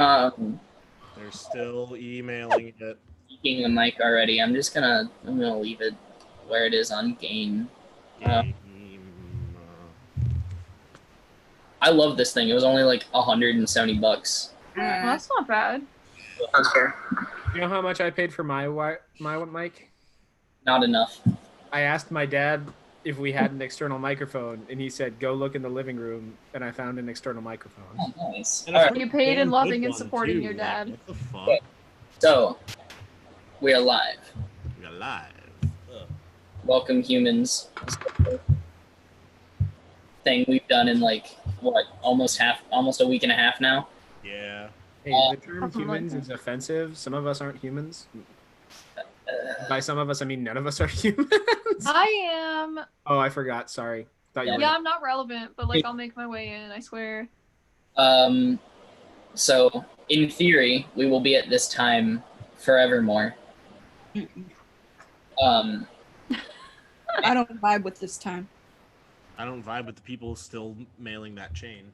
Um, They're still emailing it. Speaking the mic already, I'm gonna leave it where it is on game. Game. I love this thing. It was only like $170. Well, that's not bad. Okay. You know how much I paid for my mic? Not enough. I asked my dad if we had an external microphone, and he said, "Go look in the living room," and I found an external microphone. Oh, nice. And All right. You paid in damn loving good and one, supporting too. your dad. Like, what the fuck? Okay. So, we are live. We got live. Welcome, humans. Thing we've done in like what, almost a week and a half now. Yeah. Hey, the term Something like humans that. is offensive. Some of us aren't humans. By some of us, I mean none of us are humans. I am. Oh, I forgot. Sorry. Thought you were. Yeah, I'm not relevant, but like I'll make my way in. I swear. So in theory, we will be at this time forevermore. I don't vibe with this time. I don't vibe with the people still mailing that chain.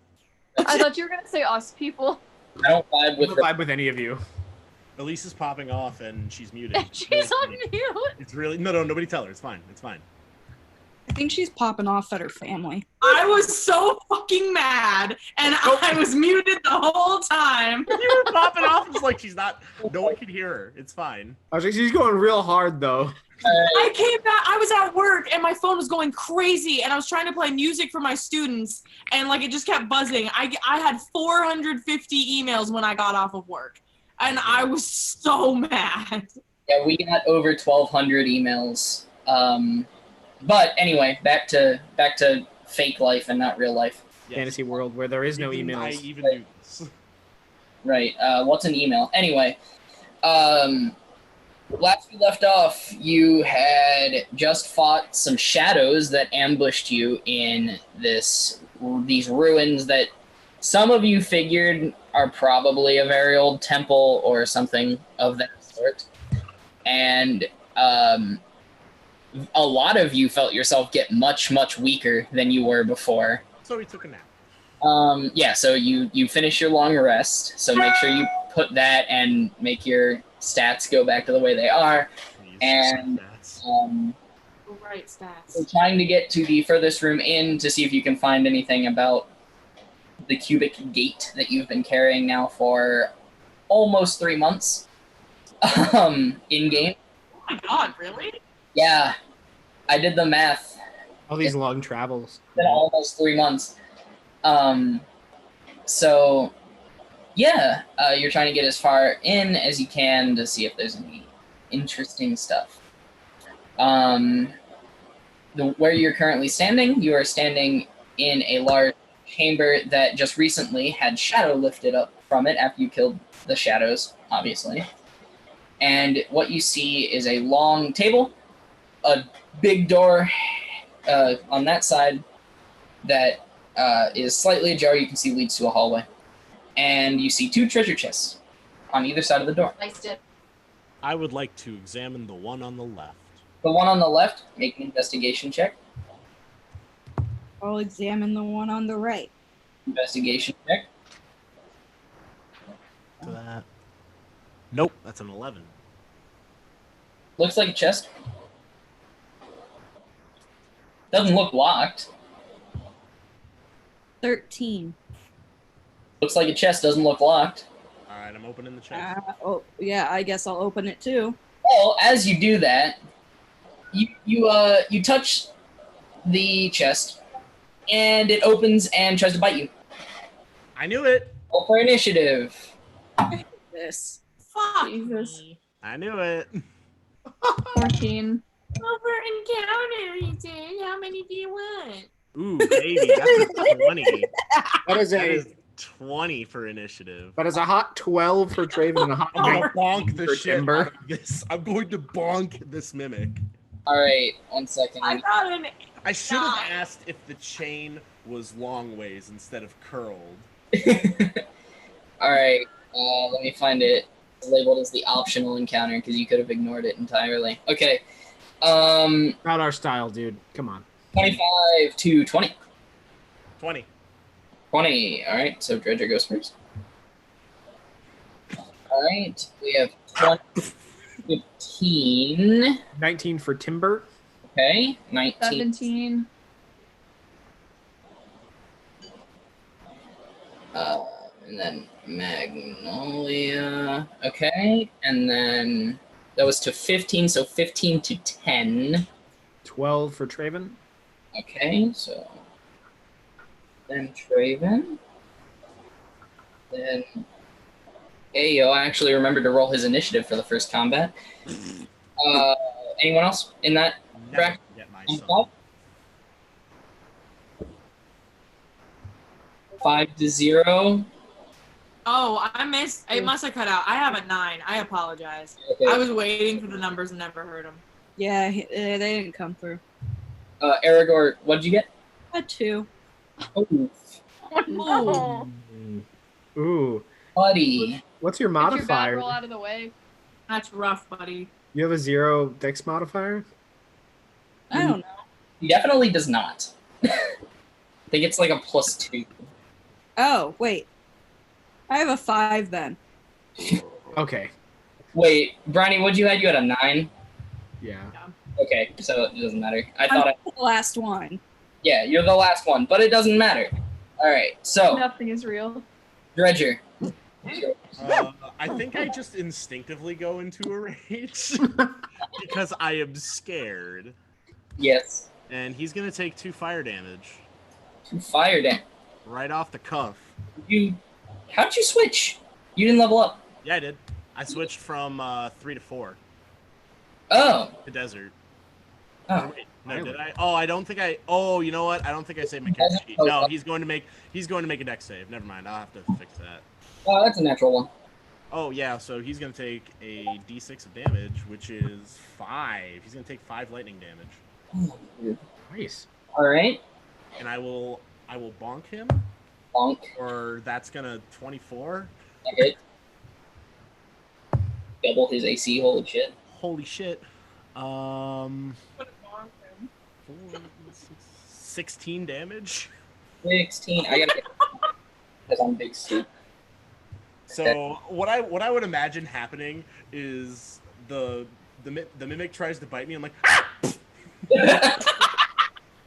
I thought you were gonna say us people. I don't vibe I with don't vibe with any of you. Elise is popping off and she's muted. She's on mute. It's really no, nobody tell her. It's fine. It's fine. I think she's popping off at her family. I was so fucking mad, and I was muted the whole time. You were popping off. It's like she's not. No one can hear her. It's fine. I was like, she's going real hard though. I came back, I was at work, and my phone was going crazy, and I was trying to play music for my students, and like it just kept buzzing. I had 450 emails when I got off of work, and I was so mad. Yeah, we got over 1,200 emails. But anyway, back to fake life and not real life. Yes. Fantasy world where there is no I emails. even do this. Right. What's an email? Anyway, last we left off, you had just fought some shadows that ambushed you in these ruins that some of you figured are probably a very old temple or something of that sort. And a lot of you felt yourself get much, much weaker than you were before. So we took a nap. Yeah, so you finish your long rest, so make sure you put that and make your stats go back to the way they are. And Right, stats. we're trying to get to the furthest room in to see if you can find anything about the cubic gate that you've been carrying now for almost 3 months. In game. Oh my god, really? Yeah, I did the math. All these long travels. It's been almost 3 months. So, yeah, you're trying to get as far in as you can to see if there's any interesting stuff. Where you're currently standing, you are standing in a large chamber that just recently had shadow lifted up from it after you killed the shadows, obviously. And what you see is a long table, a big door on that side that is slightly ajar. You can see leads to a hallway. And you see 2 treasure chests on either side of the door. Nice dip. I would like to examine the one on the left. The one on the left, make an investigation check. I'll examine the one on the right. Investigation check. That. Nope, that's an 11. Looks like a chest. Doesn't look locked. 13. Looks like a chest, doesn't look locked. All right, I'm opening the chest. Oh, yeah, I guess I'll open it too. Well, as you do that, you touch the chest, and it opens and tries to bite you. I knew it. Roll for initiative. This. Fuck Jesus. me. I knew it. 14. Over encounter, he did. How many do you want? Ooh, baby, that's a 20. That is That is 20 for initiative. But it's a hot 12 for Draven and a hot I'm gonna 9 bonk the for shit Timber. out of this. I'm going to bonk this mimic. All right, 1 second. I got an. I should have Nine. asked if the chain was long ways instead of curled. All right, let me find it. It's labeled as the optional encounter because you could have ignored it entirely. Okay, Not our style, dude. Come on. 25 to 20. 20. 20. All right, so Dredger goes first. Alright, we have 20, 15. 19 for Timber. Okay, 19. 17. And then Magnolia. Okay, and then that was to 15, so 15 to 10. 12 for Traven. Okay, so then Traven. Then Ayo actually remembered to roll his initiative for the first combat. Anyone else in that Never bracket? forget my On son. top? 5-0. Oh, I missed. It must have cut out. I have a 9. I apologize. Okay. I was waiting for the numbers and never heard them. Yeah, they didn't come through. Aragorn, what did you get? A 2. Oh, Oh no! Ooh. buddy. What's your Get your bad modifier? roll out of the way. That's rough, buddy. You have a 0 Dex modifier? I don't know. He definitely does not. I think it's like a +2. Oh, wait. I have a 5 then. Okay. Wait, Bronny, what'd you had? You had a 9? Yeah. Okay, so it doesn't matter. I I'm thought the last one. yeah, you're the last one, but it doesn't matter. Alright, so, Nothing is real. Dredger. I think I just instinctively go into a rage because I am scared. Yes. And he's gonna take 2 fire damage 2 fire damage. right off the cuff. How'd you switch? You didn't level up. Yeah, I did. I switched from 3 to 4 Oh. to desert. Oh. Wait, no, did I? Oh, I don't think I. Oh, you know what? I don't think I saved my character sheet. No, he's going to make a dex save. Never mind. I'll have to fix that. Oh, that's a natural one. Oh yeah, so he's gonna take a d6 of damage, which is 5. He's gonna take 5 lightning damage, Nice. Alright. and I will bonk him, Bonk. or that's gonna 24. Hit. Double his AC, holy shit. Holy shit. 16 damage. 16. I gotta get because I'm big Steve. So what I would imagine happening is the mimic tries to bite me. I'm like, Yeah,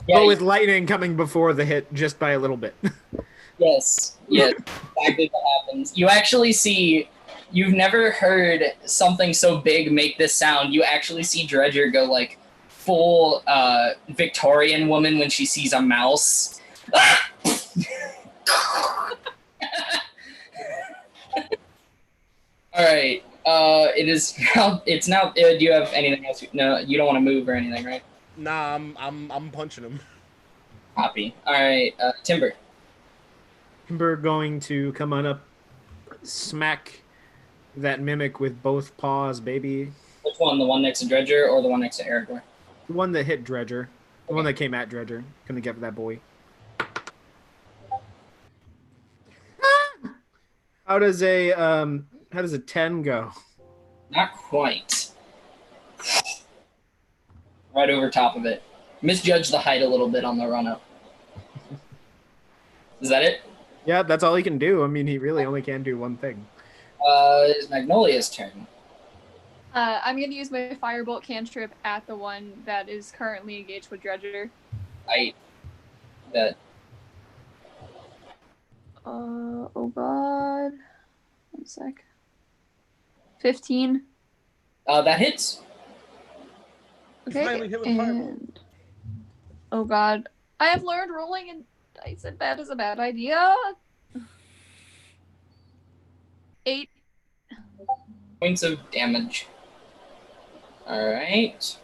But with lightning coming before the hit just by a little bit. yes, exactly what happens. You actually see, you've never heard something so big make this sound. You actually see Dredger go like full Victorian woman when she sees a mouse. All right. It is now. It's now. Do you have anything else? No, you don't want to move or anything, right? nah, I'm punching him. Copy. All right. Timber. Timber going to come on up, smack that mimic with both paws, baby. Which one? The one next to Dredger or the one next to Aragorn? The one that hit Dredger. The one that came at Dredger. Gonna get that boy. How does a 10 go? Not quite. Right over top of it. Misjudged the height a little bit on the run up. Is that it? Yeah, that's all he can do. I mean, he really only can do one thing. It's Magnolia's turn. I'm gonna use my firebolt cantrip at the one that is currently engaged with Dredger. That Oh god. 1 sec. 15. that hits. Okay. finally hit with firebolt. And oh god. I have learned rolling in dice and that is a bad idea. 8. Points of damage. Alright.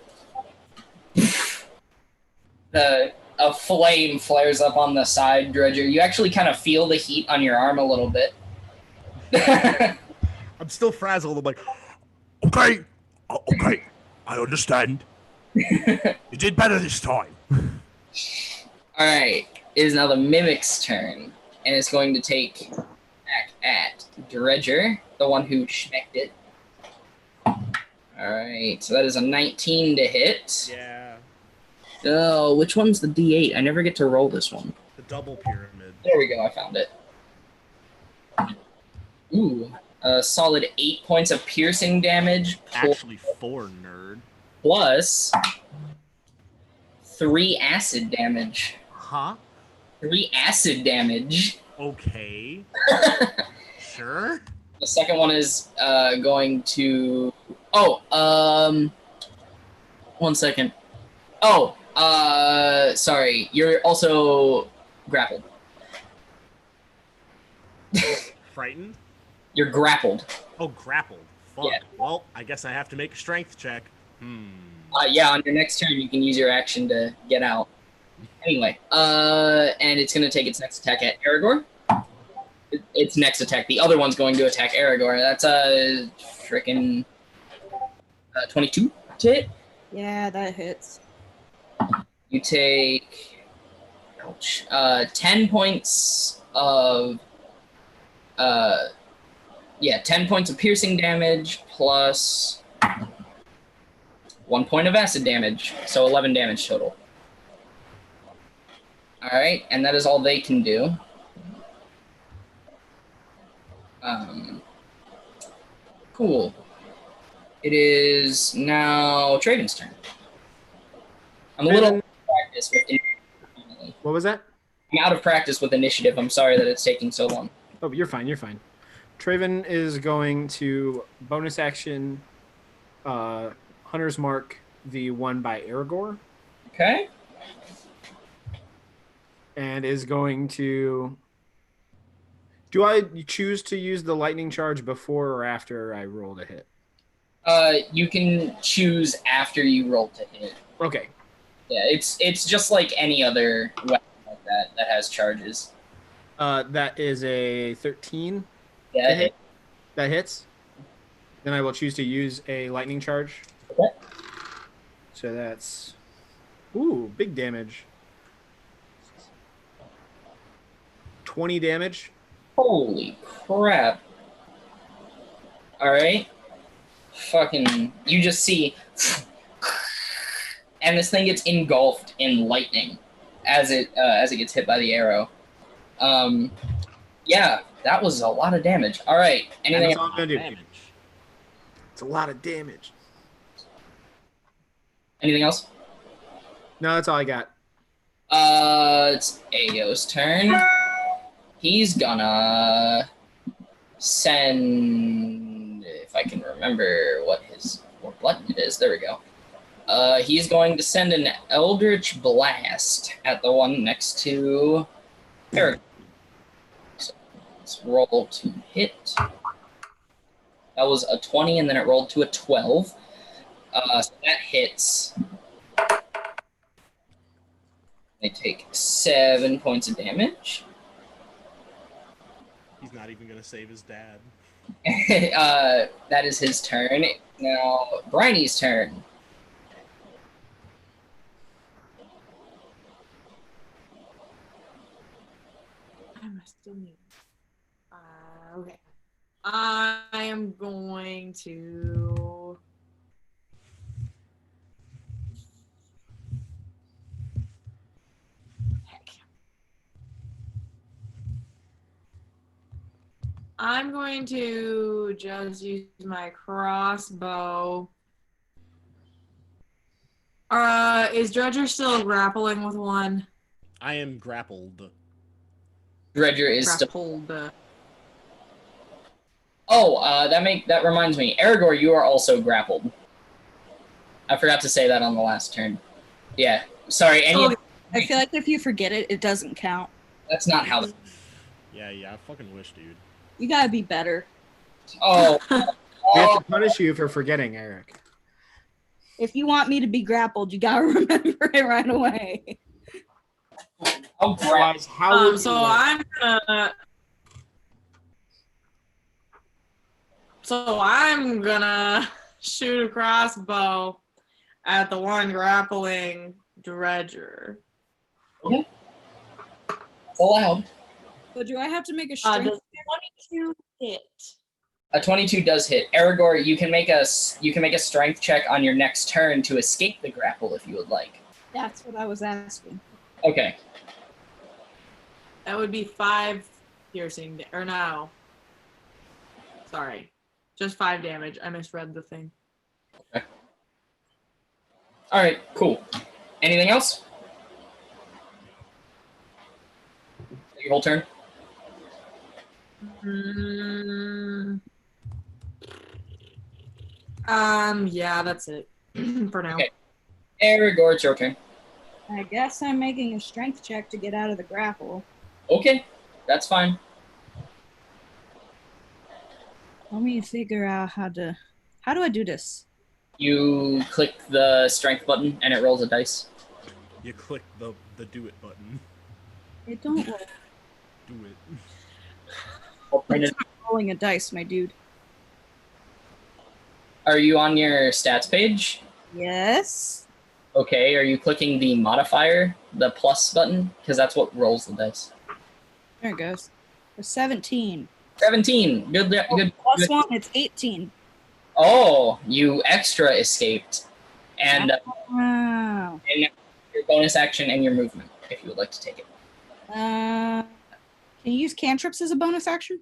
A flame flares up on the side, Dredger. You actually kind of feel the heat on your arm a little bit. I'm still frazzled. I'm like, okay, I understand. You did better this time. Alright. It is now the Mimic's turn. And it's going to take back at Dredger, the one who schmecked it. Alright, so that is a 19 to hit. Yeah, Oh, which one's the D8? I never get to roll this one. the double pyramid. There we go, I found it. Ooh, A solid 8 points of piercing damage. Actually, 4, nerd. Plus 3 acid damage. Huh? 3 acid damage. Okay. Sure. The second one is going to. One second. Sorry. You're also grappled. Frightened? You're grappled. Oh, grappled. Fuck. Yeah. Well, I guess I have to make a strength check. Yeah, on your next turn, you can use your action to get out. Anyway, and it's going to take its next attack at Aragorn. Its next attack. The other one's going to attack Aragorn. That's a freaking 22 to hit. Yeah, that hits. You take 10 points of 10 points of piercing damage plus 1 point of acid damage, so 11 damage total. All right, and that is all they can do. Cool. It is now Traven's turn. I'm a little out of practice with initiative. What was that? I'm out of practice with initiative. I'm sorry that it's taking so long. Oh, you're fine. You're fine. Traven is going to bonus action Hunter's Mark, the one by Aragorn, Okay. and is going to. Do I choose to use the lightning charge before or after I roll to hit? You can choose after you roll to hit. Okay. Yeah, it's just like any other weapon like that has charges. That is a 13. Yeah, to hit. That hits. Then I will choose to use a lightning charge. Okay. So that's big damage. 20 damage. Holy crap. Alright. Fucking, you just see, and this thing gets engulfed in lightning as it gets hit by the arrow. Yeah, that was a lot of damage. Alright, anything That's all else? I'm gonna do. Damage. It's a lot of damage. Anything else? No, that's all I got. It's Ayo's turn. He's gonna send, if I can remember what button it is. There we go. He's going to send an Eldritch Blast at the one next to Aragorn. So let's roll to hit. That was a 20, and then it rolled to a 12. So that hits. They take 7 points of damage. He's not even gonna save his dad. That is his turn. Now, Bryony's turn. I'm still new. Okay. I am going to. Heck. I'm going to just use my crossbow. Is Dredger still grappling with one? I am grappled. Dredger is still. Grappled. That reminds me. Aragorn, you are also grappled. I forgot to say that on the last turn. Yeah, sorry. I feel like if you forget it, it doesn't count. That's not how. Yeah, I fucking wish, dude. You gotta be better. Oh. We have to punish you for forgetting, Eric. If you want me to be grappled, you gotta remember it right away. Oh, crap. How would So you- I'm gonna shoot a crossbow at the one grappling Dredger. Okay. Allowed. But do I have to make a Does strength? 22 hit? A 22 does hit. Aragorn, you can make a strength check on your next turn to escape the grapple if you would like. That's what I was asking. Okay. That would be 5 piercing, or no. Sorry. Just 5 damage. I misread the thing. All right, cool. Anything else? Your whole turn? Yeah, that's it for now. Okay. Aragorn, it's your turn. I guess I'm making a strength check to get out of the grapple. Okay, that's fine. Let me figure out how do I do this? You click the strength button and it rolls a dice. You click the do it button. It don't roll. Do it. It's not rolling a dice, my dude. Are you on your stats page? Yes. Okay, are you clicking the modifier, the plus button? Because that's what rolls the dice. There it goes. A 17. 17. Good. Plus Good. 1, it's 18. Oh, you extra escaped. And, Wow. and your bonus action and your movement, if you would like to take it. Can you use cantrips as a bonus action?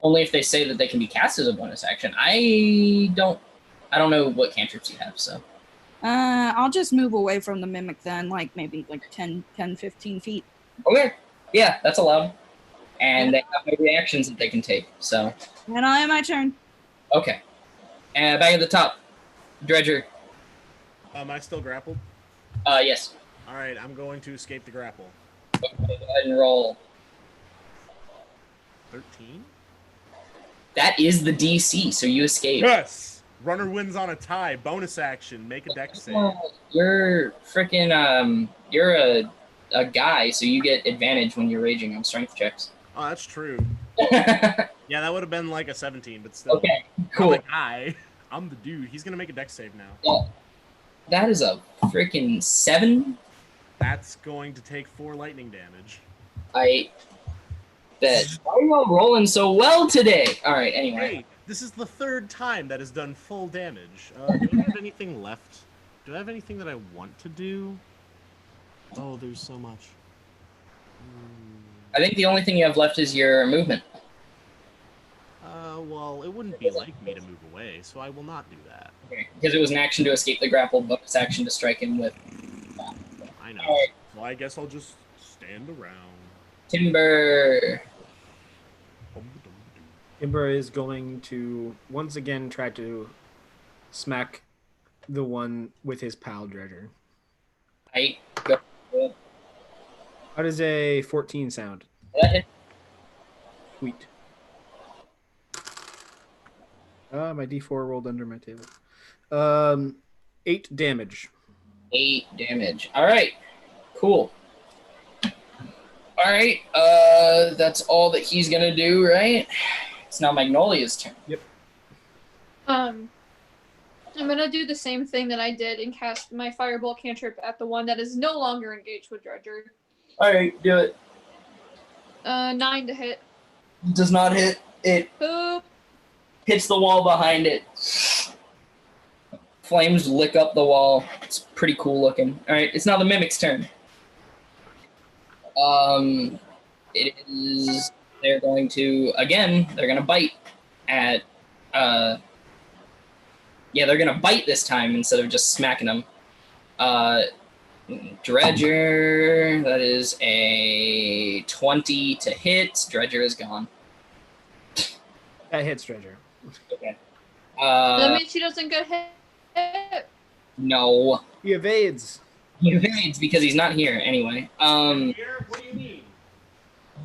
Only if they say that they can be cast as a bonus action. I don't know what cantrips you have, so. I'll just move away from the mimic then, like maybe like 10, 15 feet. Okay. Yeah, that's allowed. And they have no reactions that they can take, so. And I have my turn. Okay. And back at the top. Dredger. Am I still grappled? Yes. Alright, I'm going to escape the grapple. Okay, go ahead and roll. 13? That is the DC, so you escape. Yes! Runner wins on a tie. Bonus action. Make a dex save. You're freaking, you're a guy, so you get advantage when you're raging on strength checks. Oh, that's true. Yeah, that would have been like a 17, but still. Okay, cool. I'm the guy. I'm the dude. He's going to make a dex save now. Yeah. That is a freaking 7. That's going to take 4 lightning damage. I bet. Why are you all rolling so well today? All right, anyway. Hey, this is the 3rd time that has done full damage. Do I have anything left? Do I have anything that I want to do? Oh, there's so much. I think the only thing you have left is your movement. Well, it wouldn't be like me to move away, so I will not do that. Okay, because it was an action to escape the grapple, bonus action to strike him with. I know. All right. Well, I guess I'll just stand around. Timber. Timber is going to once again try to smack the one with his pal Dredger. Right. Go. How does a 14 sound? That hit. Sweet. My D4 rolled under my table. 8 damage. 8 damage. All right. Cool. All right. That's all that he's gonna do, right? It's now Magnolia's turn. Yep. I'm gonna do the same thing that I did and cast my Firebolt cantrip at the one that is no longer engaged with Dredger. All right, do it. 9 to hit. Does not hit. It Boop. hits the wall behind it. Flames lick up the wall. It's pretty cool looking. All right, it's now the mimic's turn. It is. They're going to again. They're going to bite at. Yeah, they're going to bite this time instead of just smacking them. Dredger. That is a 20 to hit. Dredger is gone. That hits Dredger. Okay. That means she doesn't get hit. No. He evades. He evades because he's not here anyway. Here? What do you mean?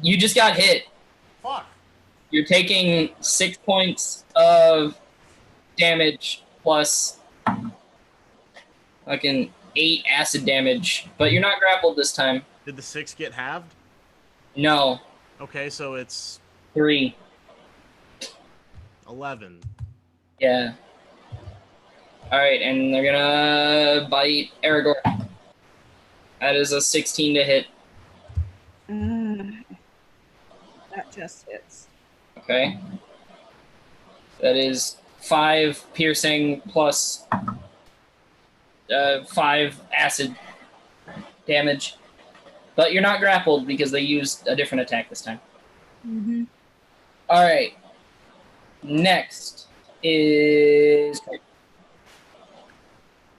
You just got hit. Fuck. You're taking 6 points of damage plus fucking 8 acid damage, but you're not grappled this time. Did the 6 get halved? No, Okay, so it's 3. 11. Yeah. All right, and they're gonna bite Aragorn. That is a 16 to hit. That just hits. Okay. That is 5 piercing plus 5 acid damage. But you're not grappled because they used a different attack this time. Mm-hmm. All right. Next is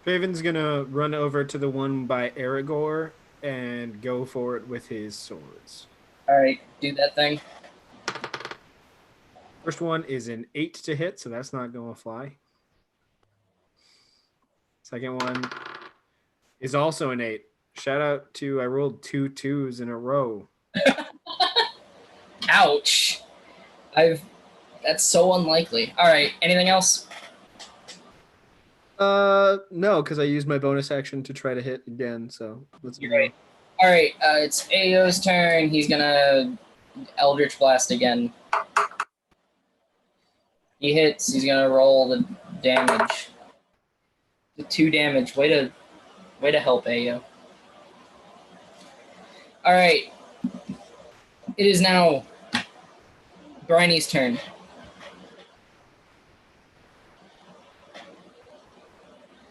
Craven's gonna run over to the one by Aragorn and go for it with his swords. all right. Do that thing. First one is an 8 to hit, so that's not gonna fly. Second one is also an 8. Shout out to I rolled 2 2s in a row. Ouch. That's so unlikely. All right. Anything else? No, because I used my bonus action to try to hit again. So let's You're right. All right. It's Ao's turn. He's gonna Eldritch Blast again. He hits. He's gonna roll the damage. The 2 damage. Way to help Ao. All right. It is now Bryony's turn.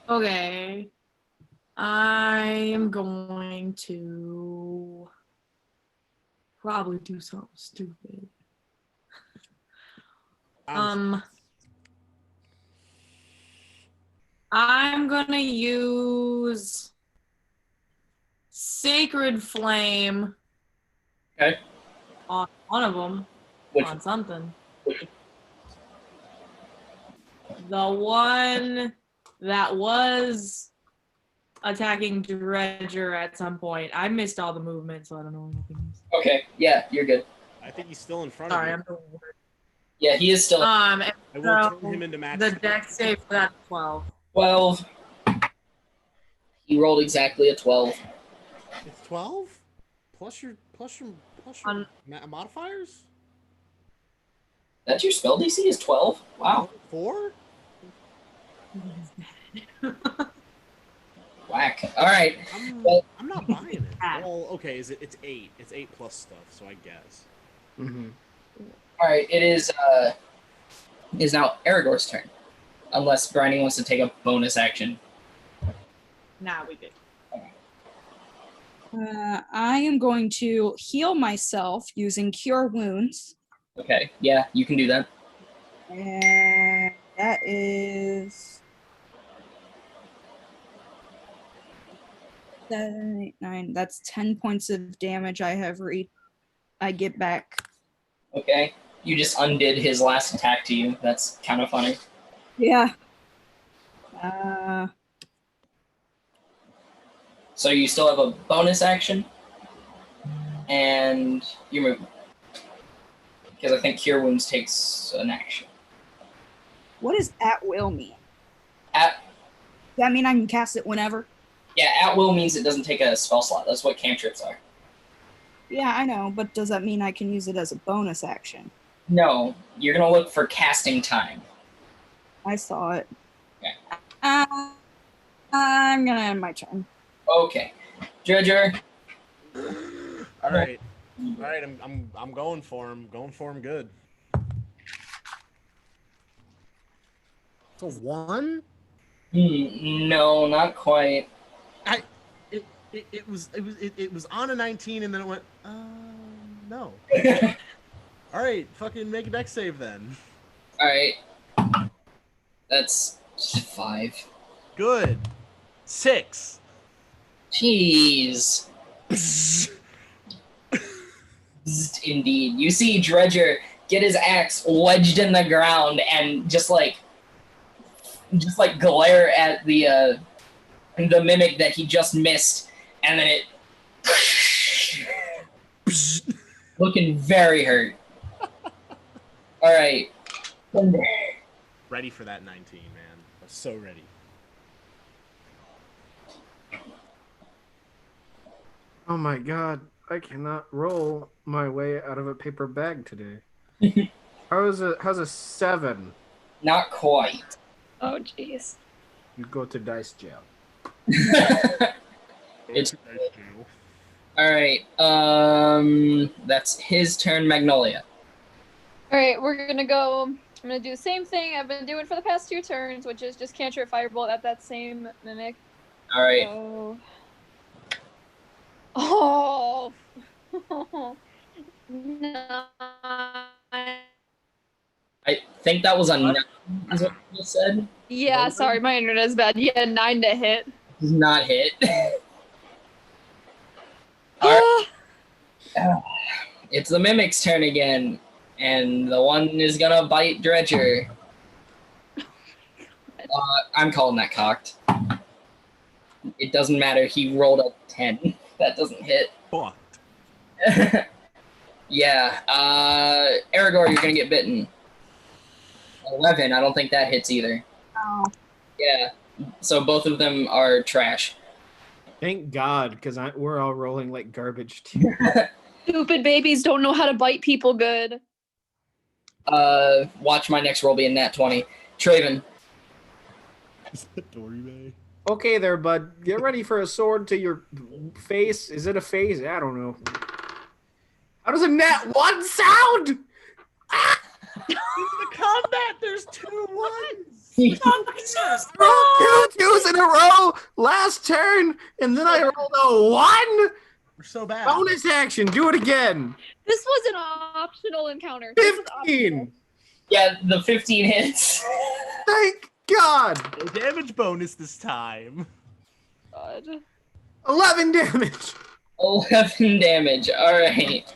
Okay. I am going to probably do something stupid. I'm gonna use Sacred Flame. Okay. On one of them. Which on something. The one that was attacking Dredger at some point. I missed all the movement, so I don't know anything. Okay. Yeah, you're good. I think he's still in front Sorry, of I'm you. doing weird. Yeah, he is still I will turn him into max. The dex save for that 12. 12. He rolled exactly a 12. It's 12 plus your modifiers. That's your spell DC is 12? Wow. 4? Whack. All right. I'm not buying it. Well, okay, it's 8. It's 8 plus stuff, so I guess. Mm-hmm. All right. It is now Aragorn's turn. Unless Bryony wants to take a bonus action. Nah, we did. I am going to heal myself using Cure Wounds. Okay. Yeah, you can do that. And that is 7, 8, 9. That's 10 points of damage I get back. Okay. You just undid his last attack to you. That's kind of funny. Yeah. So you still have a bonus action. And you move. Because I think Cure Wounds takes an action. What does at will mean? Does that mean I can cast it whenever? Yeah, at will means it doesn't take a spell slot. That's what cantrips are. Yeah, I know, but does that mean I can use it as a bonus action? No, you're going to look for casting time. I saw it. Okay. I'm going to end my turn. Okay. Dredger. All right. I'm going for him. Going for him good. It's a 1? No, not quite. It was on a 19 and then it went no. All right, fucking make a dex save then. All right. That's 5. Good. 6. Jeez. Indeed. You see Dredger get his axe wedged in the ground and just like glare at the mimic that he just missed, and then it looking very hurt. All right. Ready for that 19, man. I was so ready. Oh my god, I cannot roll my way out of a paper bag today. How's a 7? Not quite. Oh, jeez. You go to dice jail. It's all right. That's his turn, Magnolia. All right, we're gonna go. I'm gonna do the same thing I've been doing for the past 2 turns, which is just cantrip firebolt at that same mimic. All right. So... Oh. No. I I think that was a 9, is what you just said. Yeah, What? sorry, my internet's bad. Yeah, 9 to hit. Does not hit. Alright. It's the Mimic's turn again. And the one is gonna bite Dredger. I'm calling that cocked. It doesn't matter. He rolled a 10. That doesn't hit. Fucked. Yeah. Aragorn, you're gonna get bitten. 11. I don't think that hits either. Oh. Yeah. So both of them are trash. Thank God, because we're all rolling like garbage too. Stupid babies don't know how to bite people good. Watch my next roll be a nat 20. Traven. Is that Dory? Okay there, bud. Get ready for a sword to your face. Is it a face? I don't know. How does a nat 1 sound? Ah! In the combat, there's 2 ones. Rolled 2 twos in a row last turn, and then I rolled a 1. We're so bad. Bonus action. Do it again. This was an optional encounter. This was optional. 15. Yeah, the 15 hits. Thank God. No damage bonus this time. God. 11 damage. 11 damage. Alright.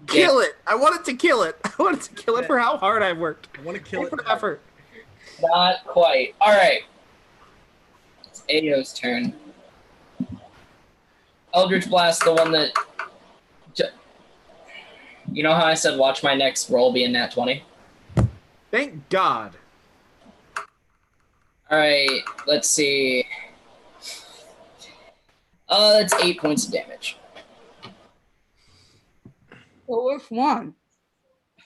Kill it. I wanted to kill it. I wanted to kill it for how hard I've worked. I want to kill it. For effort. Not quite. Alright. It's Ao's turn. Eldritch Blast, the one that... You know how I said watch my next roll be a nat 20? Thank God. Alright, let's see. It's 8 points of damage. Well, which one?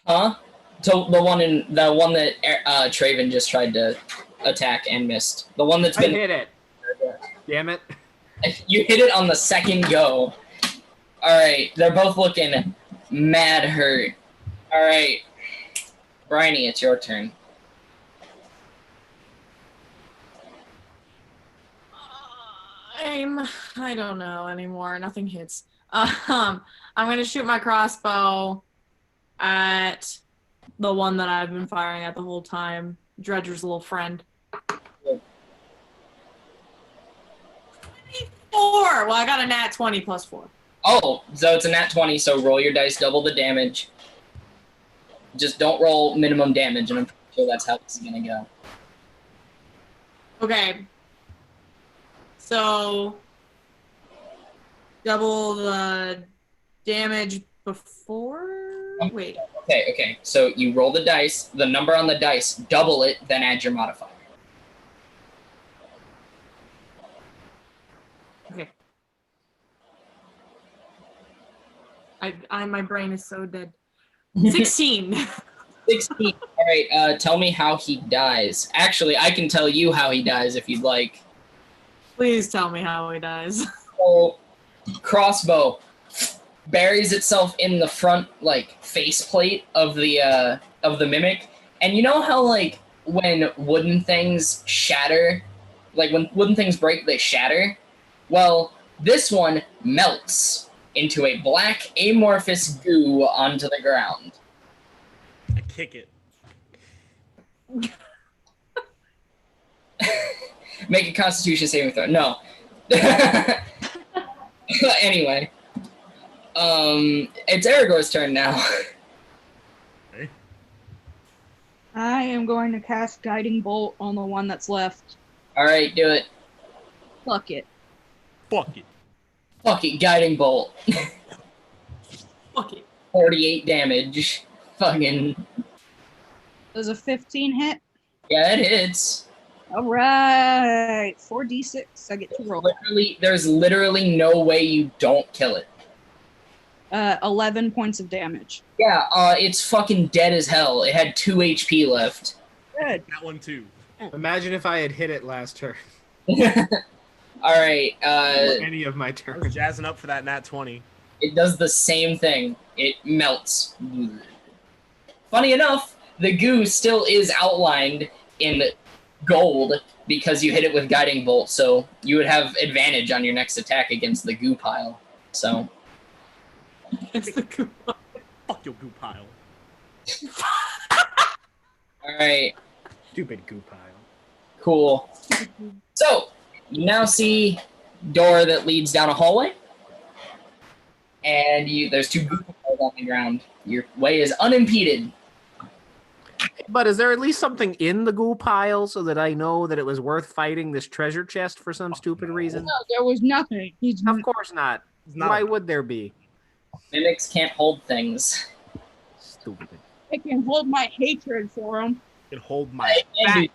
Huh? So the one that Traven just tried to attack and missed. The one that's I been... hit it. Damn it. You hit it on the second go. Alright, they're both looking mad hurt. Alright. Bryony, it's your turn. I don't know anymore. Nothing hits. I'm gonna shoot my crossbow at the one that I've been firing at the whole time. Dredger's little friend. 24! Well, I got a nat 20 plus 4. Oh, so it's a nat 20, so roll your dice, double the damage. Just don't roll minimum damage, and I'm pretty sure that's how this is gonna go. Okay. So, double the damage before? Wait. Okay, so you roll the dice, the number on the dice, double it, then add your modifier. Okay. My brain is so dead. 16. 16. Alright, tell me how he dies. Actually, I can tell you how he dies if you'd like. Please tell me how he dies. So, crossbow buries itself in the front, like, faceplate of the mimic. And you know how, like, when wooden things shatter, like, when wooden things break, they shatter? Well, this one melts into a black amorphous goo onto the ground. I kick it. Make a Constitution saving throw. No. Anyway. It's Aragorn's turn now. Okay. I am going to cast Guiding Bolt on the one that's left. Alright, do it. Fuck it. Fuck it. Fuck it, Guiding Bolt. Fuck it. 48 damage. Fucking... Does a 15 hit? Yeah, it hits. All right. 4d6. I get to roll. There's literally no way you don't kill it. 11 points of damage. Yeah, it's fucking dead as hell. It had 2 HP left. Good. That one too. Imagine if I had hit it last turn. Alright, Any of my I was turns. jazzing up for that nat 20. it does the same thing. It melts. Funny enough, the goo still is outlined in gold because you hit it with Guiding Bolt, so you would have advantage on your next attack against the goo pile. So, It's the Koopa. Fuck your goo pile. All right, Stupid goo pile. cool. So you now see door that leads down a hallway, and there's two goo piles on the ground. Your way is unimpeded. But is there at least something in the goo pile so that I know that it was worth fighting this treasure chest for some stupid reason? No, there was nothing. Of course not. Why would there be? Mimics can't hold things. Stupid. I can hold my hatred for him. I can hold my And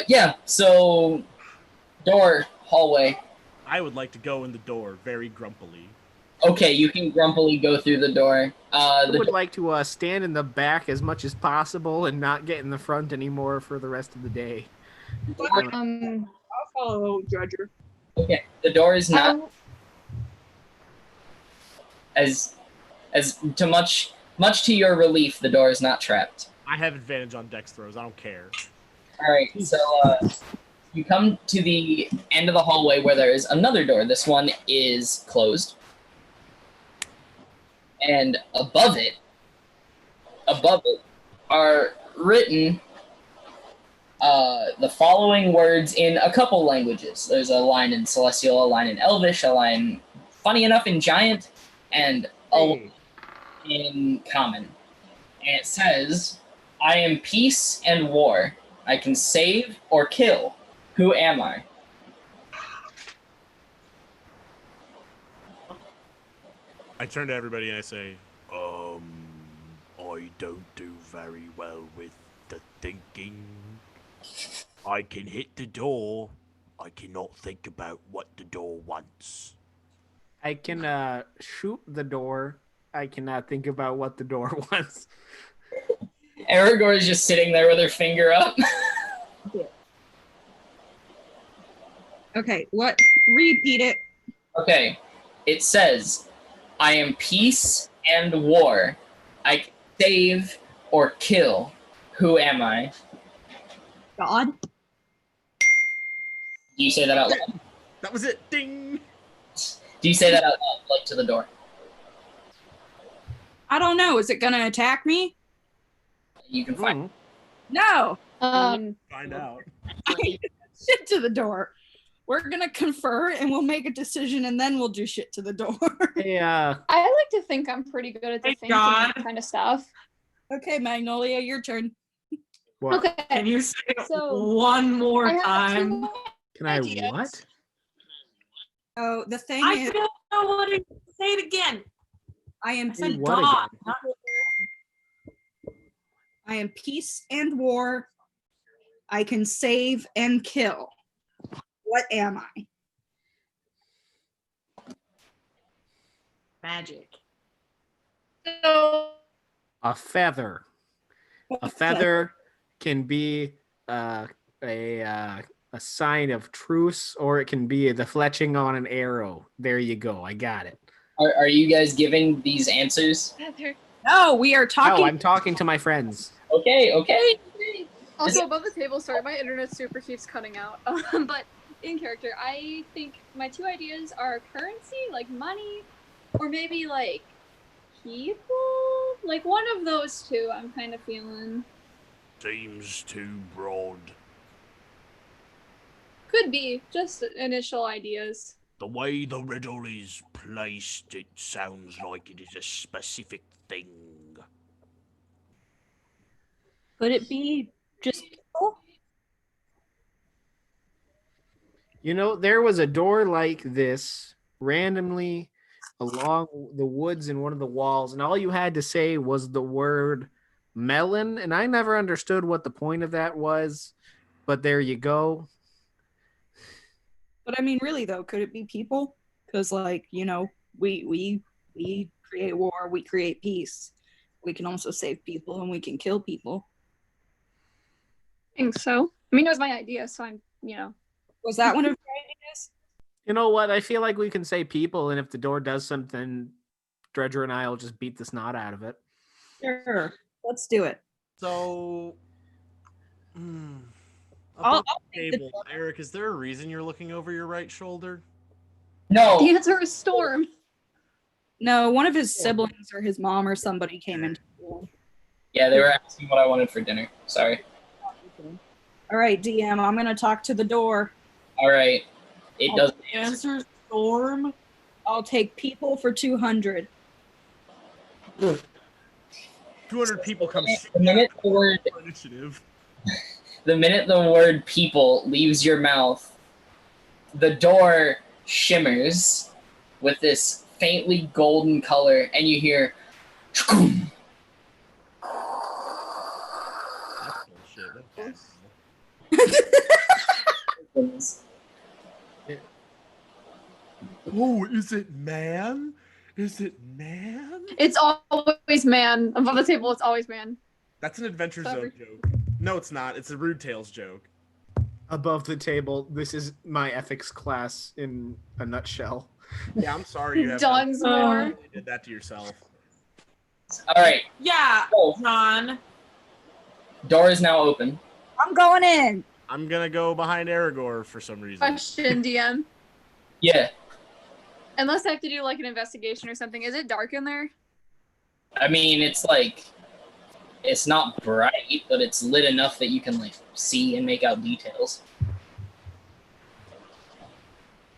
yeah, so door, hallway. I would like to go in the door very grumpily. Okay, you can grumpily go through the door. I would like to stand in the back as much as possible and not get in the front anymore for the rest of the day. I'll follow Dredger. Okay, the door is not as to much to your relief. The door is not trapped. I have advantage on dex throws. I don't care. All right, so you come to the end of the hallway where there is another door. This one is closed. And above it are written the following words in a couple languages. There's a line in Celestial, a line in Elvish, a line, funny enough, in Giant, and a line in Common. And it says, I am peace and war. I can save or kill. Who am I? I turn to everybody and I say, I don't do very well with the thinking. I can hit the door. I cannot think about what the door wants. I can shoot the door. I cannot think about what the door wants. Aragorn is just sitting there with her finger up. Okay, what? Repeat it. Okay, it says, I am peace and war. I can save or kill. Who am I? God. Do you say that out loud? That was it. Ding. Do you say that out loud, like to the door? I don't know. Is it gonna attack me? You can find. No. Um, Find out. Shit to the door. We're gonna confer and we'll make a decision and then we'll do shit to the door. Yeah. I like to think I'm pretty good at the Thank thinking God. kind of stuff. Okay, Magnolia, your turn. What? Okay. Can you say it So, one more I have time? two Can I ideas. what? Oh, the thing I is, don't know what it. Say it again. I am I said what God. again? not- I am peace and war. I can save and kill. What am I? Magic. So, A feather. A feather can be a sign of truce, or it can be the fletching on an arrow. There you go. I got it. Are you guys giving these answers? No, we are talking. Oh, I'm talking to my friends. Okay. Also, above the table, sorry, my internet super keeps cutting out. But in character, I think my two ideas are currency, like money, or maybe like people. Like one of those two, I'm kind of feeling. Seems too broad. Could be just initial ideas. The way the riddle is placed, it sounds like it is a specific thing. Could it be just people? You know, there was a door like this randomly along the woods in one of the walls, and all you had to say was the word melon, and I never understood what the point of that was, but there you go. But I mean, really though, could it be people? Because, like, you know, we create war, we create peace. We can also save people, and we can kill people. I think so. I mean, it was my idea, so I'm, Was that one of your ideas? You know what? I feel like we can say people, and if the door does something, Dredger and I will just beat the snot out of it. Sure. Let's do it. So, I'll above the take the table, Eric, is there a reason you're looking over your right shoulder? No. The answer is storm. No, one of his siblings or his mom or somebody came into the room. Yeah, they were asking what I wanted for dinner. Sorry. All right, DM, I'm gonna talk to the door. All right. It doesn't answer. Answer storm. I'll take people for 200. 200 people come The minute the word initiative. the minute the word people leaves your mouth, the door shimmers with this faintly golden color, and you hear "Chkoom." That's bullshit. Oh, is it man? Is it man? It's always man. Above the table, it's always man. That's an Adventure Sorry. Zone joke. No, it's not. It's a Rude Tales joke. Above the table, this is my ethics class in a nutshell. Yeah, I'm sorry you have Dunsmore. You did that to yourself. All right. Yeah, Oh, John. door is now open. I'm going in. I'm gonna go behind Aragorn for some reason. Question, DM. Yeah. Unless I have to do like an investigation or something, is it dark in there? I mean, it's like, it's not bright, but it's lit enough that you can like see and make out details.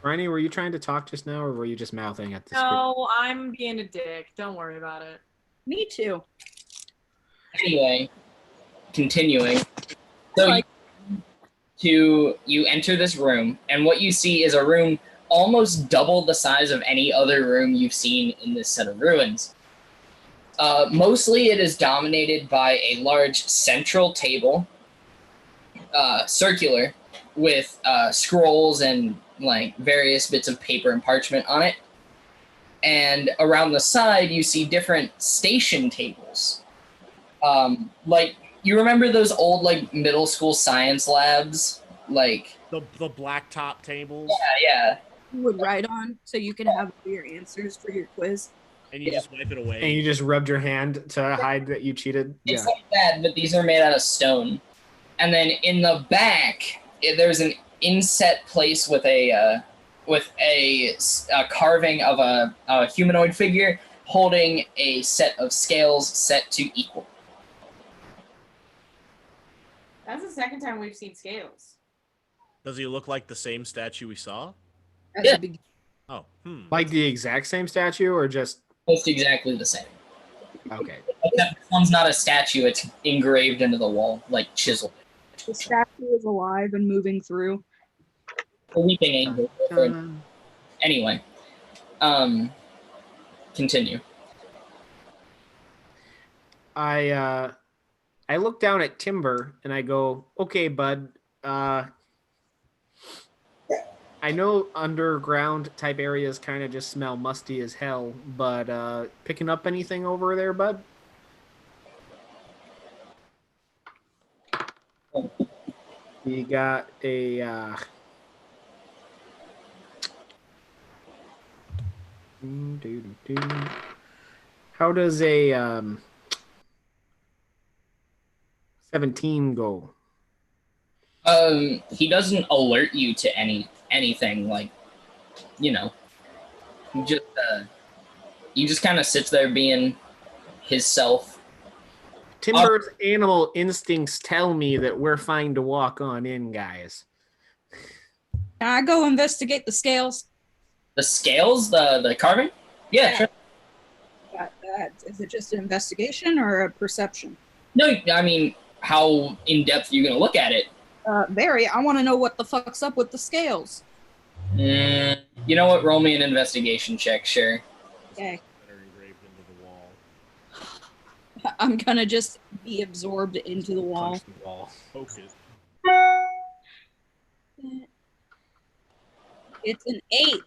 Ronnie, were you trying to talk just now, or were you just mouthing at the screen? No, I'm being a dick. Don't worry about it. Me too. Anyway, continuing. So you enter this room, and what you see is a room almost double the size of any other room you've seen in this set of ruins. Mostly it is dominated by a large central table, circular, with scrolls and like various bits of paper and parchment on it. And around the side, you see different station tables. Like, you remember those old like middle school science labs? Like The black top tables. yeah. You would write on so you could have your answers for your quiz. And you just wipe it away. And you just rubbed your hand to hide that you cheated? It's like that, but these are made out of stone. And then in the back, there's an inset place with a carving of a humanoid figure holding a set of scales set to equal. That's the second time we've seen scales. Does he look like the same statue we saw? At Yeah. the beginning. Oh, Like the exact same statue, or just... Almost exactly the same. Okay. Except this one's not a statue, it's engraved into the wall, like chiseled. The statue is alive and moving through. A weeping angel. Anyway, continue. I look down at Timber and I go, okay, bud, I know underground type areas kind of just smell musty as hell, but picking up anything over there, bud? You got a how does a 17 go? He doesn't alert you to anything, like, you know. He just kind of sits there being his self. Timber's animal instincts tell me that we're fine to walk on in, guys. Can I go investigate the scales? The scales, the carving? Yeah, sure. Is it just an investigation or a perception? No, I mean, how in depth are you gonna look at it? Very. I want to know what the fuck's up with the scales. You know what? Roll me an investigation check, sure. Okay. that are engraved into the wall. I'm gonna just be absorbed into the wall. Punch the wall. Focus. It's an 8.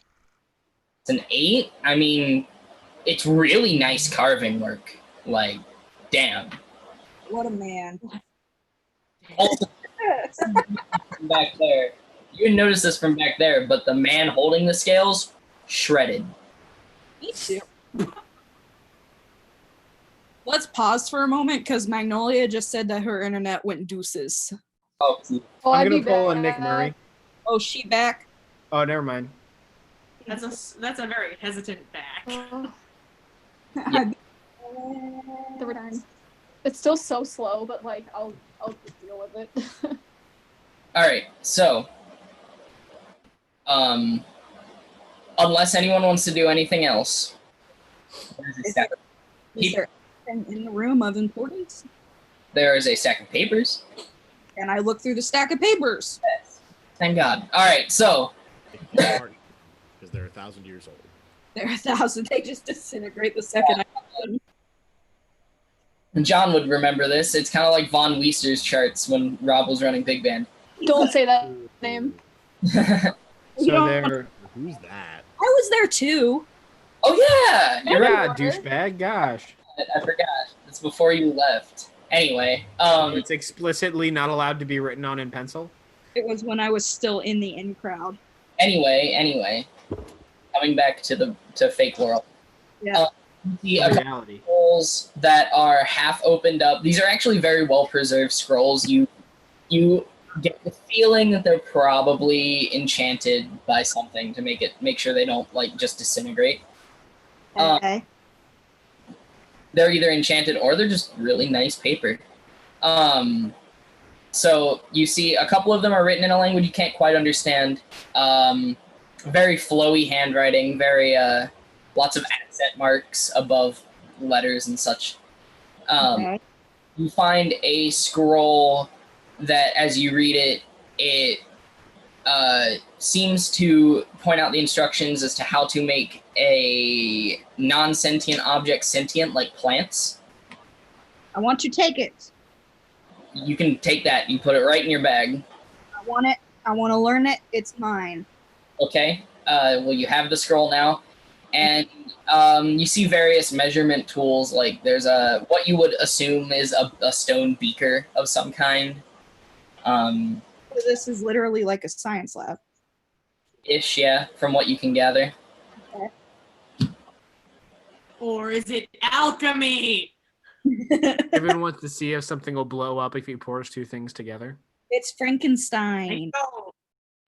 It's an 8? I mean, it's really nice carving work. Like, damn. What a man. Also, from back there, you didn't notice this from back there, but the man holding the scales, shredded. Me too. Let's pause for a moment because Magnolia just said that her internet went deuces. Oh, Well, I'm I'd gonna be pull a back. Nick Murray. Oh, she back? Oh, never mind. That's a very hesitant back. Yeah. The return. It's still so slow, but like I'll just deal with it. All right, so unless anyone wants to do anything else, there's a stack of Is there anything in the room of importance? there is a stack of papers. And I look through the stack of papers. Yes. Thank God. All right, so Because they're 1,000 years old. They're 1,000. They just disintegrate the second. John would remember this. It's kind of like Von Weister's charts when Rob was running Big Band. Don't say that name. So Yeah. there. Who's that? I was there too. Oh yeah, you're Yeah, right. douchebag. Gosh. I forgot. It's before you left. Anyway, It's explicitly not allowed to be written on in pencil. It was when I was still in the in crowd. anyway, coming back to fake world. Yeah. See a couple Reality. scrolls that are half opened up. These are actually very well preserved scrolls. You get the feeling that they're probably enchanted by something to make sure they don't like just disintegrate. Okay. They're either enchanted or they're just really nice paper. So you see a couple of them are written in a language you can't quite understand. Very flowy handwriting, very lots of accent marks above letters and such. Okay. You find a scroll that, as you read it, it seems to point out the instructions as to how to make a non-sentient object sentient, like plants. I want to take it. You can take that. You put it right in your bag. I want it. I want to learn it. It's mine. Okay. Well, you have the scroll now, and you see various measurement tools. Like there's what you would assume is a stone beaker of some kind. This is literally like a science lab. Ish, yeah, from what you can gather. Or is it alchemy? Everyone wants to see if something will blow up if he pours two things together. It's Frankenstein.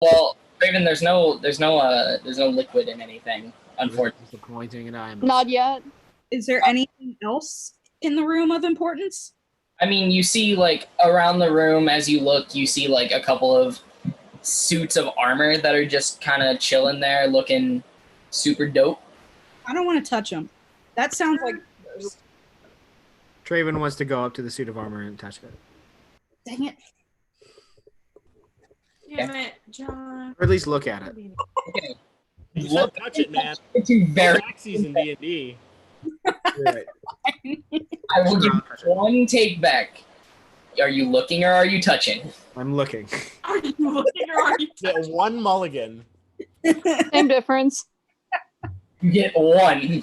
Well, Raven, there's no liquid in anything, unfortunately. Disappointing, and I'm Not yet. Is there anything else in the room of importance? I mean, you see, like, around the room, as you look, you see, like, a couple of suits of armor that are just kind of chilling there, looking super dope. I don't want to touch them. That sounds like. Traven wants to go up to the suit of armor and touch it. Dang it. Damn it, John. Or at least look at it. Okay. You said touch it, man. It's very. Taxis in D&D. Right. I will give you one take back. Are you looking or are you touching? I'm looking. Are you looking or are you Get one mulligan. Same difference. You get one.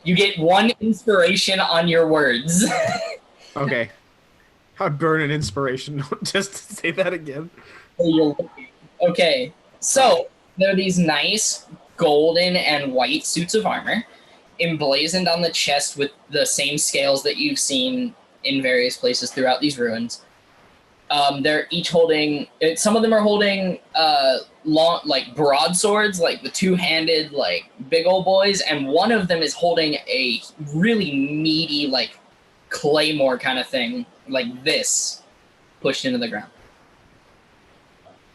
You get one inspiration on your words. Okay. I'd burn an inspiration just to say that again. Okay, so there are these nice golden and white suits of armor, emblazoned on the chest with the same scales that you've seen in various places throughout these ruins. They're each holding. Some of them are holding long, like broadswords, like the two-handed, like big old boys, and one of them is holding a really meaty, like claymore kind of thing, like this, pushed into the ground.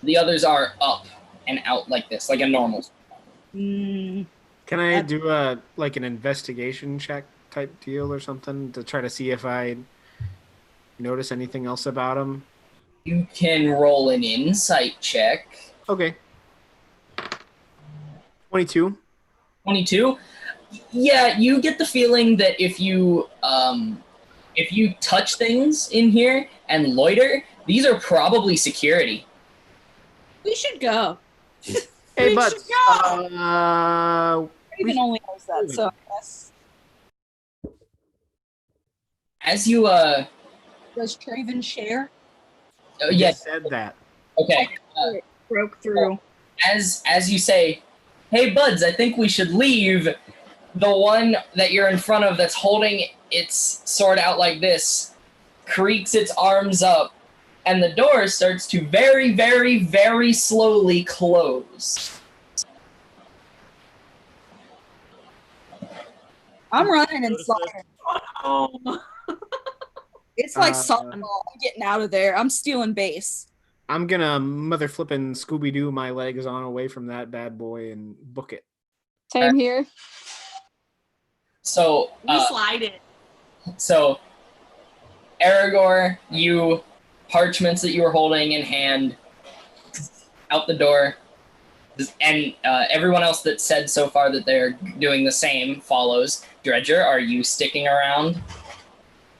The others are up and out like this, like a normal. Mm, Can I do an investigation check type deal or something to try to see if I notice anything else about him? You can roll an insight check. Okay. 22. 22? Yeah, you get the feeling that if you touch things in here and loiter, these are probably security. we should go. Hey, We but should go! Raven only knows that, so I guess. As you Does Traven share? yes, said that. okay. Broke through. As you say, "Hey buds, I think we should leave." The one that you're in front of that's holding its sword out like this creaks its arms up, and the door starts to very, very, very slowly close. I'm running and Notice this? sliding. Oh. It's like Uh, softball. I'm getting out of there. I'm stealing base. I'm gonna mother flipping Scooby Doo my legs on away from that bad boy and book it. Same here. So, We slide it. so Aragorn, you parchments that you were holding in hand, out the door, and everyone else that said so far that they're doing the same follows. Dredger, are you sticking around?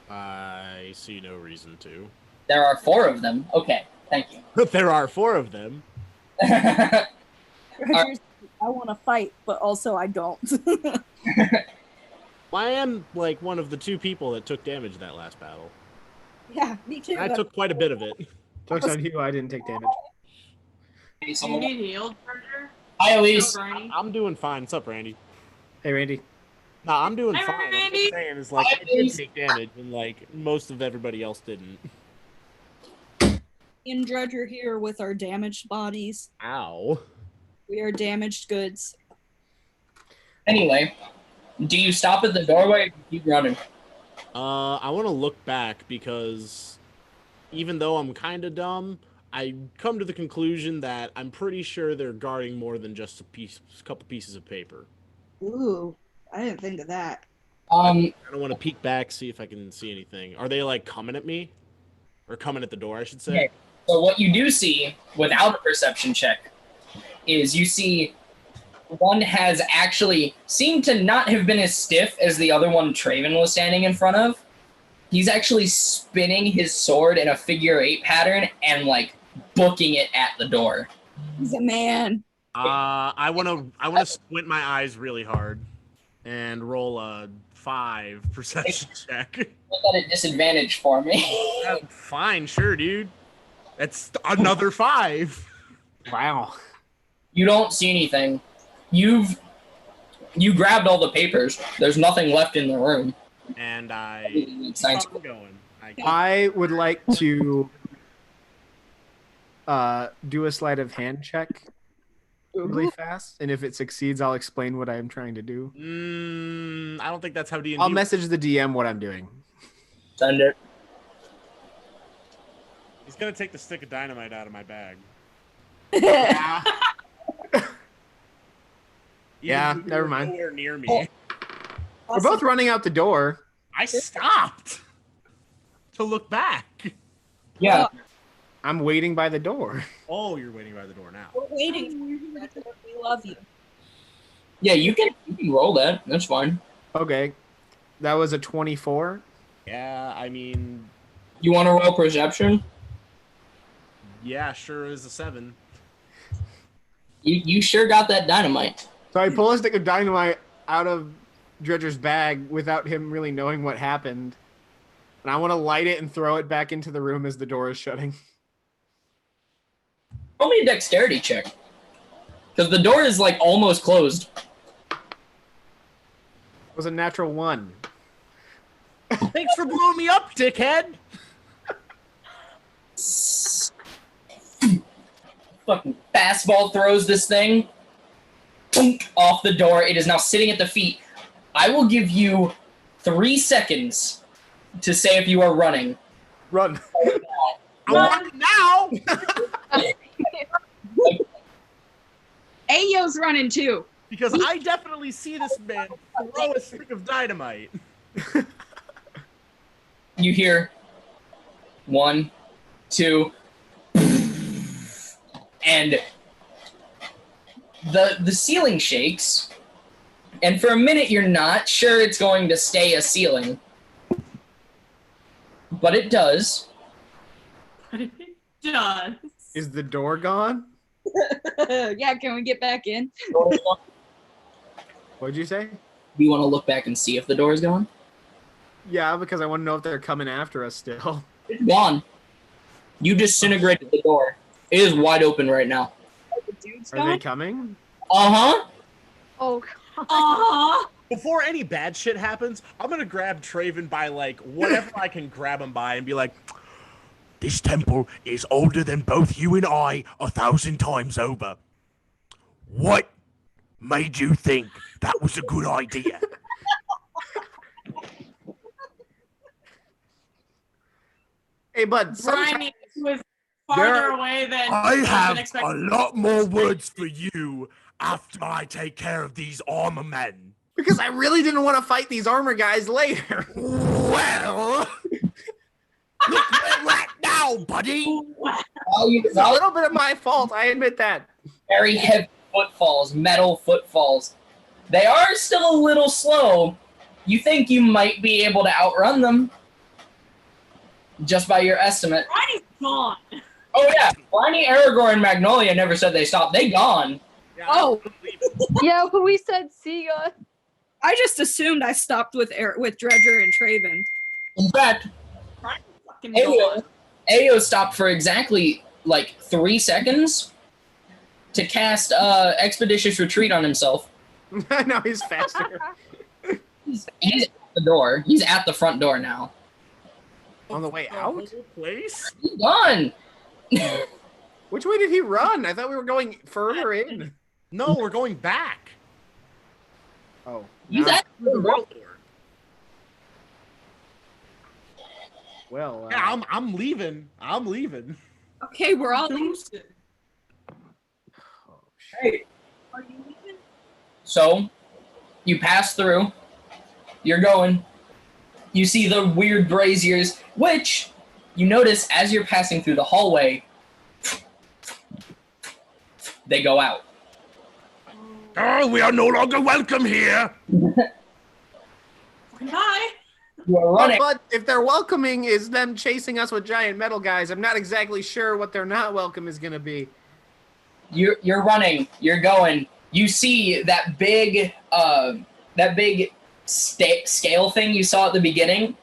I see no reason to. There are 4 of them. Okay, thank you. There are 4 of them. Roger's, I want to fight, but also I don't. I am like one of the 2 people that took damage that last battle. Yeah, me too. And I took quite a bit of it. Joke's on you, I didn't take damage. You need healed, Roger? Hi, Elise. I'm doing fine. What's up, Randy? Hey, Randy. Nah, I'm doing Hi, fine. I'm Randy. just saying, it's like I did take damage, and like most of everybody else didn't. In Dredger here with our damaged bodies. Ow. We are damaged goods. Anyway, do you stop at the doorway or do you keep running? I want to look back because even though I'm kind of dumb, I come to the conclusion that I'm pretty sure they're guarding more than just a couple pieces of paper. Ooh, I didn't think of that. I don't want to peek back, see if I can see anything. Are they like coming at me? Or coming at the door, I should say? Okay. So what you do see, without a perception check, is you see one has actually seemed to not have been as stiff as the other one Traven was standing in front of. He's actually spinning his sword in a figure 8 pattern and like booking it at the door. He's a man. I wanna squint my eyes really hard and roll a 5 perception check. Put that at disadvantage for me. Fine, sure, dude. That's another 5. Wow. You don't see anything. You grabbed all the papers. There's nothing left in the room. And I Science. keep going. I would like to do a sleight of hand check really fast, and if it succeeds, I'll explain what I'm trying to do. I don't think that's how D&D I'll message the DM what I'm doing. Send it. He's gonna take the stick of dynamite out of my bag. Yeah, Even though never you're mind. Nowhere near me. We're both running out the door. I stopped to look back. Yeah. I'm waiting by the door. Oh, you're waiting by the door now. We're waiting for you. We love you. Yeah, you can roll that. That's fine. Okay. That was a 24. Yeah, I mean, You want to roll perception? yeah, sure is a 7. You sure got that dynamite. So I pull a stick of dynamite out of Dredger's bag without him really knowing what happened. And I want to light it and throw it back into the room as the door is shutting. Roll me a dexterity check. Because the door is like almost closed. It was a natural 1. Thanks for blowing me up, dickhead. Fucking fastball throws this thing. Boink, off the door. It is now sitting at the feet. I will give you 3 seconds to say if you are running. Run. I'm running now. Ayo's running too. Because I definitely see this man throw a stick of dynamite. You hear 1, 2, and the ceiling shakes, and for a minute you're not sure it's going to stay a ceiling, but it does. It does. Is the door gone? Yeah, can we get back in? What'd you say? Do you want to look back and see if the door is gone? Yeah, because I want to know if they're coming after us still. It's gone. You disintegrated the door. It is wide open right now. The dude's Are they gone? coming? Uh-huh. Oh, God. Uh-huh. Before any bad shit happens, I'm gonna grab Traven by like whatever I can grab him by and be like, "This temple is older than both you and I 1,000 times over. What made you think that was a good idea?" Hey, bud. Briny was There farther are- away than I than have a expected. lot more words for you after I take care of these armor men. Because I really didn't want to fight these armor guys later. Well, look where we're at now, buddy. It's a little bit of my fault. I admit that. Very heavy footfalls, metal footfalls. They are still a little slow. You think you might be able to outrun them, just by your estimate. Briny's gone. Oh yeah, Briny, Aragorn, and Magnolia never said they stopped. They gone. Yeah, Oh. Yeah, but we said see ya. I just assumed I stopped with Dredger and Traven. In fact, Briny's fucking Ayo, gone. Ayo stopped for exactly like 3 seconds to cast Expeditious Retreat on himself. Now he's faster. He's at the door. He's at the front door now. On the way out? The whole place? He's gone. Which way did he run? I thought we were going further in. No, we're going back. Oh. He's now- at the door. Well, Yeah, I'm leaving. I'm leaving. Okay, we're all leaving. oh, shit. Hey, Are you leaving? so you pass through. You're going. You see the weird braziers, which you notice as you're passing through the hallway, they go out. Oh, we are no longer welcome here. Bye. You are running. But if their welcoming is them chasing us with giant metal guys, I'm not exactly sure what their not welcome is going to be. You're running. You're going. You see that big scale thing you saw at the beginning.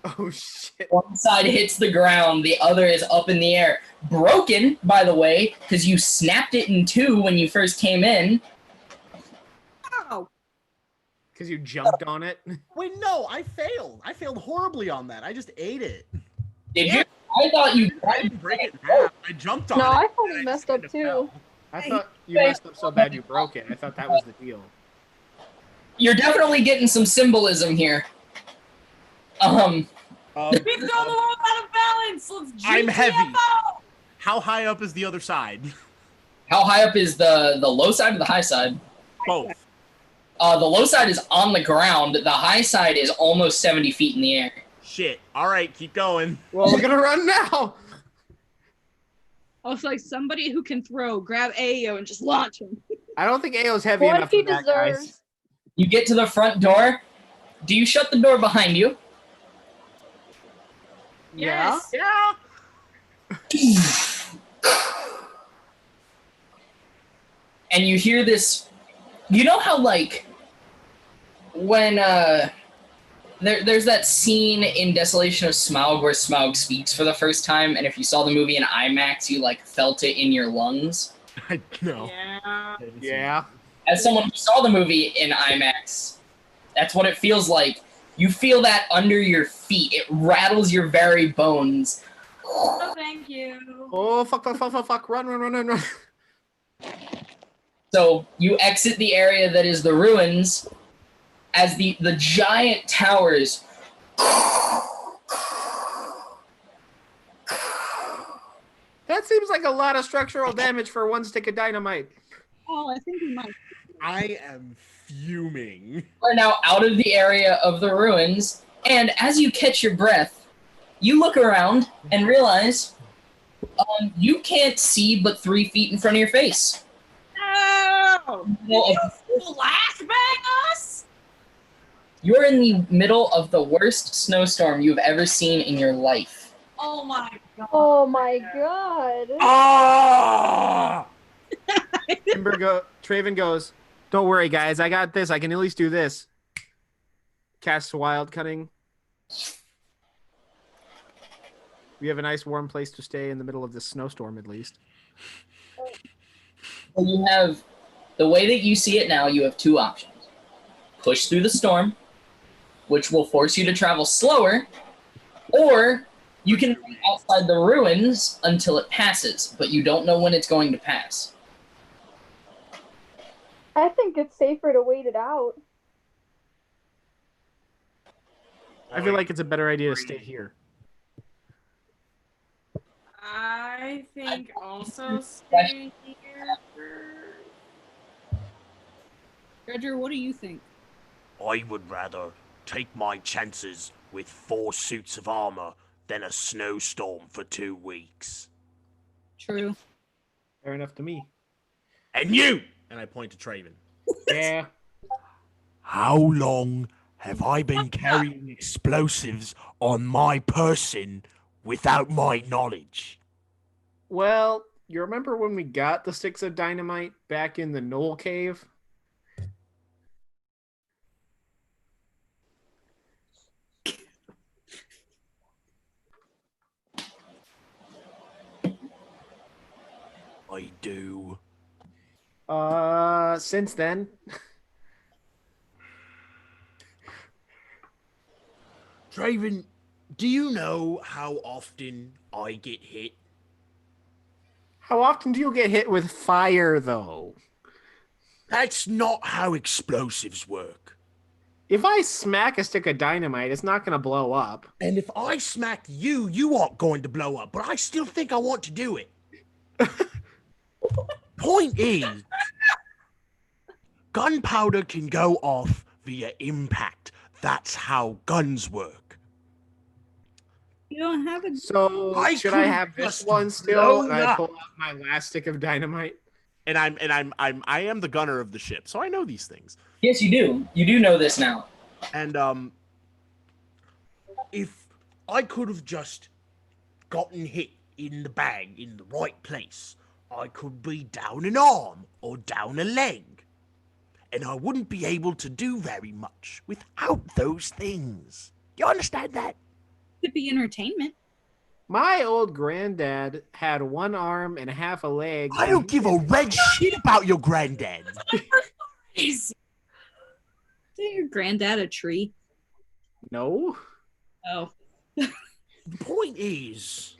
Oh, shit. One side hits the ground, the other is up in the air. Broken, by the way, because you snapped it in two when you first came in. Oh, Because you jumped on it. Wait, no, I failed. I failed horribly on that. I just ate it. Did you? I thought you. I didn't break it in half. I jumped on No, it. I thought and you I messed just up kinda too. fell. I thought you messed up so bad you broke it. I thought that was the deal. You're definitely getting some symbolism here. Um, We've thrown the world out of balance. Let's I'm heavy. GTFO. how high up is the other side? How high up is the low side or the high side? Both. The low side is on the ground. The high side is almost 70 feet in the air. Shit. All right, keep going. Well, we're going to run now. also like somebody who can throw, grab Ayo and just launch him. I don't think Ao's heavy What enough he for that, guys. deserves. You get to the front door. Do you shut the door behind you? Yes. Yeah. And you hear this. You know how, like, when there's that scene in Desolation of Smaug where Smaug speaks for the first time, and if you saw the movie in IMAX, you like felt it in your lungs. I know. Yeah. Yeah. As someone who saw the movie in IMAX, that's what it feels like. You feel that under your feet. It rattles your very bones. Oh, thank you. Oh, fuck, fuck, fuck, fuck, fuck. Run, run, run, run, run. So you exit the area that is the ruins as the giant towers That seems like a lot of structural damage for one stick of dynamite. Oh, I think we might. I am fuming. are now out of the area of the ruins, and as you catch your breath, you look around and realize you can't see but 3 feet in front of your face. No! Well, Flashbang us? you're in the middle of the worst snowstorm you've ever seen in your life. Oh my god. Oh my god. Ah! Traven goes, don't worry, guys. I got this. I can at least do this. Cast wild cutting. We have a nice warm place to stay in the middle of this snowstorm, at least. So you have, the way that you see it now, you have two options. Push through the storm, which will force you to travel slower, or you can wait outside the ruins until it passes, but you don't know when it's going to pass. I think it's safer to wait it out. I feel like it's a better idea to stay here. I think also stay here. Dredger, what do you think? I would rather take my chances with 4 suits of armor than a snowstorm for 2 weeks. True. Fair enough to me. And you! And I point to Traven. Yeah. How long have I been carrying explosives on my person without my knowledge? Well, you remember when we got the sticks of dynamite back in the Knoll Cave? I do. Since then. Draven, do you know how often I get hit? How often do you get hit with fire, though? That's not how explosives work. If I smack a stick of dynamite, it's not going to blow up. And if I smack you, you aren't going to blow up, but I still think I want to do it. Point is, gunpowder can go off via impact. That's how guns work. You don't have a. So should I have this one still? And I pull out my last stick of dynamite. And I am the gunner of the ship, so I know these things. Yes, you do. You do know this now. And if I could have just gotten hit in the bag in the right place, I could be down an arm or down a leg. And I wouldn't be able to do very much without those things. You understand that? Could be entertainment. My old granddad had one arm and half a leg. I don't give a red shit about your granddad. Crazy. Isn't your granddad a tree? No. Oh. The point is...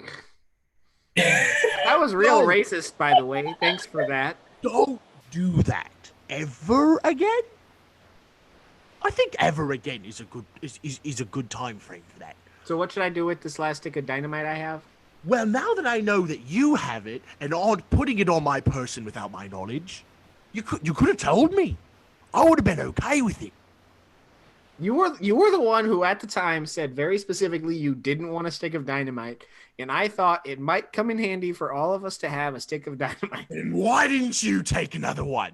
That was real racist, by the way. Thanks for that. Don't do that ever again. I think ever again is a good time frame for that. So what should I do with this last stick of dynamite I have? Well, now that I know that you have it and aren't putting it on my person without my knowledge, you could have told me. I would have been okay with it. You were the one who at the time said very specifically you didn't want a stick of dynamite, and I thought it might come in handy for all of us to have a stick of dynamite. And why didn't you take another one?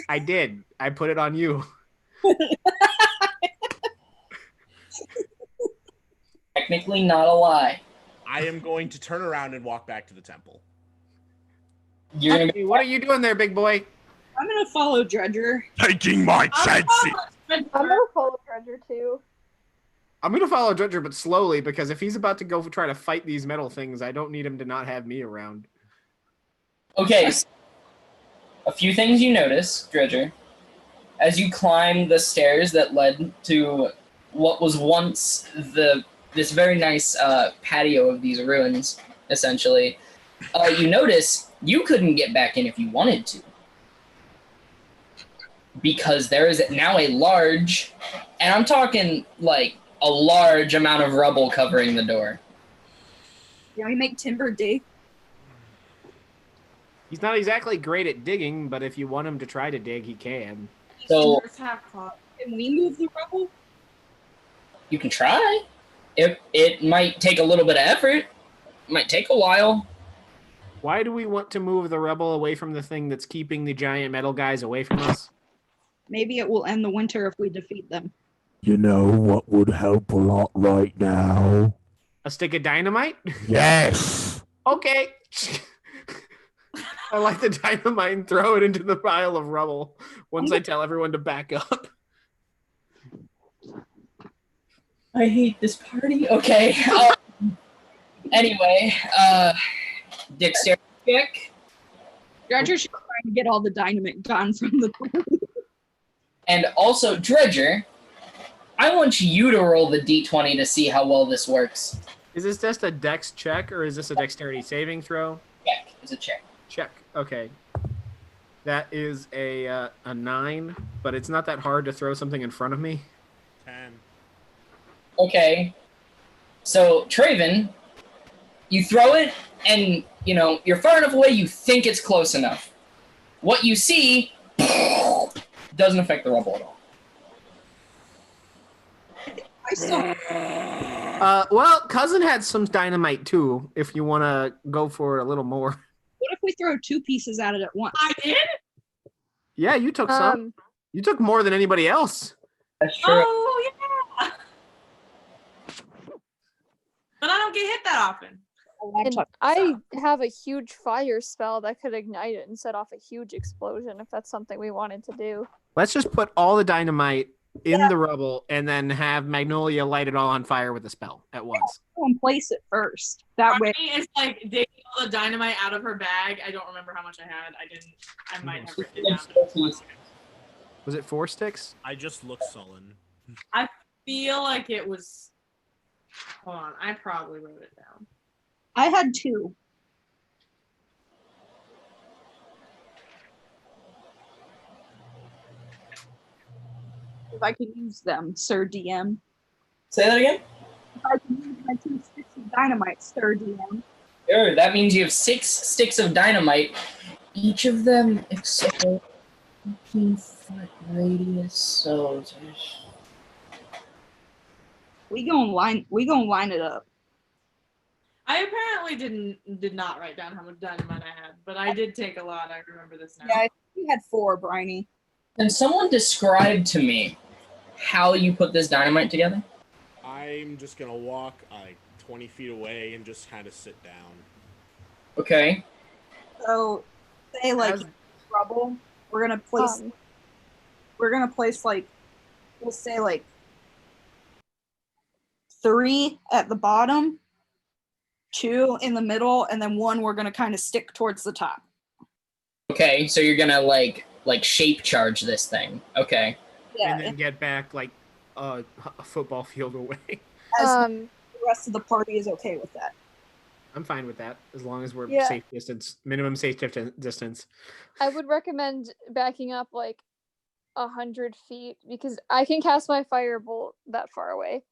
I did. I put it on you. Technically not a lie. I am going to turn around and walk back to the temple. You're gonna Hey, what are you doing there, big boy? I'm gonna follow Dredger. Taking my chances. I'm gonna follow Dredger too. I'm going to follow Dredger, but slowly, because if he's about to go try to fight these metal things, I don't need him to not have me around. Okay, so a few things you notice, Dredger, as you climb the stairs that led to what was once this very nice patio of these ruins, essentially. You notice you couldn't get back in if you wanted to, because there is now a large, and I'm talking like a large amount of rubble covering the door. Yeah, we make timber dig. He's not exactly great at digging, but if you want him to try to dig, he can. So Can we move the rubble? you can try. It might take a little bit of effort. It might take a while. Why do we want to move the rubble away from the thing that's keeping the giant metal guys away from us? Maybe it will end the winter if we defeat them. You know what would help a lot right now? A stick of dynamite? Yes. Okay. I like the dynamite and throw it into the pile of rubble once I tell everyone to back up. I hate this party. Okay. Anyway, dexterity check. Dredger should try to get all the dynamite gone from the And also, Dredger, I want you to roll the d20 to see how well this works. Is this just a dex check or is this a dexterity saving throw? Check. It's a check. Check. Okay. That is a 9, but it's not that hard to throw something in front of me. 10. Okay. So, Traven, you throw it, and, you know, you're far enough away you think it's close enough. What you see doesn't affect the rubble at all. I still Well, cousin had some dynamite too. If you want to go for a little more. what if we throw 2 pieces at it at once? I did? Yeah, you took some. You took more than anybody else. That's true. Oh, yeah. But I don't get hit that often. And I have a huge fire spell that could ignite it and set off a huge explosion if that's something we wanted to do. Let's just put all the dynamite in the rubble and then have Magnolia light it all on fire with a spell at once. And place it first. That way. It's like digging all the dynamite out of her bag. I don't remember how much I had. I might have written it down. Was it 4 sticks? I just look sullen. I feel like it was. Hold on, I probably wrote it down. I had 2. If I could use them, Sir DM. Say that again? If I could use my 2 sticks of dynamite, Sir DM. Sure, that means you have 6 sticks of dynamite. Each of them except 15-foot radius, so We gonna line it up. I apparently did not write down how much dynamite I had, but I did take a lot. I remember this now. Yeah, I think you had 4, Bryony. Can someone describe to me how you put this dynamite together? I'm just gonna walk like 20 feet away and just kind of sit down. Okay. So, say like rubble. We're gonna place. Like, we'll say like 3 at the bottom, 2 in the middle, and then 1 we're gonna kind of stick towards the top. Okay, so you're gonna like shape charge this thing. Okay. Yeah. And then get back like a football field away. As the rest of the party is okay with that. I'm fine with that as long as we're Yeah. safe distance, minimum safe distance. I would recommend backing up like 100 feet because I can cast my firebolt that far away.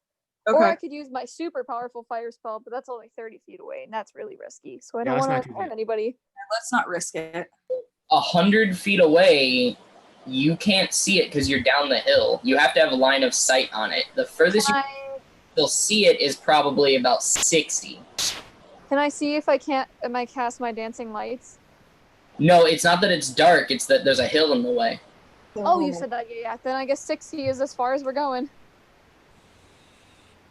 Or I could use my super powerful fire spell, but that's only 30 feet away, and that's really risky. So I don't let's want not to do harm that. anybody. Let's not risk it. 100 feet away, you can't see it because you're down the hill. You have to have a line of sight on it. The furthest you will see it is probably about 60. Can I see if I cast my dancing lights? No, it's not that it's dark, it's that there's a hill in the way. Oh, you said that, yeah. Then I guess 60 is as far as we're going.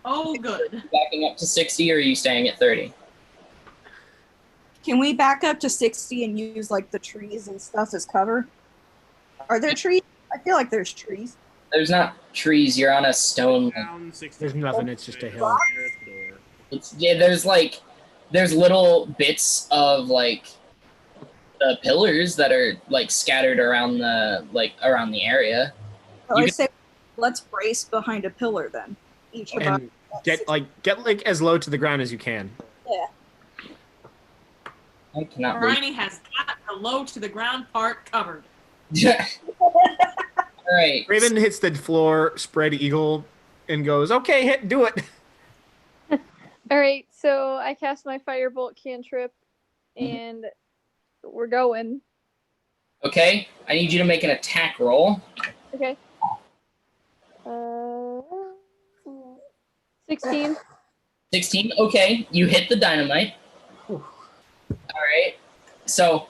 Oh, good. Backing up to 60, or are you staying at 30? Can we back up to 60 and use like the trees and stuff as cover? Are there trees? I feel like there's trees. There's not trees, you're on a stone. Down 60 There's nothing, it's just a hill. There's little bits of like the pillars that are like scattered around the area. So I say let's brace behind a pillar then. Each of us. And get like as low to the ground as you can. Yeah. I cannot believe. Bryony has got the low to the ground part covered. All right. Raven hits the floor, spread eagle, and goes, "Okay, do it." All right, so I cast my firebolt cantrip, and we're going. Okay, I need you to make an attack roll. Okay. 16. 16. Okay, you hit the dynamite. Whew. All right. So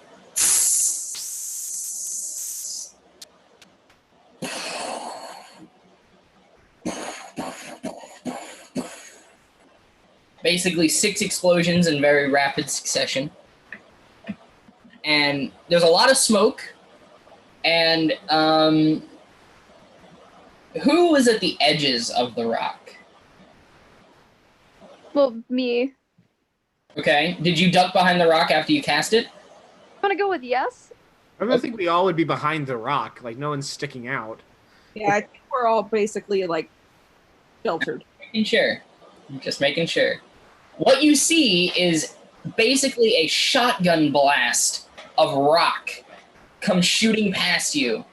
basically 6 explosions in very rapid succession. And there's a lot of smoke. And who was at the edges of the rock? Well, me. Okay. Did you duck behind the rock after you cast it? I'm gonna go with yes. I think we all would be behind the rock, like no one's sticking out. Yeah, I think we're all basically like sheltered. Making sure. Just making sure. What you see is basically a shotgun blast of rock come shooting past you.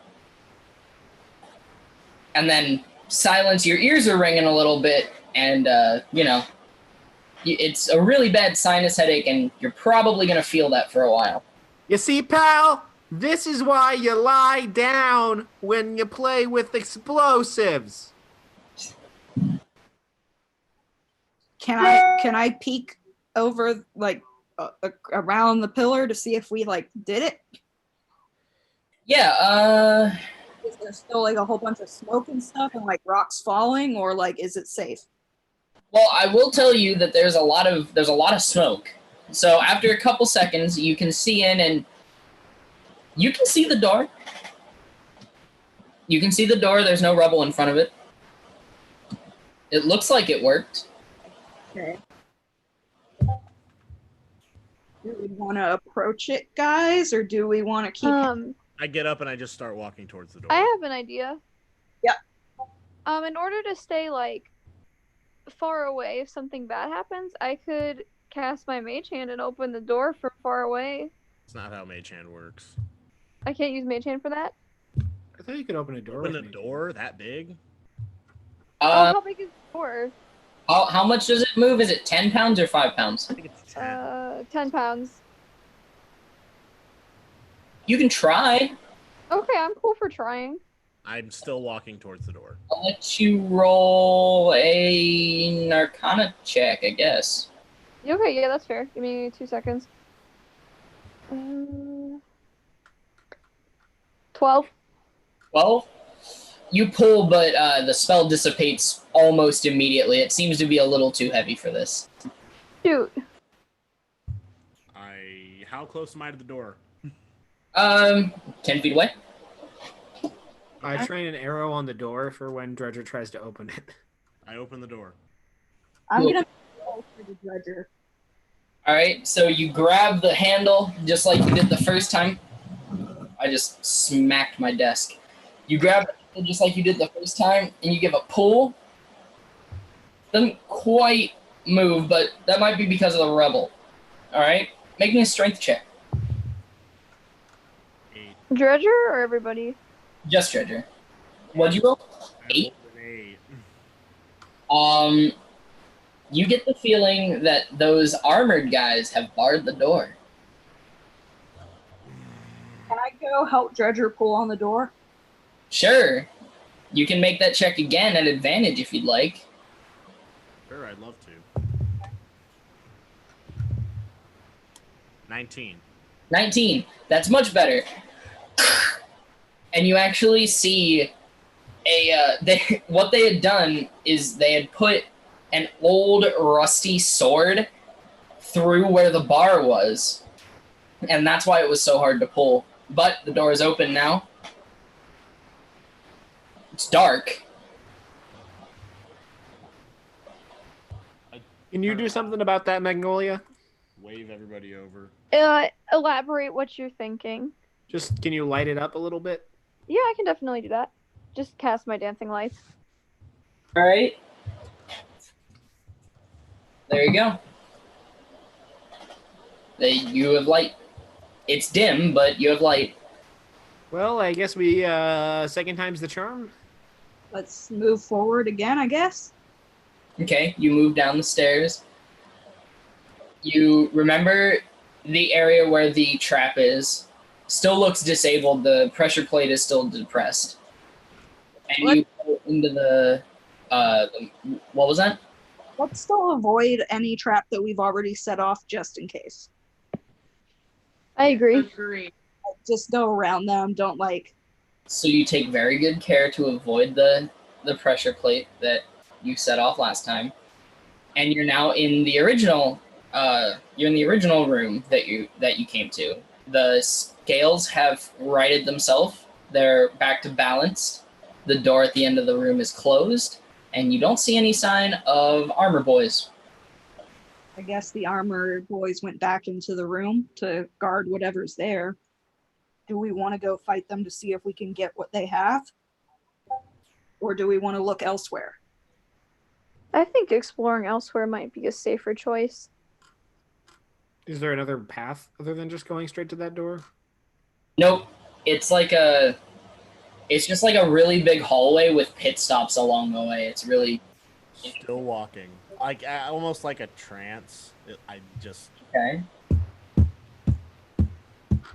And then silence, your ears are ringing a little bit, and it's a really bad sinus headache, and you're probably gonna feel that for a while. You see, pal, this is why you lie down when you play with explosives. Can I peek over like around the pillar to see if we like did it? Yeah. Is there still like a whole bunch of smoke and stuff and like rocks falling, or like is it safe? Well, I will tell you that there's a lot of smoke. So after a couple seconds, you can see in, and you can see the door. You can see the door. There's no rubble in front of it. It looks like it worked. Okay. Do we want to approach it, guys, or do we want to keep? I get up and I just start walking towards the door. I have an idea. Yeah. In order to stay like far away if something bad happens, I could cast my mage hand and open the door from far away. It's not how Mage Hand works. I can't use mage hand for that. I thought you could open a door. Open with a me. door that big? How big is the door? How much does it move? Is it 10 pounds or 5 pounds? I think it's 10. 10 pounds. You can try. Okay, I'm cool for trying. I'm still walking towards the door. I'll let you roll a Arcana check, I guess. Okay, yeah, that's fair. Give me 2 seconds. 12. 12? You pull, but the spell dissipates almost immediately. It seems to be a little too heavy for this. Shoot. How close am I to the door? 10 feet away. I train an arrow on the door for when Dredger tries to open it. I open the door. I'm Cool. gonna go for the dredger. Alright, so you grab the handle just like you did the first time. I just smacked my desk. You grab it just like you did the first time, and you give a pull. Doesn't quite move, but that might be because of the rubble. Alright? Make me a strength check. 8. Dredger or everybody? Just Dredger. What'd you roll? I 8? rolled an 8. You get the feeling that those armored guys have barred the door. Can I go help Dredger pull on the door? Sure. You can make that check again at advantage if you'd like. Sure, I'd love to. 19. 19. That's much better. And you actually see what they had done is they had put an old rusty sword through where the bar was. And that's why it was so hard to pull. But the door is open now. It's dark. Can you do something about that, Magnolia? Wave everybody over. Elaborate what you're thinking. Just, can you light it up a little bit? Yeah, I can definitely do that. Just cast my dancing lights. Alright. There you go. You have light. It's dim, but you have light. Well, I guess we, second time's the charm. Let's move forward again, I guess. Okay, you move down the stairs. You remember the area where the trap is. Still looks disabled. The pressure plate is still depressed. And What? you go into the what was that? Let's still avoid any trap that we've already set off just in case. I agree. Agree. Just go around them. Don't like. So you take very good care to avoid the pressure plate that you set off last time. And you're now in the original room that you came to. The scales have righted themselves. They're back to balance. The door at the end of the room is closed, and you don't see any sign of armor boys. I guess the armored boys went back into the room to guard whatever's there. Do we want to go fight them to see if we can get what they have? Or do we want to look elsewhere? I think exploring elsewhere might be a safer choice. Is there another path other than just going straight to that door? Nope. It's just like a really big hallway with pit stops along the way. It's really Still walking, like almost like a trance. I just Okay.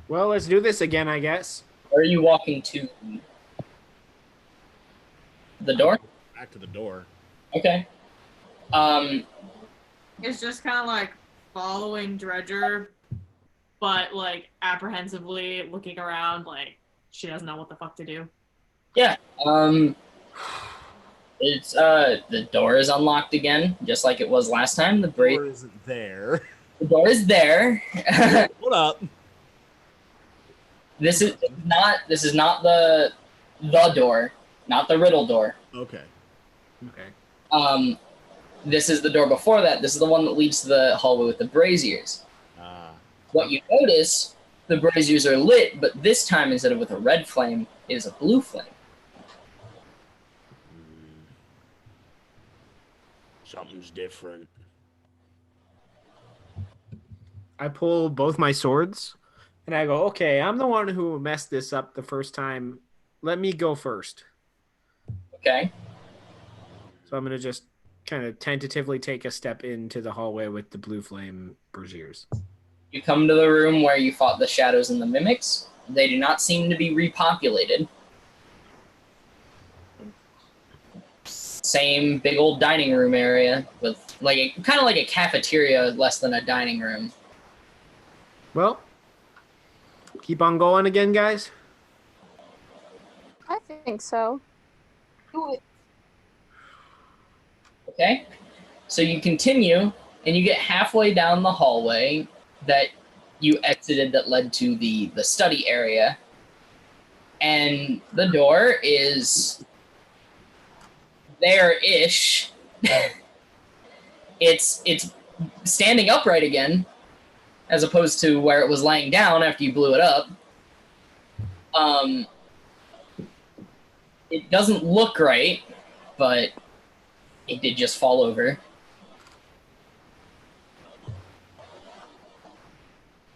Well, let's do this again, I guess. Where are you walking to? The door? back to the door. Okay. It's just kind of like following Dredger, but like apprehensively looking around, like she doesn't know what the fuck to do. Yeah. It's the door is unlocked again, just like it was last time. The Door isn't there. door is there. What up? This is not the door, not the riddle door. Okay. Okay. This is the door before that. This is the one that leads to the hallway with the braziers. What you notice, the braziers are lit, but this time instead of with a red flame, it is a blue flame. Something's different. I pull both my swords and I go, okay, I'm the one who messed this up the first time. Let me go first. Okay. So I'm going to just kind of tentatively take a step into the hallway with the blue flame braziers. You come to the room where you fought the shadows and the mimics. They do not seem to be repopulated. Same big old dining room area with kind of like a cafeteria, less than a dining room. Well, keep on going again, guys. I think so. Do it. Okay, so you continue, and you get halfway down the hallway that you exited that led to the study area, and the door is there-ish. It's standing upright again, as opposed to where it was laying down after you blew it up. It doesn't look right, but it did just fall over.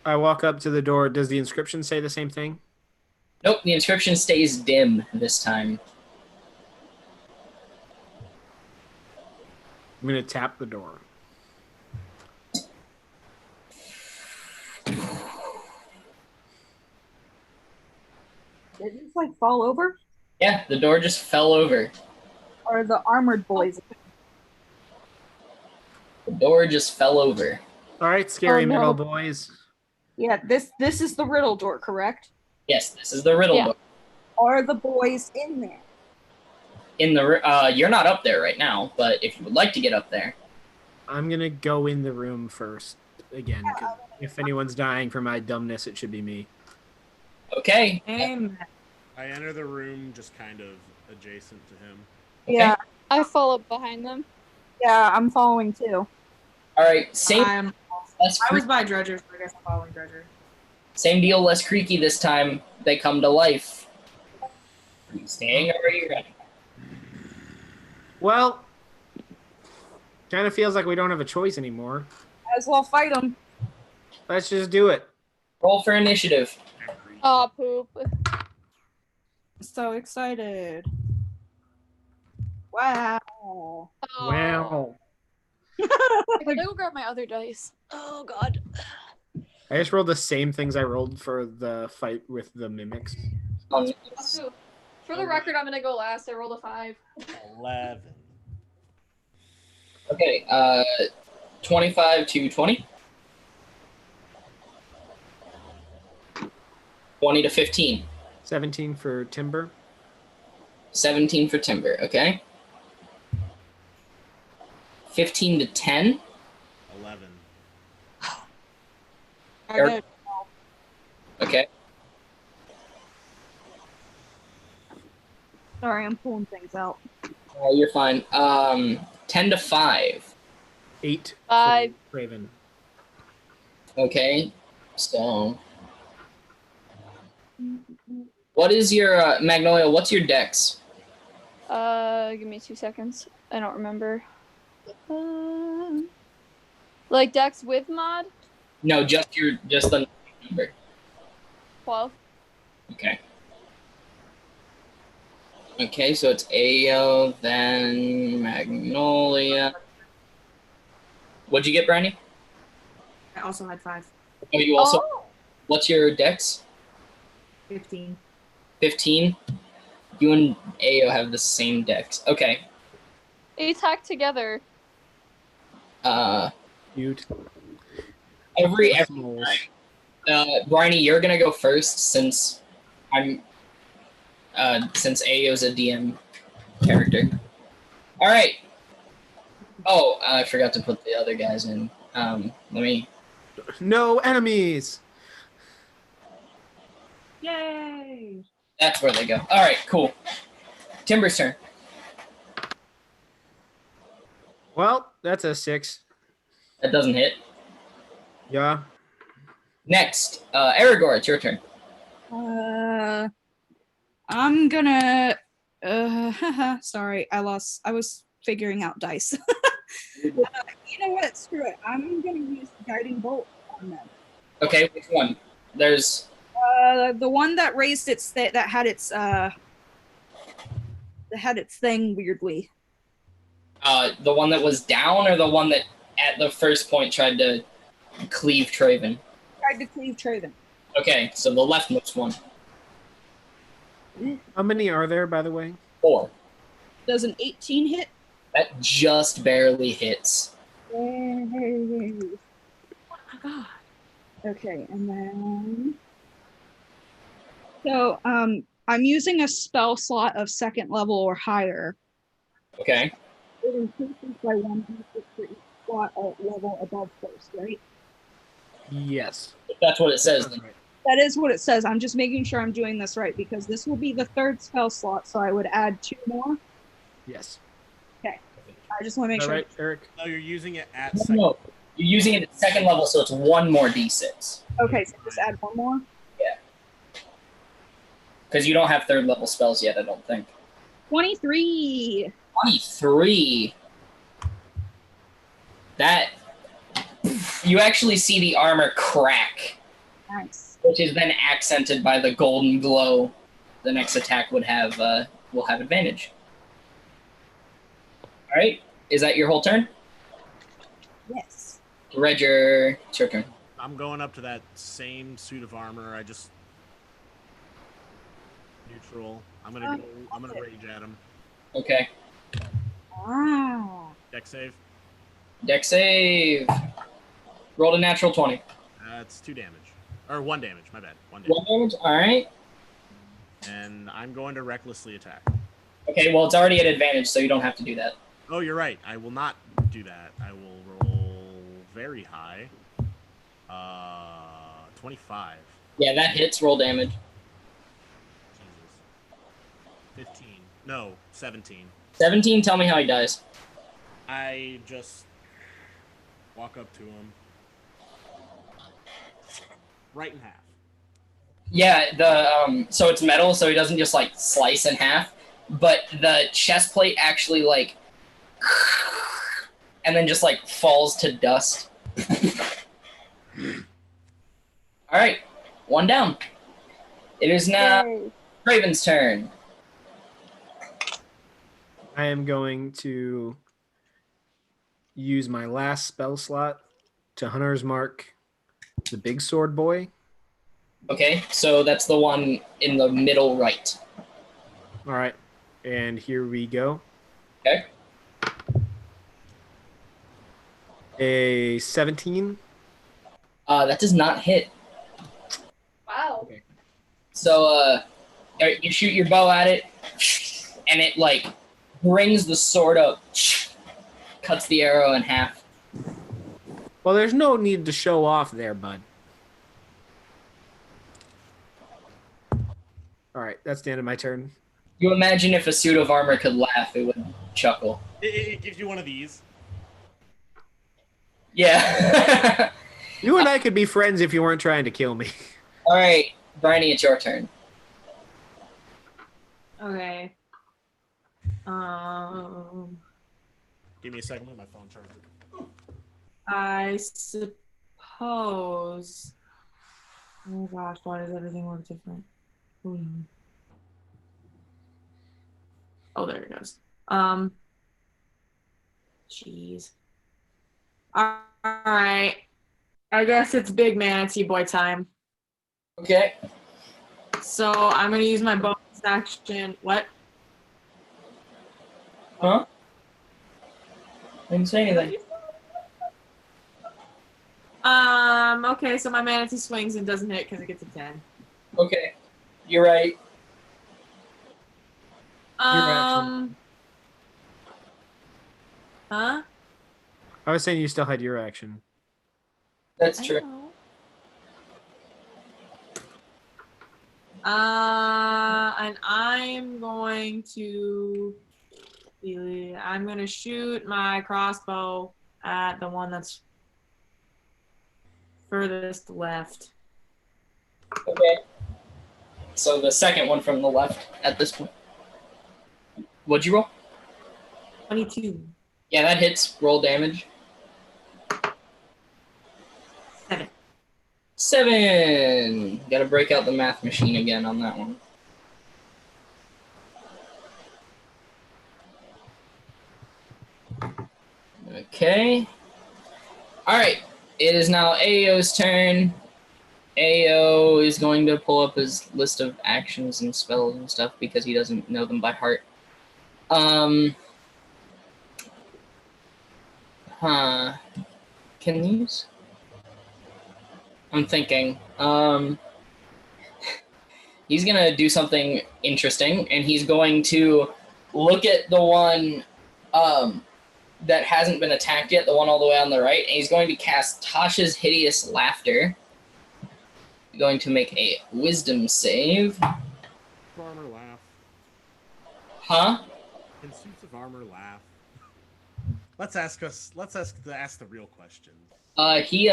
I walk up to the door. Does the inscription say the same thing? Nope, the inscription stays dim this time. I'm going to tap the door. Did it just like fall over? Yeah, the door just fell over. Or the armored boys? The door just fell over. All right, scary Oh, no. metal boys. Yeah, this is the riddle door, correct? Yes, this is the riddle Yeah. door. Are the boys in there? You're not up there right now, but if you would like to get up there. I'm going to go in the room first again. 'Cause if anyone's dying for my dumbness, it should be me. Okay. Amen. I enter the room just kind of adjacent to him. Yeah, I follow behind them. yeah, I'm following too. All right, same I less was creaky, by Dredger, so I guess I'm following Dredger. same deal, less creaky this time. They come to life. Are you staying or are you running? Well, kind of feels like we don't have a choice anymore. Might as well fight them. Let's just do it. Roll for initiative. Oh, poop. So excited. Wow. Oh. Wow. I gotta go grab my other dice. Oh, God. I just rolled the same things I rolled for the fight with the mimics. So, for the record, I'm gonna go last. I rolled a 5. 11. Okay, 25 to 20. 20 to 15. 17 for Timber. 17 for Timber, okay. 15 to 10. 11. I got Okay. Sorry, I'm pulling things out. You're fine. 10 to 5. 8 5. for Raven. Okay. So, what is your Magnolia? What's your dex? Give me 2 seconds. I don't remember. Like Dex with mod? No, just the number. 12. Okay. Okay, so it's Ao, then Magnolia. What'd you get, Briny? I also had 5. Oh, you also. Oh, What's your dex? 15. 15. You and Ao have the same dex. Okay. attack together. Cute. Every Moles. Briny, you're gonna go first since I'm since Ao's a DM character. All right. Oh, I forgot to put the other guys in. Let me. No enemies. Yay! That's where they go. All right, cool. Timber's turn. Well, that's a 6. That doesn't hit. Yeah. Next, Aragorn, it's your turn. I'm gonna. Sorry, I was figuring out dice. You know what? Screw it. I'm gonna use guiding bolt on them. Okay, which one? There's. The one that raised its that had its thing weirdly. The one that was down, or the one that at the first point tried to cleave Traven? Tried to cleave Traven. Okay, so the leftmost one. How many are there, by the way? 4. Does an 18 hit? That just barely hits. Yay. Oh my god. Okay, and then so I'm using a spell slot of 2nd level or higher. Okay. It increases by 1d6 for each slot at level above 1st, right? Yes. If that's what it says. That's right. That is what it says. I'm just making sure I'm doing this right because this will be the 3rd spell slot, so I would add 2 more. Yes. I just want to make Is that sure. right, Eric? No, you're using it at No, second. no, you're using it at 2nd level, so it's 1 more d6. Okay, so just add 1 more. Because you don't have 3rd level spells yet, I don't think. 23. 23. That. You actually see the armor crack, Nice. which is then accented by the golden glow. The next attack will have advantage. All right, is that your whole turn? Yes. Roger, it's your turn. I'm going up to that same suit of armor. I just neutral. I'm gonna rage at him. Okay. Wow. Deck save. Dex save. Rolled a natural 20. That's 2 damage. Or 1 damage, my bad. 1 damage. 1 damage? All right. And I'm going to recklessly attack. Okay, well, it's already at advantage, so you don't have to do that. Oh, you're right. I will not do that. I will roll very high. 25. Yeah, that hits. Roll damage. Jesus. 15. No, 17. 17, tell me how he dies. I just walk up to him. Right in half. Yeah, so it's metal, so he doesn't just, like, slice in half, but the chest plate actually, like, and then just, like, falls to dust. All right, 1 down. It is now Yay. Raven's turn. I am going to use my last spell slot to Hunter's Mark the big sword boy. Okay, so that's the one in the middle right. All right. And here we go. Okay. A 17. That does not hit. Wow. So, you shoot your bow at it, and it, like, brings the sword up, cuts the arrow in half. Well, there's no need to show off there, bud. All right, that's the end of my turn. You imagine if a suit of armor could laugh, it would chuckle. It gives you one of these. Yeah. You and I could be friends if you weren't trying to kill me. All right, Bryony, it's your turn. Okay. Give me a second with my phone charger. I suppose. Oh gosh, why does everything work different? Oh, there it goes. Jeez. All right. I guess it's big manatee boy time. Okay. So I'm gonna use my bonus action. What? Huh? I didn't say anything. Okay, so my manatee swings and doesn't hit because it gets a 10. Okay. You're right. action. Huh? I was saying you still had your action. That's I true. know. And I'm going to shoot my crossbow at the one that's furthest left. Okay. So the second one from the left at this point. What'd you roll? 22. Yeah, that hits. Roll damage. 7. 7. Gotta break out the math machine again on that one. Okay. Alright. It is now Ao's turn. Ao is going to pull up his list of actions and spells and stuff because he doesn't know them by heart. Can these? I'm thinking. He's gonna do something interesting, and he's going to look at the one that hasn't been attacked yet, the one all the way on the right, and he's going to cast Tasha's Hideous Laughter. Going to make a wisdom save. Armor laugh. Huh? Can suits of armor laugh? Let's ask the real question. He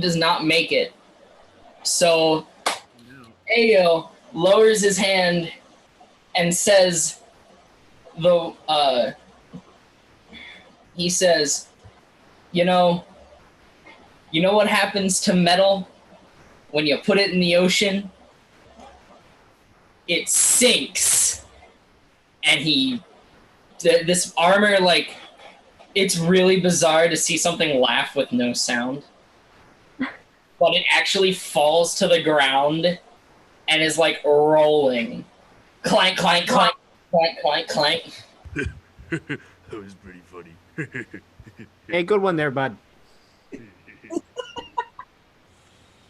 does not make it. So No. Ao lowers his hand and says he says, you know what happens to metal when you put it in the ocean? It sinks. And this armor, like, it's really bizarre to see something laugh with no sound. But it actually falls to the ground and is, like, rolling. Clank, clank, clank, clank, clank, clank. That was pretty funny. Hey, good one there, bud.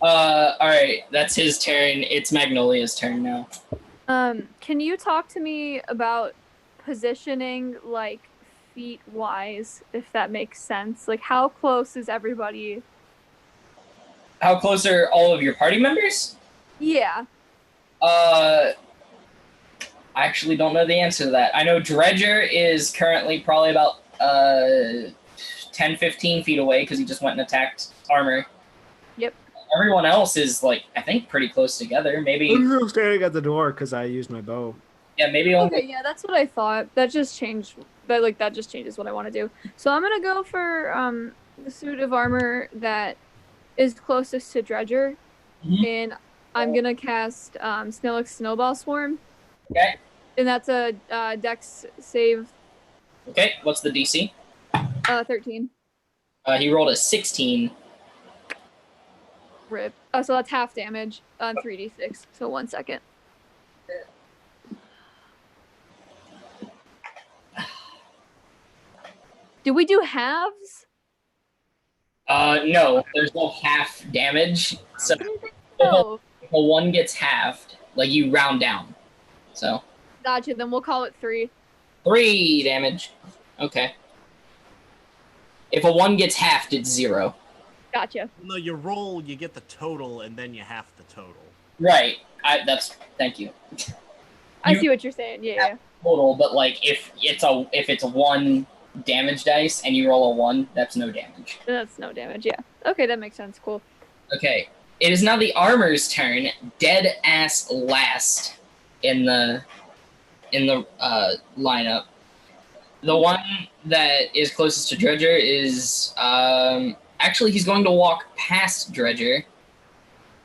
Alright, that's his turn. It's Magnolia's turn now. Can you talk to me about positioning, like, feet-wise, if that makes sense? Like, how close is everybody? How close are all of your party members? Yeah. I actually don't know the answer to that. I know Dredger is currently probably about 10, 15 feet away because he just went and attacked armor. Yep. Everyone else is, like, I think pretty close together. Maybe. I'm still staring at the door because I used my bow. Yeah, maybe only. Okay, yeah, that's what I thought. That just changed. That just changes what I want to do. So I'm gonna go for the suit of armor that is closest to Dredger, and I'm gonna cast Snowlick Snowball Swarm. Okay. And that's a Dex save. Okay, what's the DC? 13. He rolled a 16. Rip. So that's half damage on 3d6. So 1 second. Do we do halves? No, there's no half damage. So No. if a 1 gets halved, like, you round down. So. Gotcha. Then we'll call it 3. 3 damage. Okay. If a 1 gets halved, it's 0. Gotcha. No, you roll, you get the total, and then you half the total. Right. Thank you. I see what you're saying. Yeah. Total, but, like, if it's a 1 damage dice and you roll a 1, that's no damage. That's no damage. Yeah. Okay, that makes sense. Cool. Okay. It is now the armor's turn. Dead ass last in the lineup. The one that is closest to Dredger is actually he's going to walk past Dredger,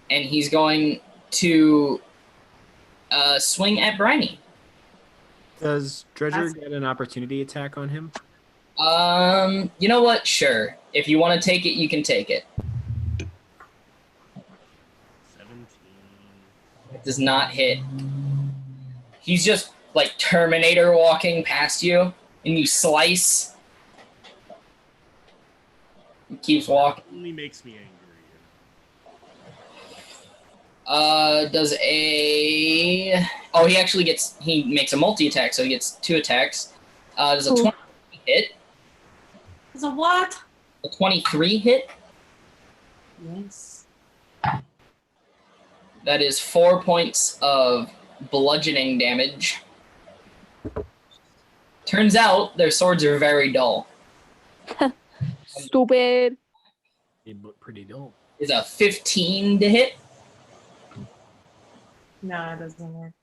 and he's going to swing at Briny. Does Dredger That's- get an opportunity attack on him? You know what? Sure. If you want to take it, you can take it. 17. It does not hit. He's just like Terminator walking past you, and you slice. He keeps walking. Only makes me angry. Does a... Oh, he makes a multi-attack, so he gets 2 attacks. Does a 20 hit? Is a what? A 23 hit? Yes. That is 4 points of bludgeoning damage. Turns out their swords are very dull. Stupid. They look pretty dull. Is a 15 to hit? No, it doesn't work.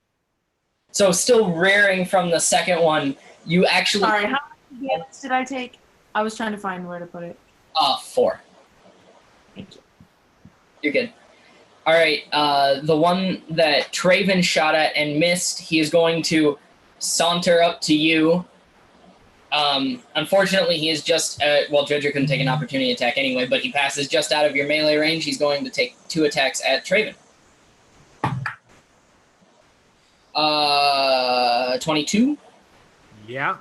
So still rearing from the second one, you actually... Sorry, how many damage did I take? I was trying to find where to put it. 4. Thank you. You're good. All right, the one that Traven shot at and missed, he is going to saunter up to you. Unfortunately, he is just... well, Dredger couldn't take an opportunity attack anyway, but he passes just out of your melee range. He's going to take 2 attacks at Traven. 22. Yeah.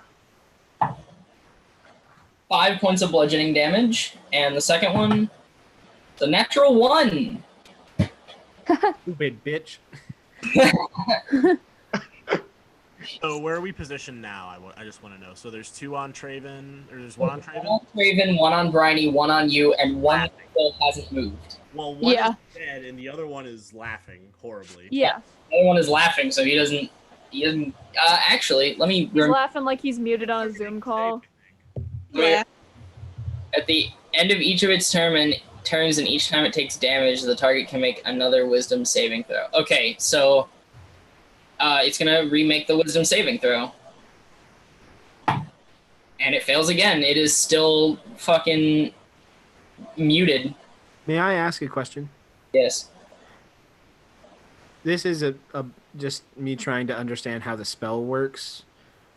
5 points of bludgeoning damage. And the second one, the natural 1. Stupid bitch. So where are we positioned now? I just want to know. So there's 2 on Traven, or there's 1 on Traven? 1 on Traven, 1 on Briny, 1 on you, and 1 still hasn't moved. Well, one Yeah. is dead, and the other one is laughing horribly. Yeah. The other one is laughing, so he doesn't... actually, let me... He's laughing like he's muted on a Zoom call. Yeah. At the end of each of its turns, and each time it takes damage, the target can make another wisdom saving throw. Okay, so... it's gonna remake the wisdom saving throw. And it fails again. It is still fucking muted. May I ask a question? Yes. This is a just me trying to understand how the spell works.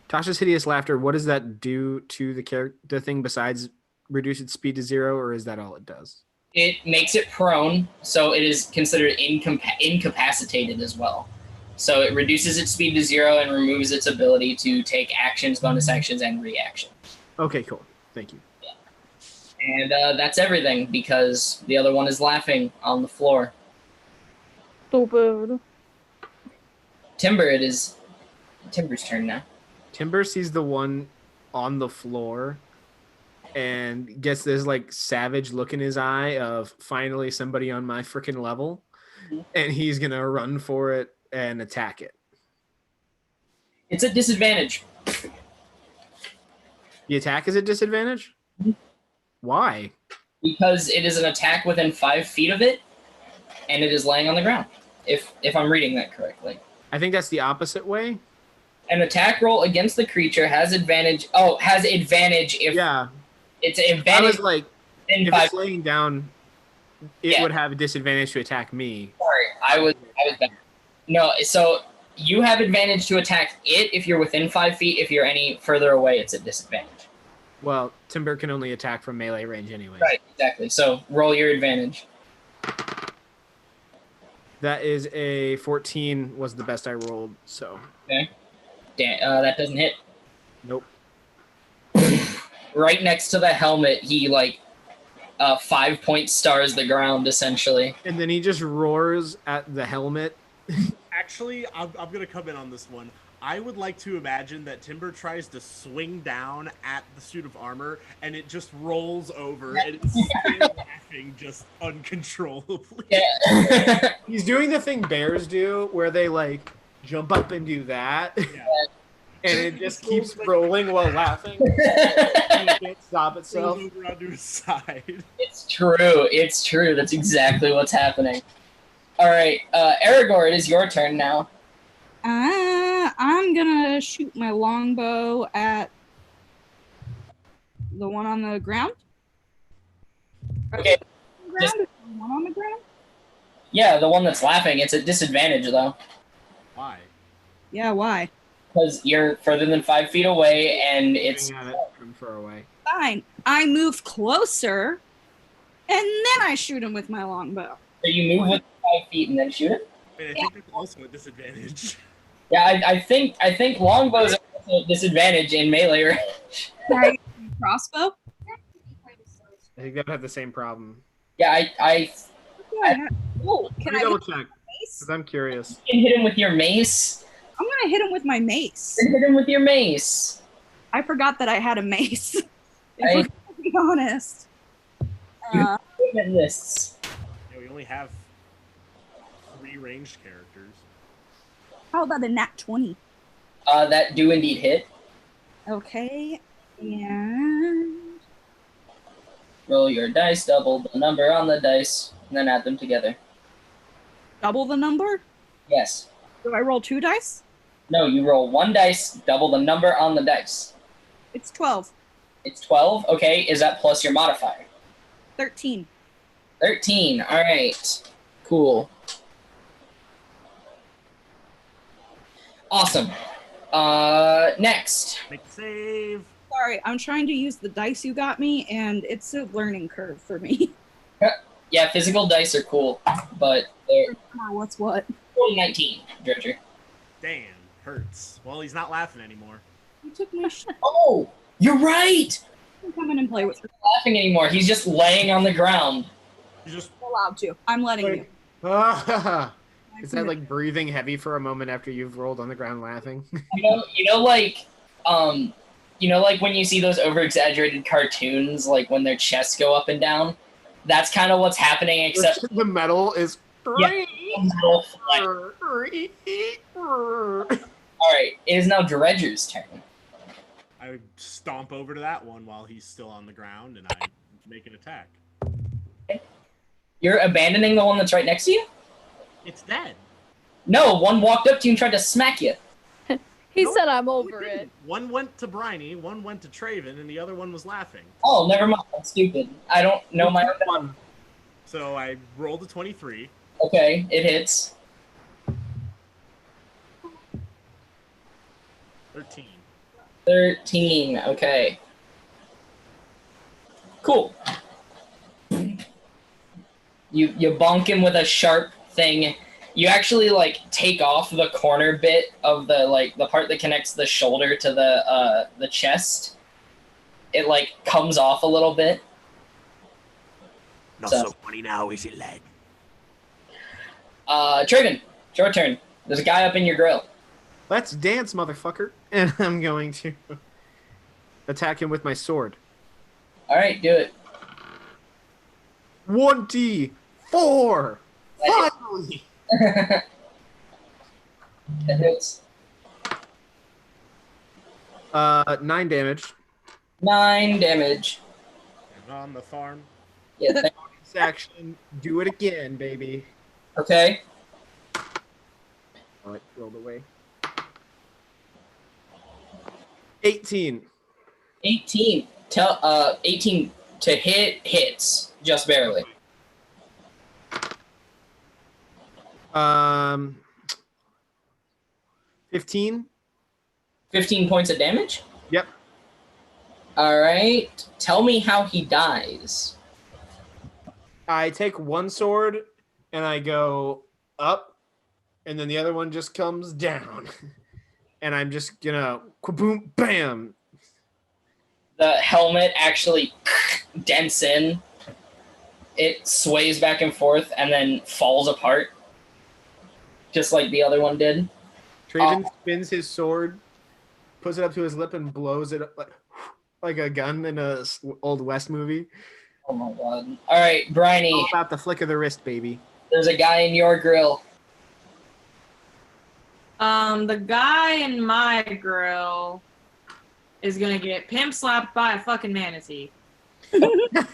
Tasha's Hideous Laughter, what does that do to the thing besides reduce its speed to 0, or is that all it does? It makes it prone, so it is considered incapacitated as well. So it reduces its speed to 0 and removes its ability to take actions, bonus actions, and reactions. Okay, cool. Thank you. And that's everything, because the other one is laughing on the floor. Stupid. Timber, it is Timber's turn now. Timber sees the one on the floor and gets this like savage look in his eye of finally somebody on my freaking level, and he's gonna run for it and attack it. It's a disadvantage. The attack is at disadvantage? Why? Because it is an attack within 5 feet of it, and it is laying on the ground. If I'm reading that correctly. I think that's the opposite way. An attack roll against the creature has advantage. Oh, has advantage if Yeah. it's I advantage was like, in if 5 it's laying down, it Yeah. would have a disadvantage to attack me. Sorry, I was better. No, so you have advantage to attack it if you're within 5 feet. If you're any further away, it's at disadvantage. Well, Timber can only attack from melee range anyway. Right, exactly. So roll your advantage. That is a 14 was the best I rolled, so Okay. That doesn't hit. nope. Right next to the helmet, he 5-point stars the ground essentially. And then he just roars at the helmet. Actually, I'm going to come in on this one. I would like to imagine that Timber tries to swing down at the suit of armor, and it just rolls over, and it's still laughing just uncontrollably. Yeah. He's doing the thing bears do, where they like jump up and do that, Yeah. and it just keeps rolling while laughing. And it can't stop itself. Rolls over onto his side. It's true. It's true. That's exactly what's happening. All right, Aragorn, it is your turn now. I'm gonna shoot my longbow at the one on the ground. Okay. Ground? Is the one on the ground? Yeah, the one that's laughing. It's at disadvantage though. Why? Yeah, why? because you're further than 5 feet away, and it's Shooting at it from far away. Fine. I move closer, and then I shoot him with my longbow. so you move with 5 feet and then shoot it. I mean, I think that's also a disadvantage. Yeah, I think longbows are also a disadvantage in melee range. Can I use my crossbow? I think that would have the same problem. Yeah, I Oh, Let can me I double use check, my mace? because I'm curious. can hit him with your mace. I'm gonna hit him with my mace. Hit him with your mace. I forgot that I had a mace. If I- we're gonna be honest. Equipment lists. Yeah, we only have 3 ranged characters. How about a nat 20? That do indeed hit. Okay, and Roll your dice, double the number on the dice, and then add them together. double the number? Yes. Do I roll 2 dice? No, you roll 1 dice, double the number on the dice. It's 12. It's 12. Okay, is that plus your modifier? 13. 13. All right. Cool. Awesome. Next. Make the save. Sorry, I'm trying to use the dice you got me, and it's a learning curve for me. Yeah, physical dice are cool, but they're What's what? 19, Dredger. Damn, hurts. Well, he's not laughing anymore. You took my shit. Oh, you're right. Come in and play with her. Not laughing anymore. He's just laying on the ground. He's just You're allowed to. I'm letting you. Is that like breathing heavy for a moment after you've rolled on the ground laughing? You know, like when you see those over-exaggerated cartoons, like when their chests go up and down. That's kind of what's happening, except the metal is. yeah, metal flight. All right, it is now Dredger's turn. I would stomp over to that one while he's still on the ground, and I make an attack. You're abandoning the one that's right next to you? It's dead. No, one walked up to you and tried to smack you. He Nope. said I'm over it. One went to Bryony, one went to Traven, and the other one was laughing. Oh, never mind. I'm stupid. I don't know my own. one. So I rolled a 23. Okay, it hits. 13. 13. Okay. Cool. You bonk him with a sharp thing. You actually like take off the corner bit of the part that connects the shoulder to the chest. It like comes off a little bit. Not So- so funny now, is it, lad? Traven, it's your turn. There's a guy up in your grill. Let's dance, motherfucker. And I'm going to attack him with my sword. All right, do it. 1d4. That Finally. That hits. 9 damage. 9 damage. And on the farm. Yeah. This action. Do it again, baby. Okay. Oh, it rolled away. 18. 18. 18 to hits just barely. 15. 15 points of damage. Yep. All right. Tell me how he dies. I take one sword and I go up, and then the other one just comes down. And I'm just gonna kaboom, bam. The helmet actually dents in. It sways back and forth and then falls apart, just like the other one did. Traven spins his sword, puts it up to his lip, and blows it up like a gun in a old West movie. Oh my god. All right, Bryony, All about the flick of the wrist, baby. there's a guy in your grill. The guy in my grill is gonna get pimp slapped by a fucking manatee.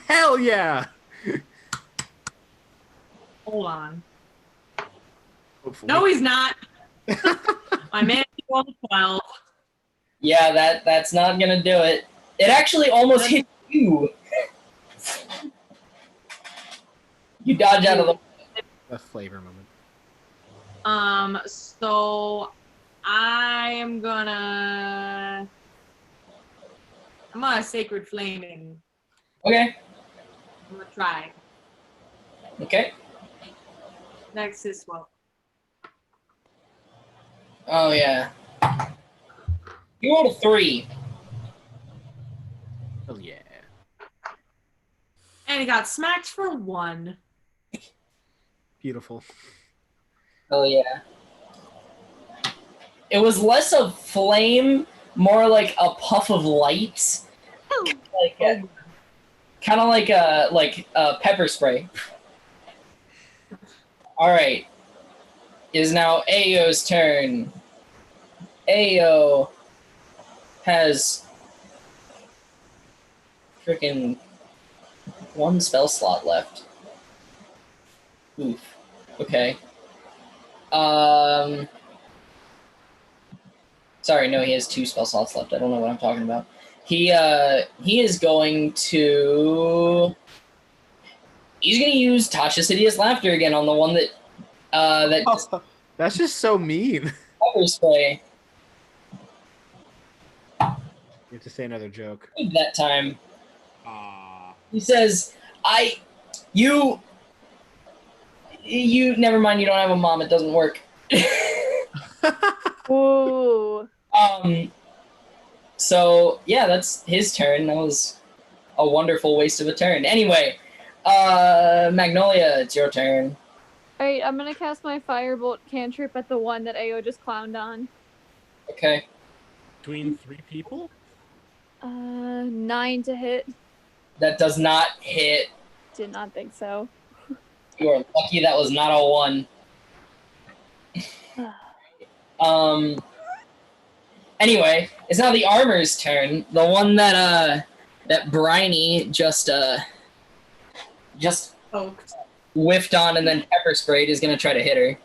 Hell yeah! Hold on. Hopefully. No, he's not. My manatee rolled a 12. Yeah, that's not gonna do it. It actually almost hit you. You dodge out of the. A flavor moment. So I'm gonna Sacred Flaming. Okay. I'm gonna try. Okay. Next is well. Oh yeah. You rolled a 3. Oh yeah. And he got smacked for 1. Beautiful. Oh yeah. It was less of flame, more like a puff of light. Like kind of like a pepper spray. All right. It is now Ao's turn. Ao has freaking 1 spell slot left. Oof. Okay. Sorry, no, he has 2 spell slots left. I don't know what I'm talking about. He is going to. He's going to use Tasha's Hideous Laughter again on the one that That's just so mean. pepper spray You have to say another joke. that time. He says, you, never mind, you don't have a mom, it doesn't work. Ooh. So, yeah, that's his turn. That was a wonderful waste of a turn. Anyway, Magnolia, it's your turn. Alright, I'm gonna cast my Firebolt cantrip at the one that Ao just clowned on. Okay. Between 3 people? 9 to hit. That does not hit. Did not think so. You are lucky that was not a 1. Anyway, it's now the armor's turn. The one that Briny just Poked. whiffed on and then pepper sprayed is gonna try to hit her.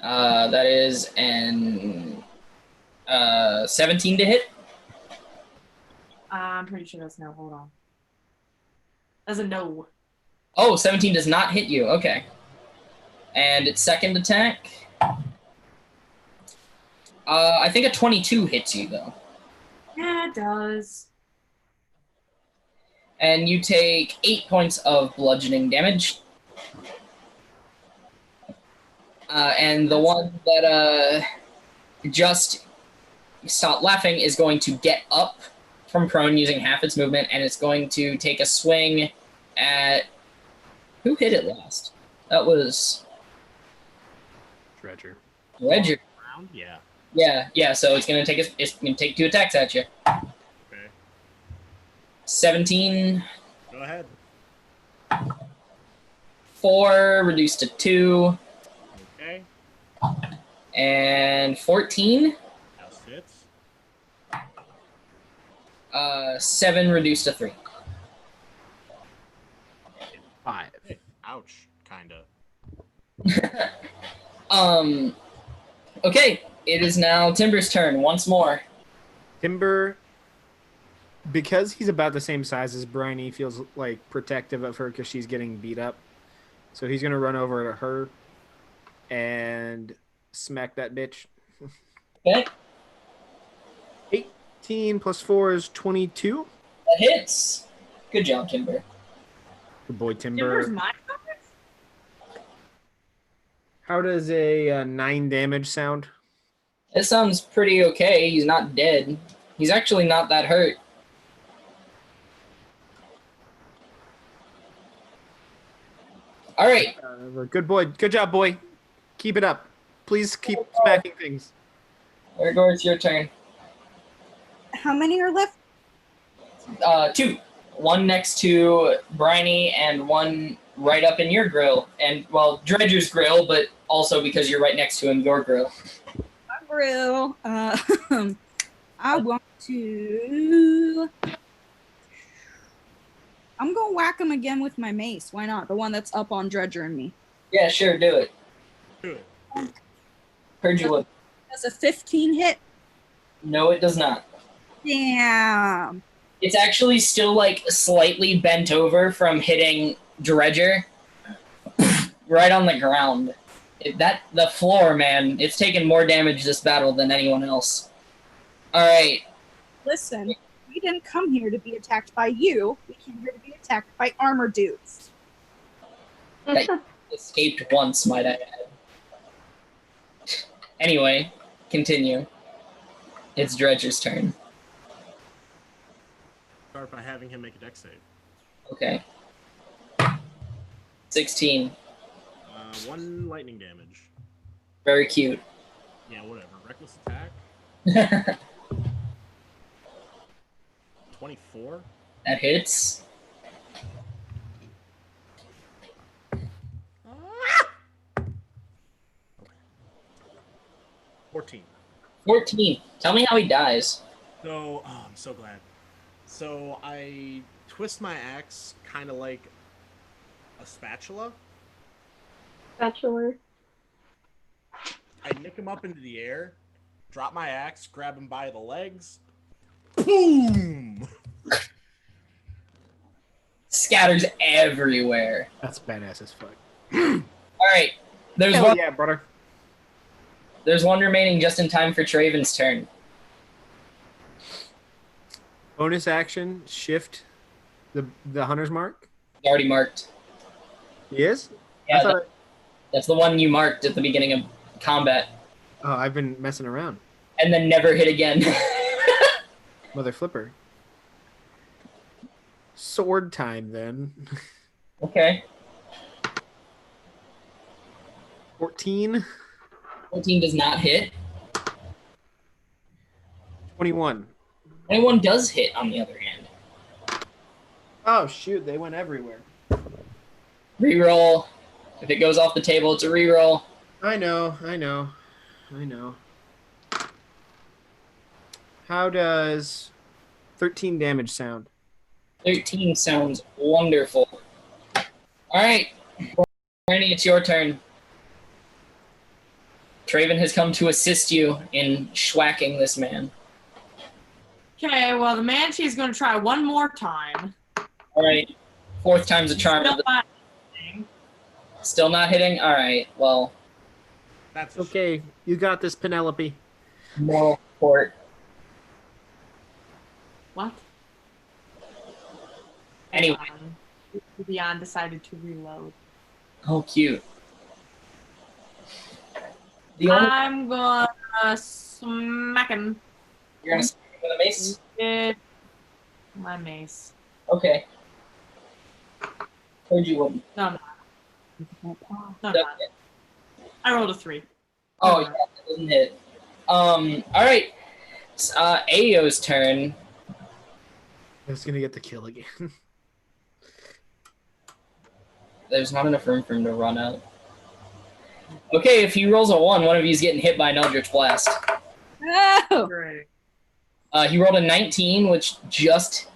That is an 17 to hit. I'm pretty sure that's no. Hold on. That's a no. Oh, 17 does not hit you. Okay. And its second attack. I think a 22 hits you, though. Yeah, it does. And you take 8 points of bludgeoning damage. And the one that just stopped laughing is going to get up from prone using half its movement, and it's going to take a swing at... Who hit it last? That was... Dredger. Dredger. Round? Yeah. Yeah, so it's gonna take 2 attacks at you. Okay. 17, Go ahead. 4, reduced to 2, Okay. and 14, Now sits. 7, reduced to 3. 5. Hey, ouch. Kinda. Okay, it is now Timber's turn once more. Timber, because he's about the same size as Briny, feels like protective of her because she's getting beat up. So he's gonna run over to her and smack that bitch. Okay, 18 plus 4 is 22. that hits. Good job, Timber. Good boy, Timber's Timber. my How does a 9 damage sound? It sounds pretty okay. He's not dead. He's actually not that hurt. All right. Good boy. Good job, boy. Keep it up. Please keep smacking things. Ergor, it's your turn. How many are left? 2. One next to Briny and one right up in your grill. And, well, Dredger's grill, but also because you're right next to him, your grill. My grill. I want to. I'm gonna whack him again with my mace. Why not? The one that's up on Dredger and me. Yeah, sure, do it. Do it. Heard you would. Does a 15 hit? No, it does not. Damn. It's actually still, like, slightly bent over from hitting Dredger right on the ground. The floor, man, it's taken more damage this battle than anyone else. All right. Listen, we didn't come here to be attacked by you. We came here to be attacked by armor dudes. Escaped once, might I add. Anyway, continue. It's Dredger's turn. Start by having him make a dex save. Okay. 16. 1 lightning damage. Very cute. Yeah, whatever. Reckless attack. 24. That hits. 14. 14. Tell me how he dies. So, I'm so glad. So I twist my axe kind of like a spatula. Bachelor. I nick him up into the air, drop my axe, grab him by the legs. Boom! Scatters everywhere. That's badass as fuck. All right. There's Hell one. yeah, brother. There's one remaining just in time for Traven's turn. Bonus action, shift the hunter's mark. Already marked. He is? Yeah, that's the one you marked at the beginning of combat, Oh, I've been messing around. and then never hit again. Mother flipper. Sword time then. Okay. 14. 14 does not hit. 21. 21 does hit, on the other hand. Oh shoot, they went everywhere. Reroll. If it goes off the table, it's a reroll. I know. How does 13 damage sound? 13 sounds wonderful. All right. Randy, it's your turn. Traven has come to assist you in schwacking this man. Okay, well, the Manshee's going to try one more time. All right. 4th time's a charm. Still not hitting. Still not hitting? All right. Well, That's okay. You got this, Penelope. moral support. What? Anyway. Beyond decided to reload. Oh, cute. The only I'm gonna smack him you're gonna smack him with a mace? with my mace. Okay. Heard you wouldn't. No, I'm not. No, I'm Doesn't not. hit. I rolled a 3. Oh, yeah, that doesn't hit. All right. Ayo's turn. I was gonna get the kill again. There's not enough room for him to run out. Okay, if he rolls a 1, one of you's getting hit by an Eldritch Blast. Oh! Great. He rolled a 19, which just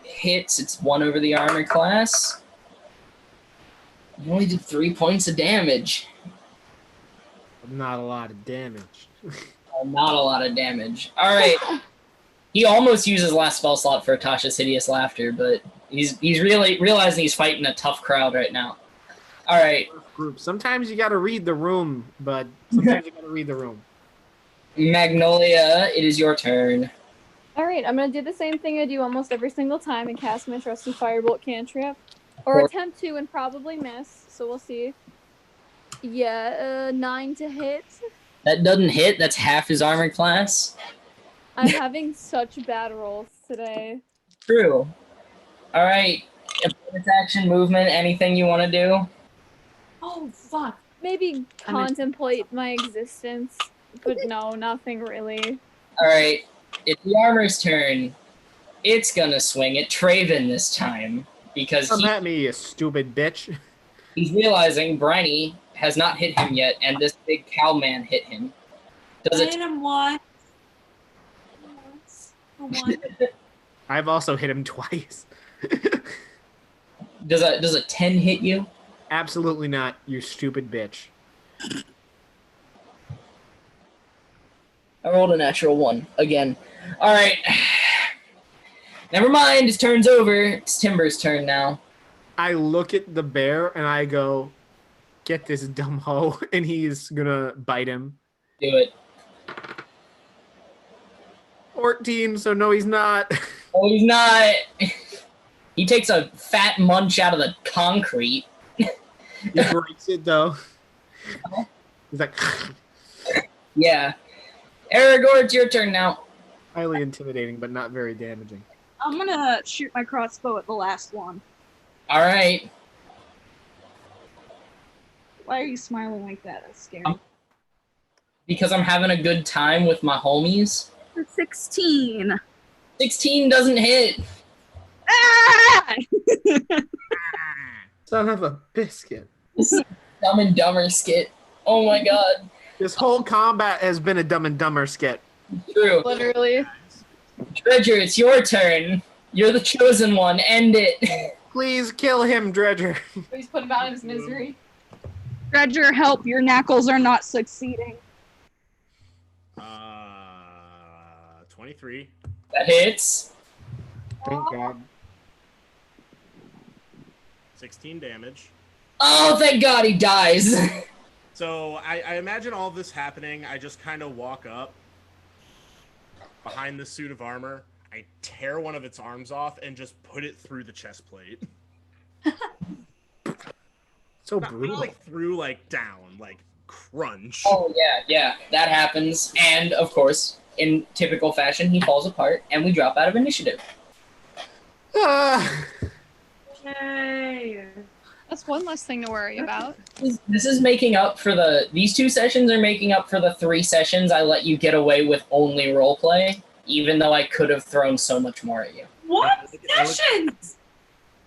hits. It's 1 over the armor class. You only did 3 points of damage. Not a lot of damage. Not a lot of damage. All right. He almost uses last spell slot for Tasha's Hideous Laughter, but he's really realizing he's fighting a tough crowd right now. All right. Group. Sometimes you gotta read the room, but sometimes you gotta read the room. Magnolia, it is your turn. Alright, I'm gonna do the same thing I do almost every single time and cast my trusty Firebolt cantrip. Or attempt to and probably miss, so we'll see. Yeah, 9 to hit. That doesn't hit. That's half his armor class. I'm having such bad rolls today. True. All right. Bonus action, movement, anything you want to do? Oh, fuck. Maybe contemplate my existence, but no, nothing really. All right. It's the armor's turn. It's gonna swing at Traven this time because Come at me, you stupid bitch. he's realizing Briny has not hit him yet, and this big cow man hit him. Does I it? hit him once. Once. I've also hit him twice. Does a 10 hit you? Absolutely not, you stupid bitch. I rolled a natural 1 again. All right. Never mind. His turn's over. It's Timber's turn now. I look at the bear and I go, get this dumb hoe, and he's gonna bite him. Do it. 14, so no, he's not. Oh, he's not. He takes a fat munch out of the concrete. He breaks it though. He's like, Yeah. Aragorn, it's your turn now. highly intimidating, but not very damaging. I'm gonna shoot my crossbow at the last one. All right. Why are you smiling like that? That's scary. Because I'm having a good time with my homies. 16. 16 doesn't hit. Ah! Son of a biscuit. Dumb and Dumber skit. Oh my god. This whole combat has been a Dumb and Dumber skit. True. Literally. Dredger, it's your turn. You're the chosen one. End it. Please kill him, Dredger. Please put him out of his misery. Dredger, help. Your knackles are not succeeding. 23. That hits. Thank God. 16 damage. Oh, thank God he dies. So I imagine all this happening. I just kind of walk up behind the suit of armor. I tear one of its arms off and just put it through the chest plate. So Not brutal. like through, like down, like crunch. Oh, yeah, that happens. And, of course, in typical fashion, he falls apart, and we drop out of initiative. Ah. Yay. That's one less thing to worry about. This is making up for these 2 sessions are making up for the 3 sessions I let you get away with only roleplay, even though I could have thrown so much more at you. What sessions?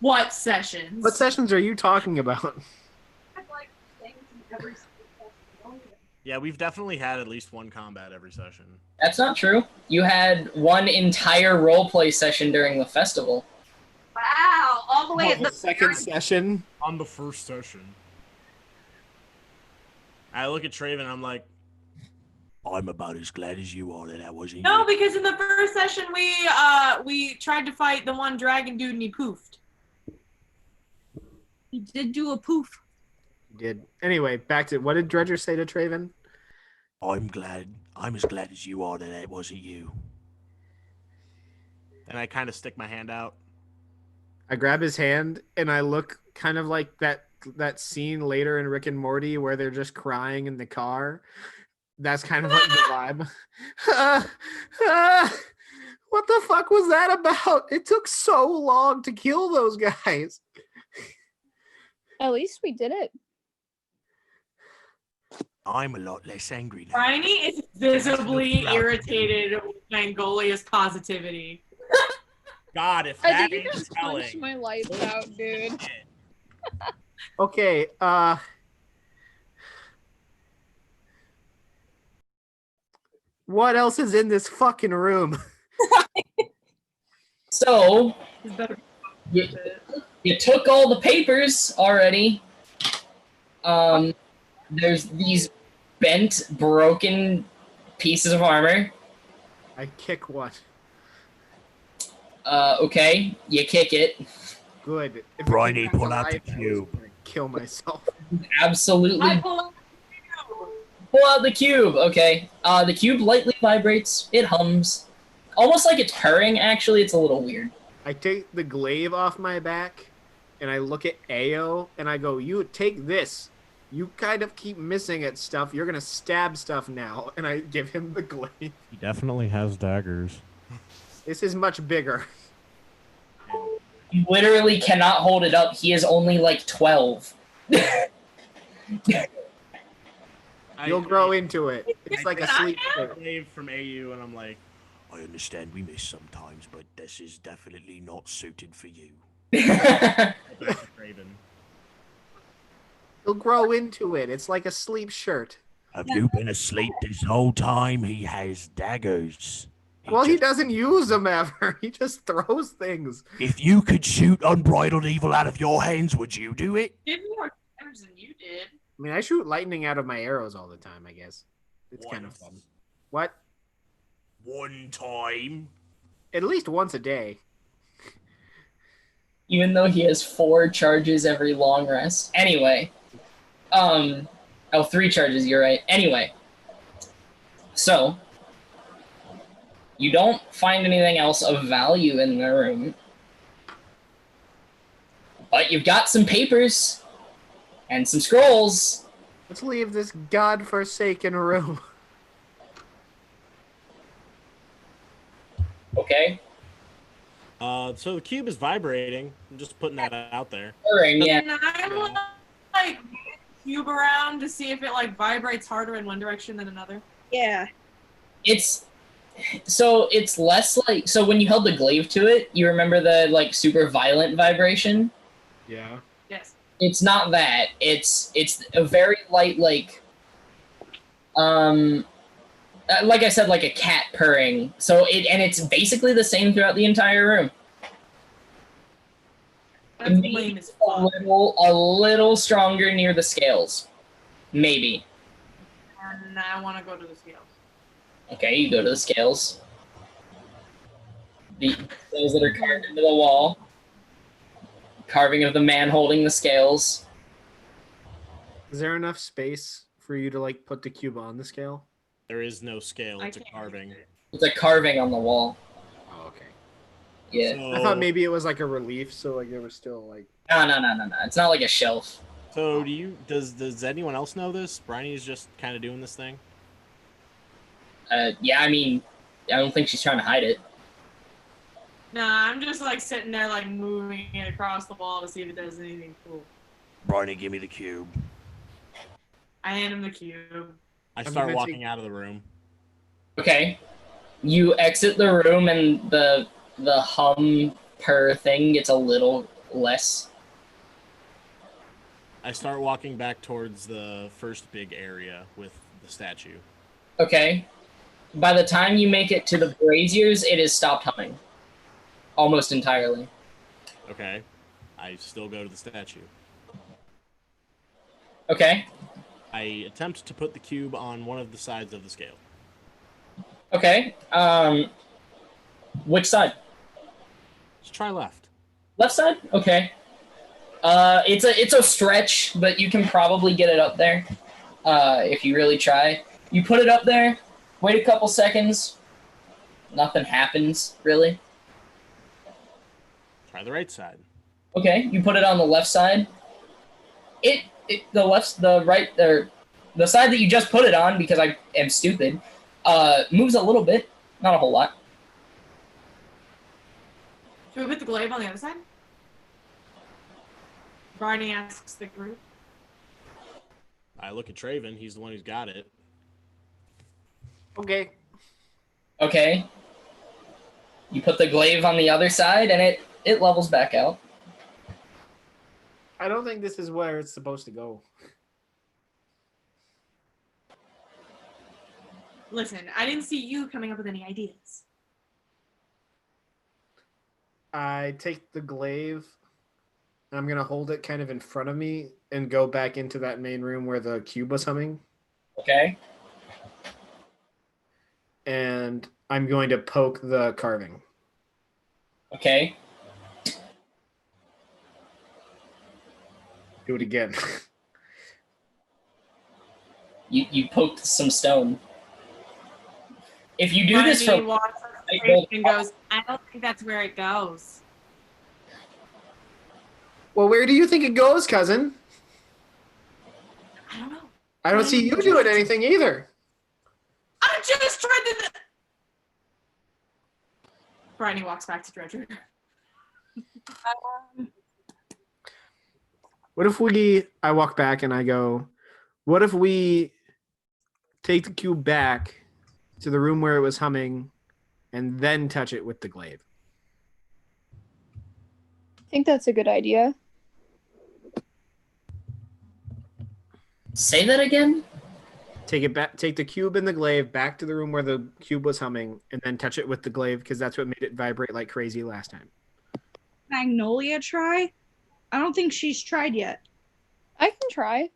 What sessions? What sessions are you talking about? Yeah, we've definitely had at least one combat every session. That's not true. You had one entire roleplay session during the festival. Wow, all the way at The the second session. On the first session. I look at Traven and I'm like, I'm about as glad as you are that wasn't No, you. because in the first session we tried to fight the one dragon dude and he poofed. He did do a poof. Did. Anyway, back to what did Dredger say to Traven? I'm as glad as you are that wasn't you. And I kind of stick my hand out. I grab his hand and I look kind of like that scene later in Rick and Morty where they're just crying in the car. That's kind of like the vibe. What the fuck was that about? It took so long to kill those guys. At least we did it. I'm a lot less angry now. Tiny is visibly irritated with Mangolia's positivity. God, if I that think you ain't just punched telling. my lights out, dude. Okay, what else is in this fucking room? So, It's better. you took all the papers already. There's these bent, broken pieces of armor. I kick what? Okay, you kick it. Good. If I Briny, get back pull out the alive, I was cube. gonna kill myself. Absolutely I pull out pull out the cube. Okay. The cube lightly vibrates. It hums. Almost like it's purring, actually. It's a little weird. I take the glaive off my back and I look at Ao and I go, you take this. You kind of keep missing at stuff. You're going to stab stuff now. And I give him the glaive. He definitely has daggers. This is much bigger. You literally cannot hold it up. He is only like 12. You'll grow into it. It's like a sleep shirt. Wave from AU, and I'm like, I understand we miss sometimes, but this is definitely not suited for you. Back to Craven. You'll grow into it. It's like a sleep shirt. Have you been asleep this whole time? He has daggers. Well, he doesn't use them ever. He just throws things. If you could shoot unbridled evil out of your hands, would you do it? did more damage than you did. I mean, I shoot lightning out of my arrows all the time, I guess. It's kind of fun. What? One time. At least once a day. Even though he has 4 charges every long rest. Anyway. Oh, 3 charges, you're right. Anyway. So, you don't find anything else of value in the room. But you've got some papers and some scrolls. Let's leave this godforsaken room. Okay. So the cube is vibrating. I'm just putting that out there. Yeah. Can I like move the cube around to see if it like vibrates harder in one direction than another? Yeah. It's less like, so when you held the glaive to it, you remember the like super violent vibration? Yeah. Yes. It's not that. It's a very light, like I said, like a cat purring. So it's basically the same throughout the entire room. That's lame as fuck. A little stronger near the scales. Maybe. And I want to go to the scales. Okay, you go to the scales. The scales that are carved into the wall. Carving of the man holding the scales. Is there enough space for you to like put the cube on the scale? There is no scale. It's a carving. It's a carving on the wall. Oh, okay. Yeah. So, I thought maybe it was like a relief, so like there was still like. No. It's not like a shelf. So does anyone else know this? Bryony's just kind of doing this thing. Yeah, I mean, I don't think she's trying to hide it. Nah, I'm just like sitting there like moving it across the wall to see if it does anything cool. Bryony, give me the cube. I hand him the cube. I start walking out of the room. Okay. You exit the room and the hum purr thing gets a little less. I start walking back towards the first big area with the statue. Okay. By the time you make it to the braziers, it has stopped humming. Almost entirely. Okay. I still go to the statue. Okay. I attempt to put the cube on one of the sides of the scale. Okay. Which side? Let's try left. Left side? Okay. It's a stretch, but you can probably get it up there. If you really try. You put it up there, wait a couple seconds. Nothing happens, really. Try the right side. Okay, you put it on the left side. The side that you just put it on, because I am stupid, moves a little bit, not a whole lot. Should we put the glaive on the other side? Barney asks the group. I look at Traven. He's the one who's got it. Okay. Okay. You put the glaive on the other side, and it levels back out. I don't think this is where it's supposed to go. Listen, I didn't see you coming up with any ideas. I take the glaive. I'm going to hold it kind of in front of me and go back into that main room where the cube was humming. Okay. And I'm going to poke the carving. Okay. Do it again. You poked some stone. If you do Barney this for... walks up to Traven and goes, I don't think that's where it goes. Well, where do you think it goes, cousin? I don't know. I don't see you doing anything either. I'm just trying to... Barney walks back to Dredger. What if I walk back and I go, what if we take the cube back to the room where it was humming and then touch it with the glaive? I think that's a good idea. Say that again? Take it back. Take the cube and the glaive back to the room where the cube was humming, and then touch it with the glaive because that's what made it vibrate like crazy last time. Magnolia try? I don't think she's tried yet. I can try.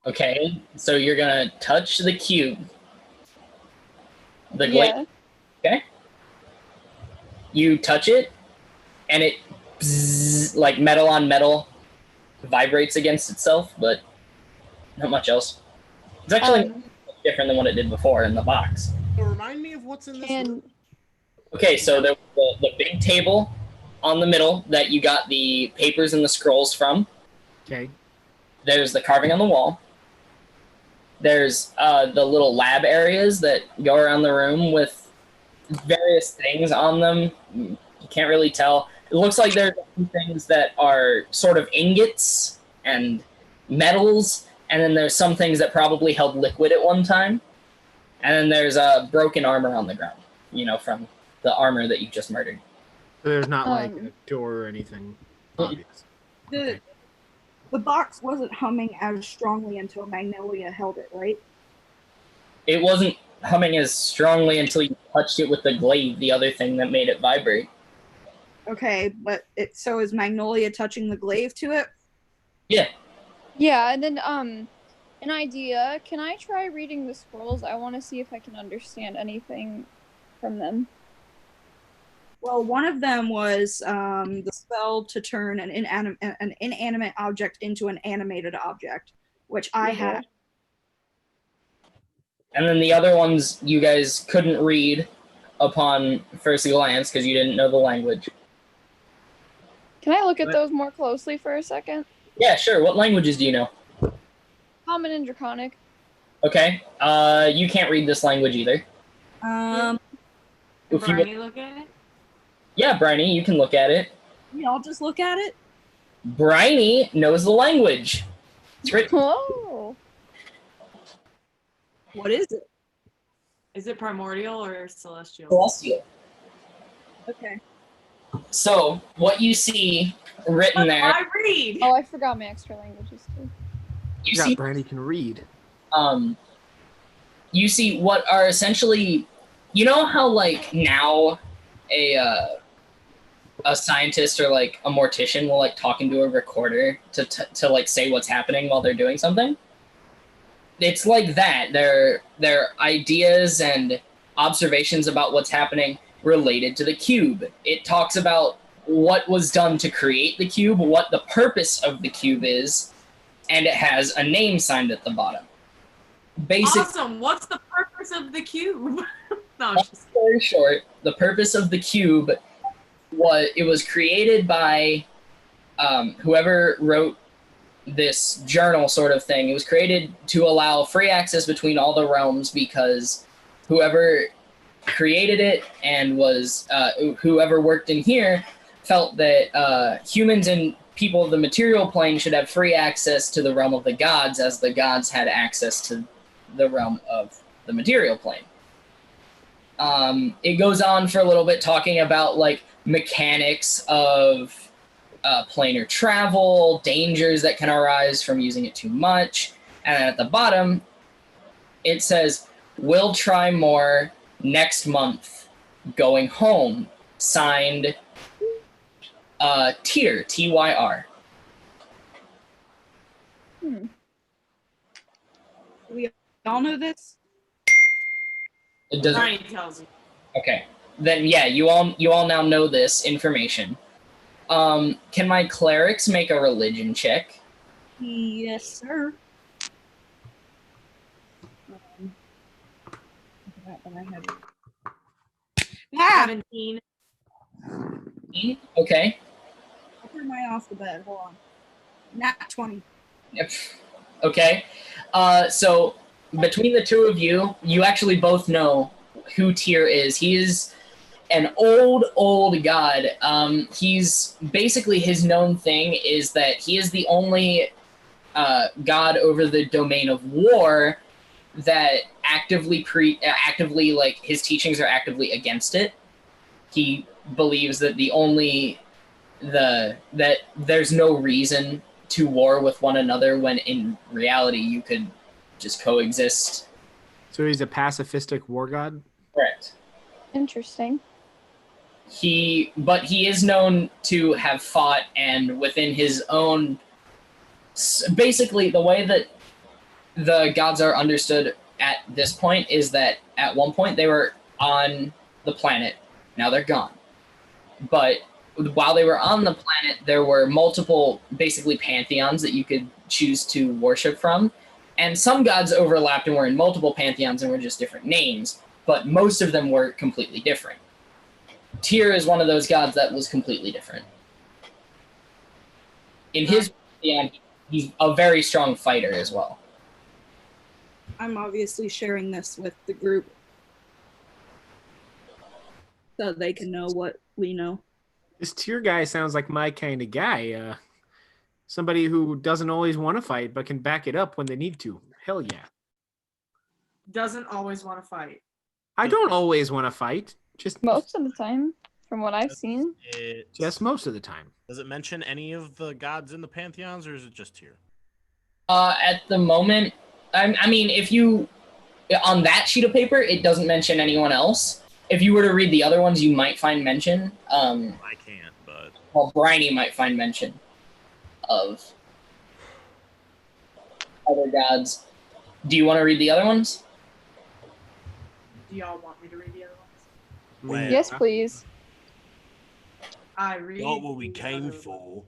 Okay, so you're gonna touch the cube. The glaive. Yeah. Okay. You touch it, and it bzzz, like metal on metal vibrates against itself, but not much else. It's actually different than what it did before in the box. So remind me of what's in this room. Okay, so the big table on the middle that you got the papers and the scrolls from. Okay. There's the carving on the wall. There's the little lab areas that go around the room with various things on them. You can't really tell. It looks like there's a few things that are sort of ingots and metals, and then there's some things that probably held liquid at one time. And then there's broken armor on the ground, from the armor that you just murdered. So there's not like a door or anything obvious. The box wasn't humming as strongly until Magnolia held it, right? It wasn't humming as strongly until you touched it with the glaive, the other thing that made it vibrate. Okay, but so is Magnolia touching the glaive to it? Yeah. Yeah, and then an idea. Can I try reading the scrolls? I want to see if I can understand anything from them. Well, one of them was the spell to turn an inanimate object into an animated object, which I had. And then the other ones you guys couldn't read upon first glance because you didn't know the language. Can I look at those more closely for a second? Yeah, sure. What languages do you know? Common and Draconic. Okay. You can't read this language either. If you look at it? Yeah, Bryony, you can look at it. Y'all just look at it? Bryony knows the language. It's written. Whoa. What is it? Is it primordial or celestial? Celestial. Okay. So, what you see written there... I read! Oh, I forgot my extra languages too. You see, Brandy can read. You see what are essentially... You know how, now a scientist or, a mortician will, talk into a recorder to say what's happening while they're doing something? It's like that. Their ideas and observations about what's happening related to the cube. It talks about what was done to create the cube, what the purpose of the cube is, and it has a name signed at the bottom. Awesome. What's the purpose of the cube? No, very short. The purpose of the cube was created by whoever wrote this journal sort of thing. It was created to allow free access between all the realms because whoever created it and was whoever worked in here felt that humans and people of the material plane should have free access to the realm of the gods as the gods had access to the realm of the material plane. It goes on for a little bit talking about mechanics of planar travel, dangers that can arise from using it too much, and then at the bottom it says, "We'll try more next month. Going home." Signed, Tyr, Tyr. We all know this? It doesn't. Brian tells you. Okay, then yeah, you all now know this information. Can my clerics make a religion check? Yes, sir. Ah! 17. Okay. I threw mine off the bed. Hold on. Nat 20. Yep. Okay. So between the two of you, you actually both know who Tyr is. He is an old god. He's basically, his known thing is that he is the only god over the domain of war that actively his teachings are actively against it. He believes that that there's no reason to war with one another when in reality you could just coexist. So he's a pacifistic war god? Correct. Interesting. But he is known to have fought, and within his own... Basically, the way that the gods are understood at this point is that at one point they were on the planet. Now they're gone. But while they were on the planet, there were multiple, basically, pantheons that you could choose to worship from. And some gods overlapped and were in multiple pantheons and were just different names, but most of them were completely different. Tyr is one of those gods that was completely different. In his pantheon, he's a very strong fighter as well. I'm obviously sharing this with the group so they can know what we know. This Tyr guy sounds like my kind of guy. Somebody who doesn't always want to fight, but can back it up when they need to. Hell yeah. Doesn't always want to fight. I don't always want to fight. Just Most of the time, from what I've seen. Just most of the time. Does it mention any of the gods in the pantheons, or is it just Tyr? At the moment, I mean, if you, on that sheet of paper, it doesn't mention anyone else. If you were to read the other ones, you might find mention. I can't, but... Well, Bryony might find mention of other gods. Do you want to read the other ones? Do y'all want me to read the other ones? Well, Yes, please. I read. Not what we the came other- for,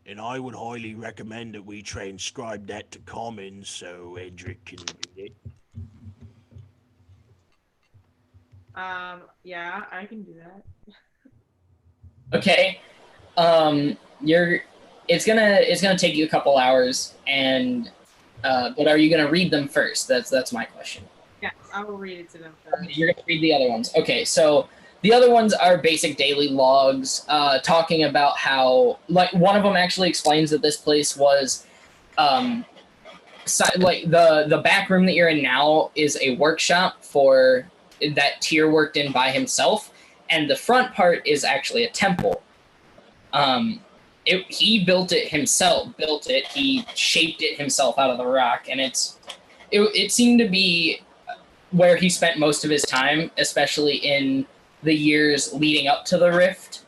and I would highly recommend that we transcribe that to common so Edric can read it. Yeah, I can do that. Okay. It's gonna take you a couple hours, and but are you gonna read them first? That's my question. Yes, I will read it to them first. You're gonna read the other ones. Okay, so the other ones are basic daily logs, talking about how, like, one of them actually explains that this place was, like the back room that you're in now is a workshop for that Tyr worked in by himself, and the front part is actually a temple. He built it himself. He shaped it himself out of the rock, and it seemed to be where he spent most of his time, especially in the years leading up to the rift.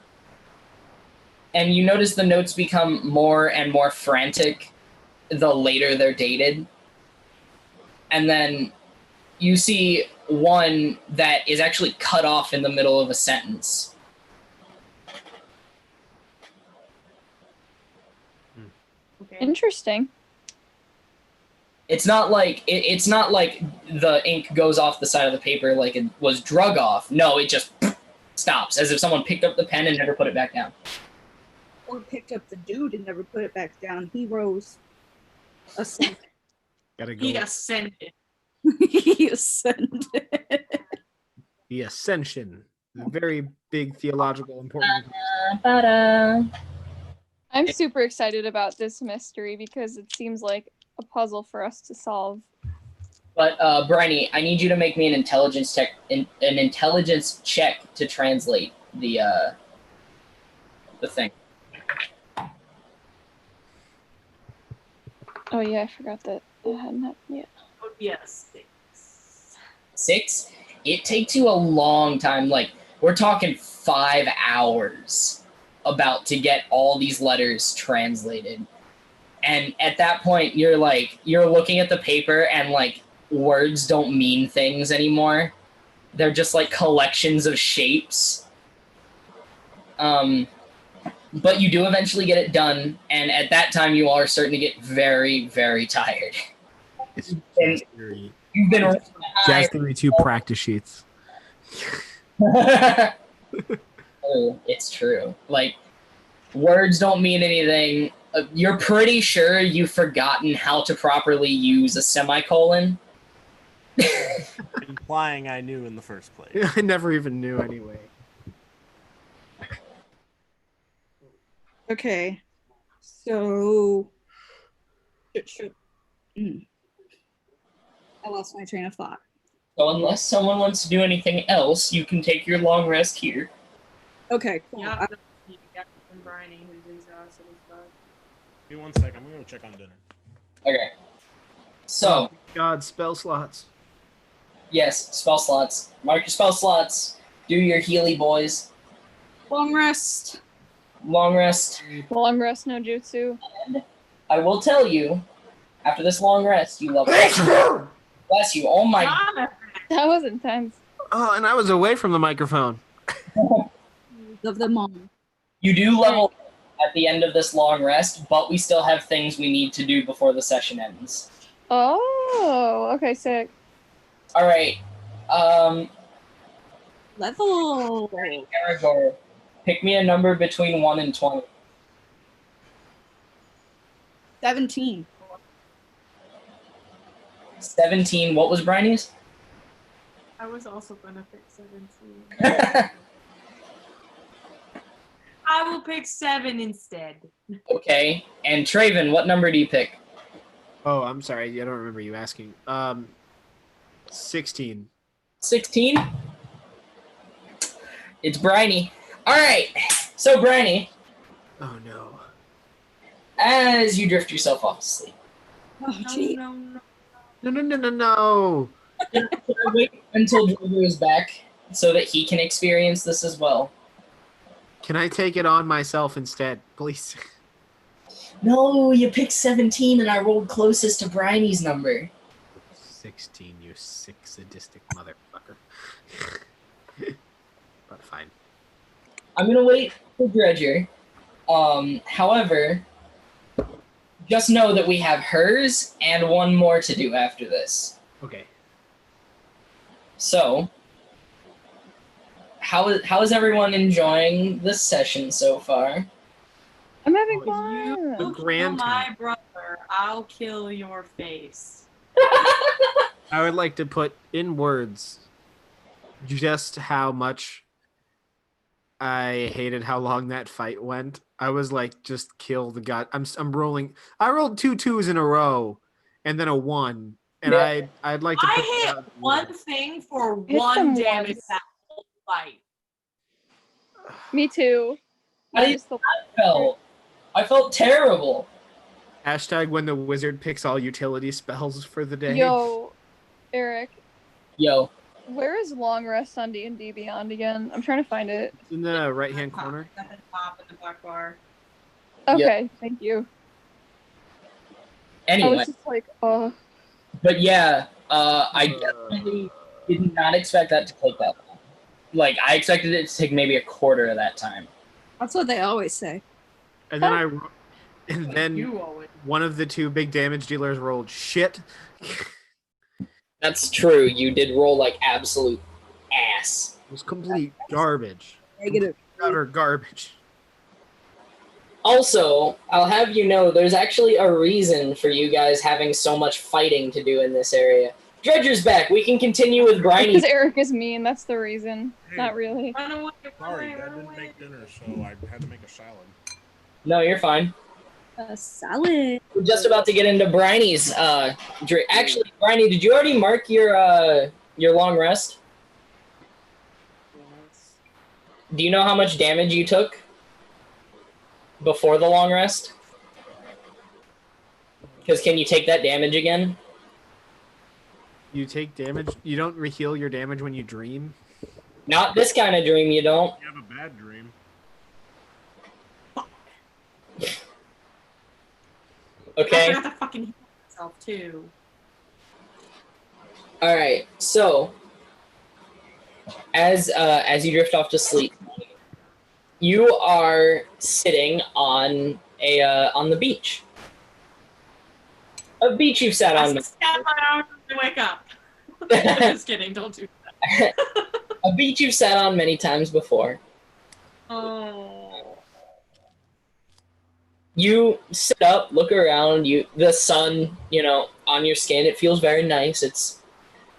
And you notice the notes become more and more frantic the later they're dated. And then you see one that is actually cut off in the middle of a sentence. Okay. Interesting. It's not like the ink goes off the side of the paper like it was drug off. No, it just stops, as if someone picked up the pen and never put it back down. Or picked up the dude and never put it back down. He rose. Ascended. Gotta go. He ascended. He ascended. The ascension. A very big theological important. I'm super excited about this mystery because it seems like a puzzle for us to solve. But Bryony, I need you to make me an intelligence check to translate the thing. Oh yeah, I forgot that I hadn't happened yet. Oh, yes. 6? It takes you a long time. Like, we're talking 5 hours about to get all these letters translated. And at that point, you're looking at the paper and, like, words don't mean things anymore. They're just, like, collections of shapes. But you do eventually get it done, and at that time, you all are starting to get very, very tired. It's And you've been Jazz Theory 2 practice sheets. Oh, it's true. Like, words don't mean anything. You're pretty sure you've forgotten how to properly use a semicolon. Implying I knew in the first place. I never even knew anyway. Okay. So. I lost my train of thought. So unless someone wants to do anything else, you can take your long rest here. Okay, cool. Yeah, and Bryony, who's exhausted as fuck. Give me 1 second. I'm gonna go check on dinner. Okay. So, God, spell slots. yes, spell slots. Mark your spell slots. Do your Healy, boys. Long rest. Long rest. Long rest no jutsu. I will tell you, after this long rest, you level up. Bless you. Oh my. Jonathan! That was intense. Oh, and I was away from the microphone. Of them all. You do level up at the end of this long rest, but we still have things we need to do before the session ends. Oh, okay, sick. All right. Level. Aragorn, pick me a number between 1 and 20. 17. 17. What was Bryony's? I was also gonna pick 17. I will pick 7 instead. Okay. And Traven, what number do you pick? Oh, I'm sorry. I don't remember you asking. 16. 16? It's Bryony. All right. So, Bryony, Oh no. as you drift yourself off to sleep, Oh, gee. No. No. wait until Drogo is back so that he can experience this as well. Can I take it on myself instead, please? No, you picked 17 and I rolled closest to Bryony's number. 16, you sick sadistic motherfucker. But fine. I'm gonna wait for Dredger. However, just know that we have hers and one more to do after this. Okay. So, how is everyone enjoying this session so far? I'm having Oh, fun. You kill grand my time. brother, I'll kill your face. I would like to put in words just how much I hated how long that fight went. I was like, just kill the god. I'm rolling. I rolled 2 2s in a row, and then a 1. And Yeah. I'd like to. Put I that hit out in one words. thing for Hit 1 them damage once. that whole fight. Me too. How do you Just the- I felt terrible. Hashtag when the wizard picks all utility spells for the day. Yo, Eric, Yo, where is long rest on D&D Beyond again? I'm trying to find it. It's in the right hand corner. At the top in the black bar. Okay, thank you. I anyway, was just like, oh. but yeah, I definitely did not expect that to take that long. Like, I expected it to take maybe a quarter of that time. That's what they always say. And then and then You always. one of the 2 big damage dealers rolled shit. That's true. You did roll like absolute ass. It was complete garbage. Negative. Utter garbage. Also, I'll have you know, there's actually a reason for you guys having so much fighting to do in this area. Dredger's back. We can continue with Briny. Because Eric is mean, that's the reason. Not really. Run away, Sorry, Dad run didn't away. make dinner, so I had to make a salad. No, you're fine. A salad. We're just about to get into Briny's. Actually, Briny, did you already mark your long rest? Yes. Do you know how much damage you took before the long rest? Because can you take that damage again? You take damage. You don't heal your damage when you dream. Not this kind of dream, you don't. You have a bad dream. I Okay. forgot to fucking heal myself too. All right. So, as you drift off to sleep, you are sitting on the beach. A beach you've sat I on. stab my arm and wake up. Just kidding, don't do that. A beach you've sat on many times before. Oh. You sit up, look around. The sun, on your skin. It feels very nice.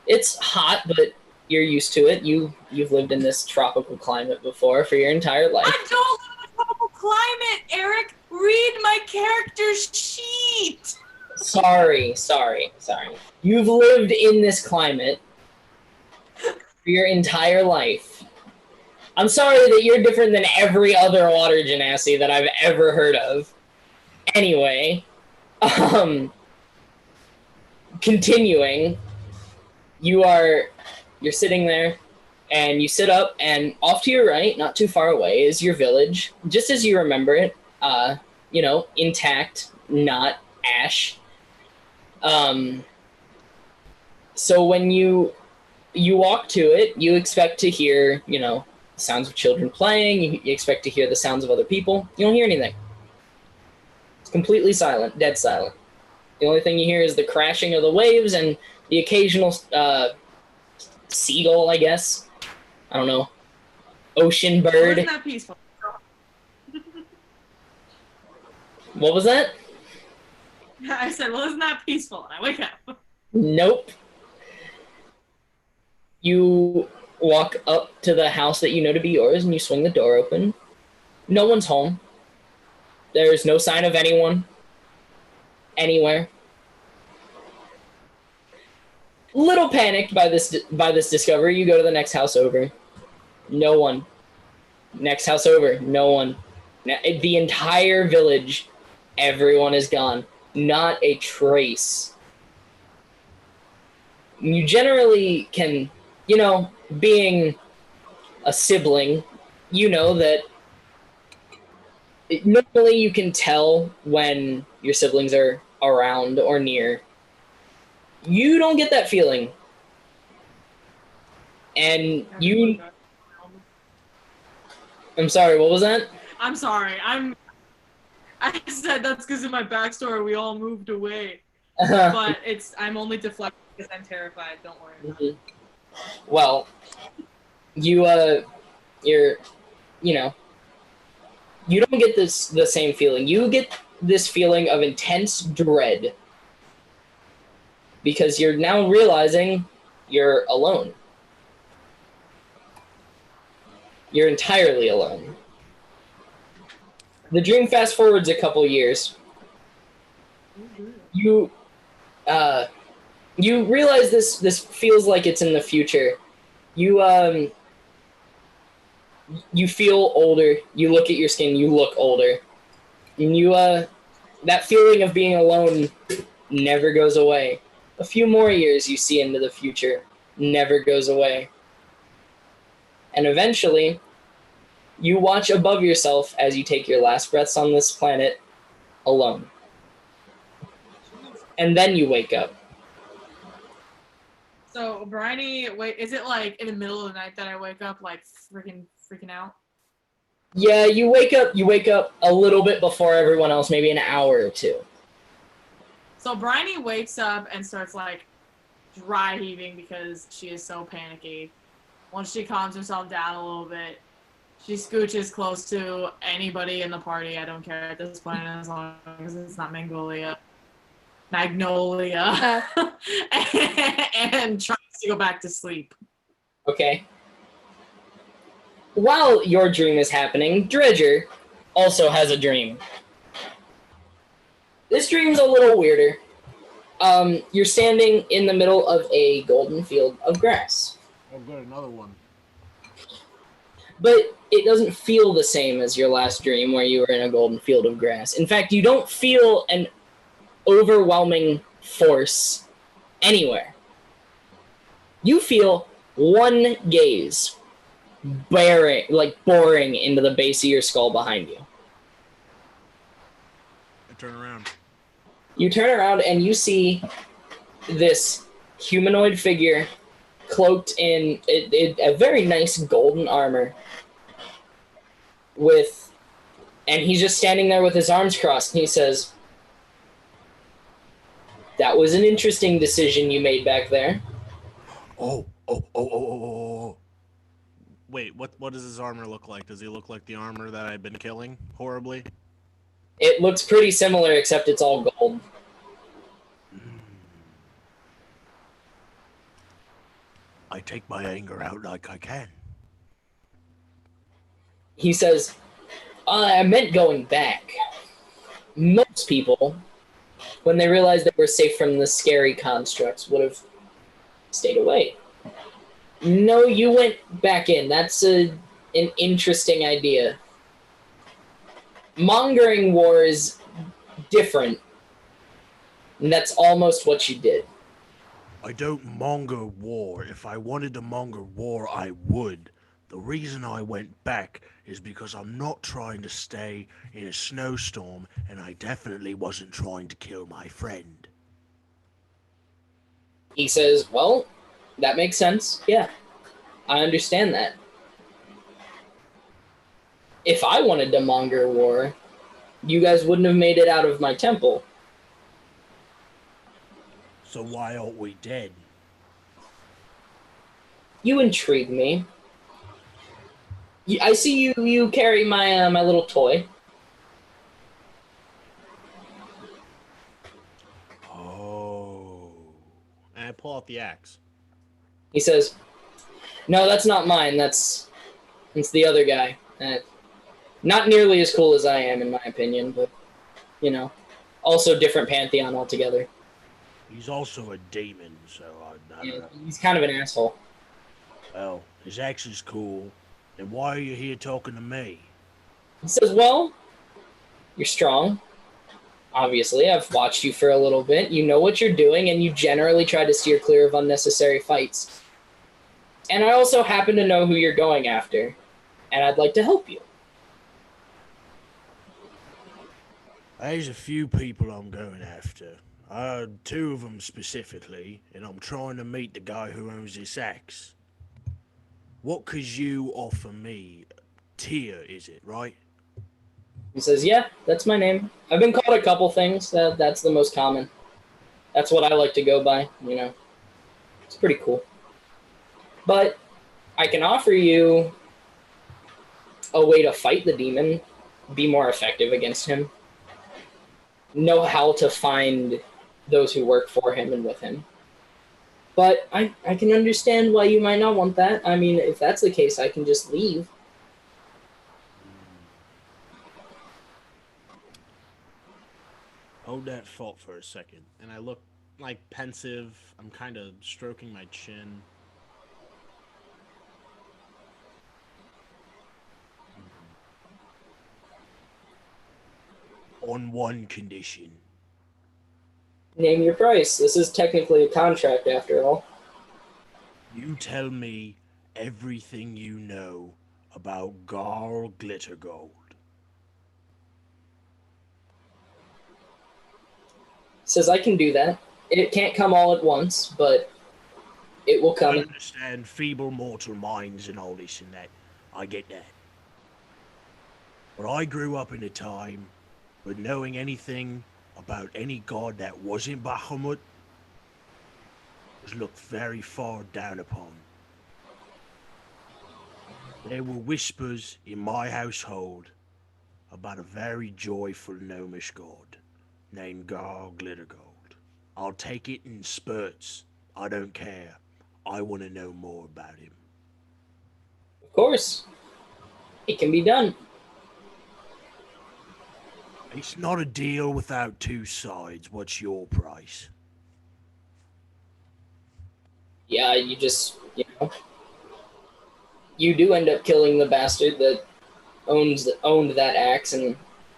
It's hot, but you're used to it. You've lived in this tropical climate before for your entire life. I don't live in a tropical climate, Eric. Read my character's sheet. Sorry. You've lived in this climate for your entire life. I'm sorry that you're different than every other water genasi that I've ever heard of. Anyway, continuing, you're sitting there, and you sit up, and off to your right, not too far away, is your village, just as you remember it, intact, not ash. So when you walk to it, you expect to hear, sounds of children playing. You expect to hear the sounds of other people. You don't hear anything. It's completely silent, dead silent. The only thing you hear is the crashing of the waves and the occasional seagull, I guess. I don't know. Ocean Well, bird. isn't that peaceful? What was that? I said, well, isn't that peaceful? And I wake up. Nope. You walk up to the house that you know to be yours and you swing the door open. No one's home. There's no sign of anyone anywhere. Little panicked by this discovery, you go to the next house over. No one. Next house over. No one. The entire village, everyone is gone. Not a trace. You generally can, you know, being a sibling, you know that normally you can tell when your siblings are around or near. You don't get that feeling. And you... I'm sorry, what was that? I'm sorry. I said that's because in my backstory we all moved away. But I'm only deflecting because I'm terrified. Don't worry about it. Well, you're, you know, you don't get the same feeling. You get this feeling of intense dread because you're now realizing you're alone. You're entirely alone. The dream fast forwards a couple years. You realize this feels like it's in the future. You feel older. You look at your skin. You look older, and that feeling of being alone never goes away. A few more years you see into the future, never goes away, and eventually, you watch above yourself as you take your last breaths on this planet, alone, and then you wake up. So, Bryony, wait, is it like in the middle of the night that I wake up like freaking out? Yeah, you wake up a little bit before everyone else, maybe an hour or two. So Bryony wakes up and starts like dry heaving because she is so panicky. Once she calms herself down a little bit, she scooches close to anybody in the party. I don't care at this point as long as it's not Magnolia. And tries to go back to sleep. Okay. While your dream is happening, Dredger also has a dream. This dream's a little weirder. You're standing in the middle of a golden field of grass. I've got another one. But it doesn't feel the same as your last dream where you were in a golden field of grass. In fact, you don't feel an overwhelming force anywhere. You feel one gaze boring into the base of your skull behind you. I turn around. You turn around and you see this humanoid figure cloaked in a very nice golden armor and he's just standing there with his arms crossed and he says, "That was an interesting decision you made back there." Oh. Wait, what does his armor look like? Does he look like the armor that I've been killing horribly? It looks pretty similar, except it's all gold. I take my anger out like I can. He says, "I meant going back. Most people, when they realized they were safe from the scary constructs, would have stayed away. No, you went back in. That's an interesting idea. Mongering war is different. And that's almost what you did." I don't monger war. If I wanted to monger war, I would. The reason I went back is because I'm not trying to stay in a snowstorm, and I definitely wasn't trying to kill my friend. He says, "Well, that makes sense. Yeah, I understand that. if I wanted to monger war, you guys wouldn't have made it out of my temple. So why aren't we dead? You intrigue me. I see you carry my my little toy. Oh. And I pull out the axe. He says, "No, that's not mine. It's the other guy. Not nearly as cool as I am, in my opinion, but you know, also different pantheon altogether. He's also a demon, so I don't know. He's kind of an asshole." Well, his axe is cool. Then why are you here talking to me? He says, "Well, you're strong. Obviously, I've watched you for a little bit. You know what you're doing, and you generally try to steer clear of unnecessary fights. And I also happen to know who you're going after, and I'd like to help you." There's a few people I'm going after. Two of them specifically, and I'm trying to meet the guy who owns this axe. What could you offer me? Tia, is it, right? He says, "Yeah, that's my name. I've been called a couple things. That's the most common. That's what I like to go by, you know. It's pretty cool. But I can offer you a way to fight the demon, be more effective against him, know how to find those who work for him and with him. But I can understand why you might not want that. I mean, if that's the case, I can just leave." Hold that thought for a second. And I look like pensive. I'm kind of stroking my chin. On one condition. Name your price. This is technically a contract after all. You tell me everything you know about Garl Glittergold. Says I can do that. It can't come all at once, but it will I come. understand feeble mortal minds and all this and that. I get that. But I grew up in a time where knowing anything about any god that wasn't Bahamut was looked very far down upon. There were whispers in my household about a very joyful gnomish god named Garl Glittergold. I'll take it in spurts. I don't care. I want to know more about him. Of course. It can be done. It's not a deal without two sides. What's your price? Yeah, you just, you know, you do end up killing the bastard that owned that axe and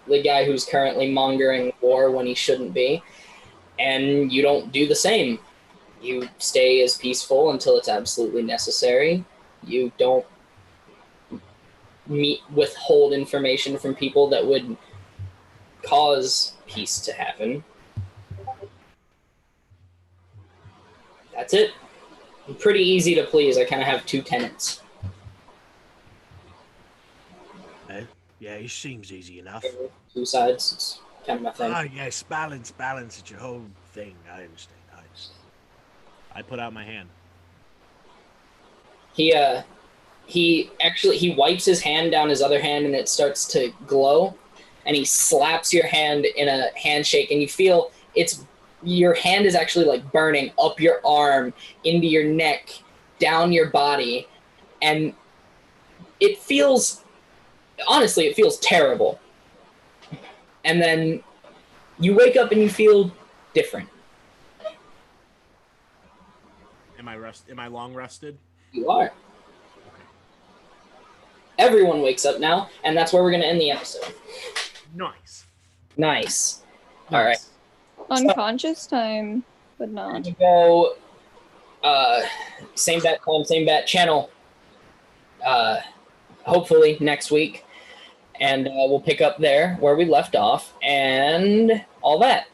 the guy who's currently mongering war when he shouldn't be, and you don't do the same. You stay as peaceful until it's absolutely necessary. You don't withhold information from people that would cause peace to happen. That's it. I'm pretty easy to please. I kind of have two tenets. Yeah, it seems easy enough. Two sides. It's kind of my thing. Ah, yes, balance. It's your whole thing. I understand. I put out my hand. He wipes his hand down his other hand and it starts to glow, and he slaps your hand in a handshake, and you feel your hand is actually like burning up your arm, into your neck, down your body, and it feels terrible. And then you wake up and you feel different. Am I long rested? You are. Everyone wakes up now, and that's where we're going to end the episode. Nice. All right. Unconscious time, but not. You go, same bat time, same bat channel, hopefully next week. And we'll pick up there where we left off and all that.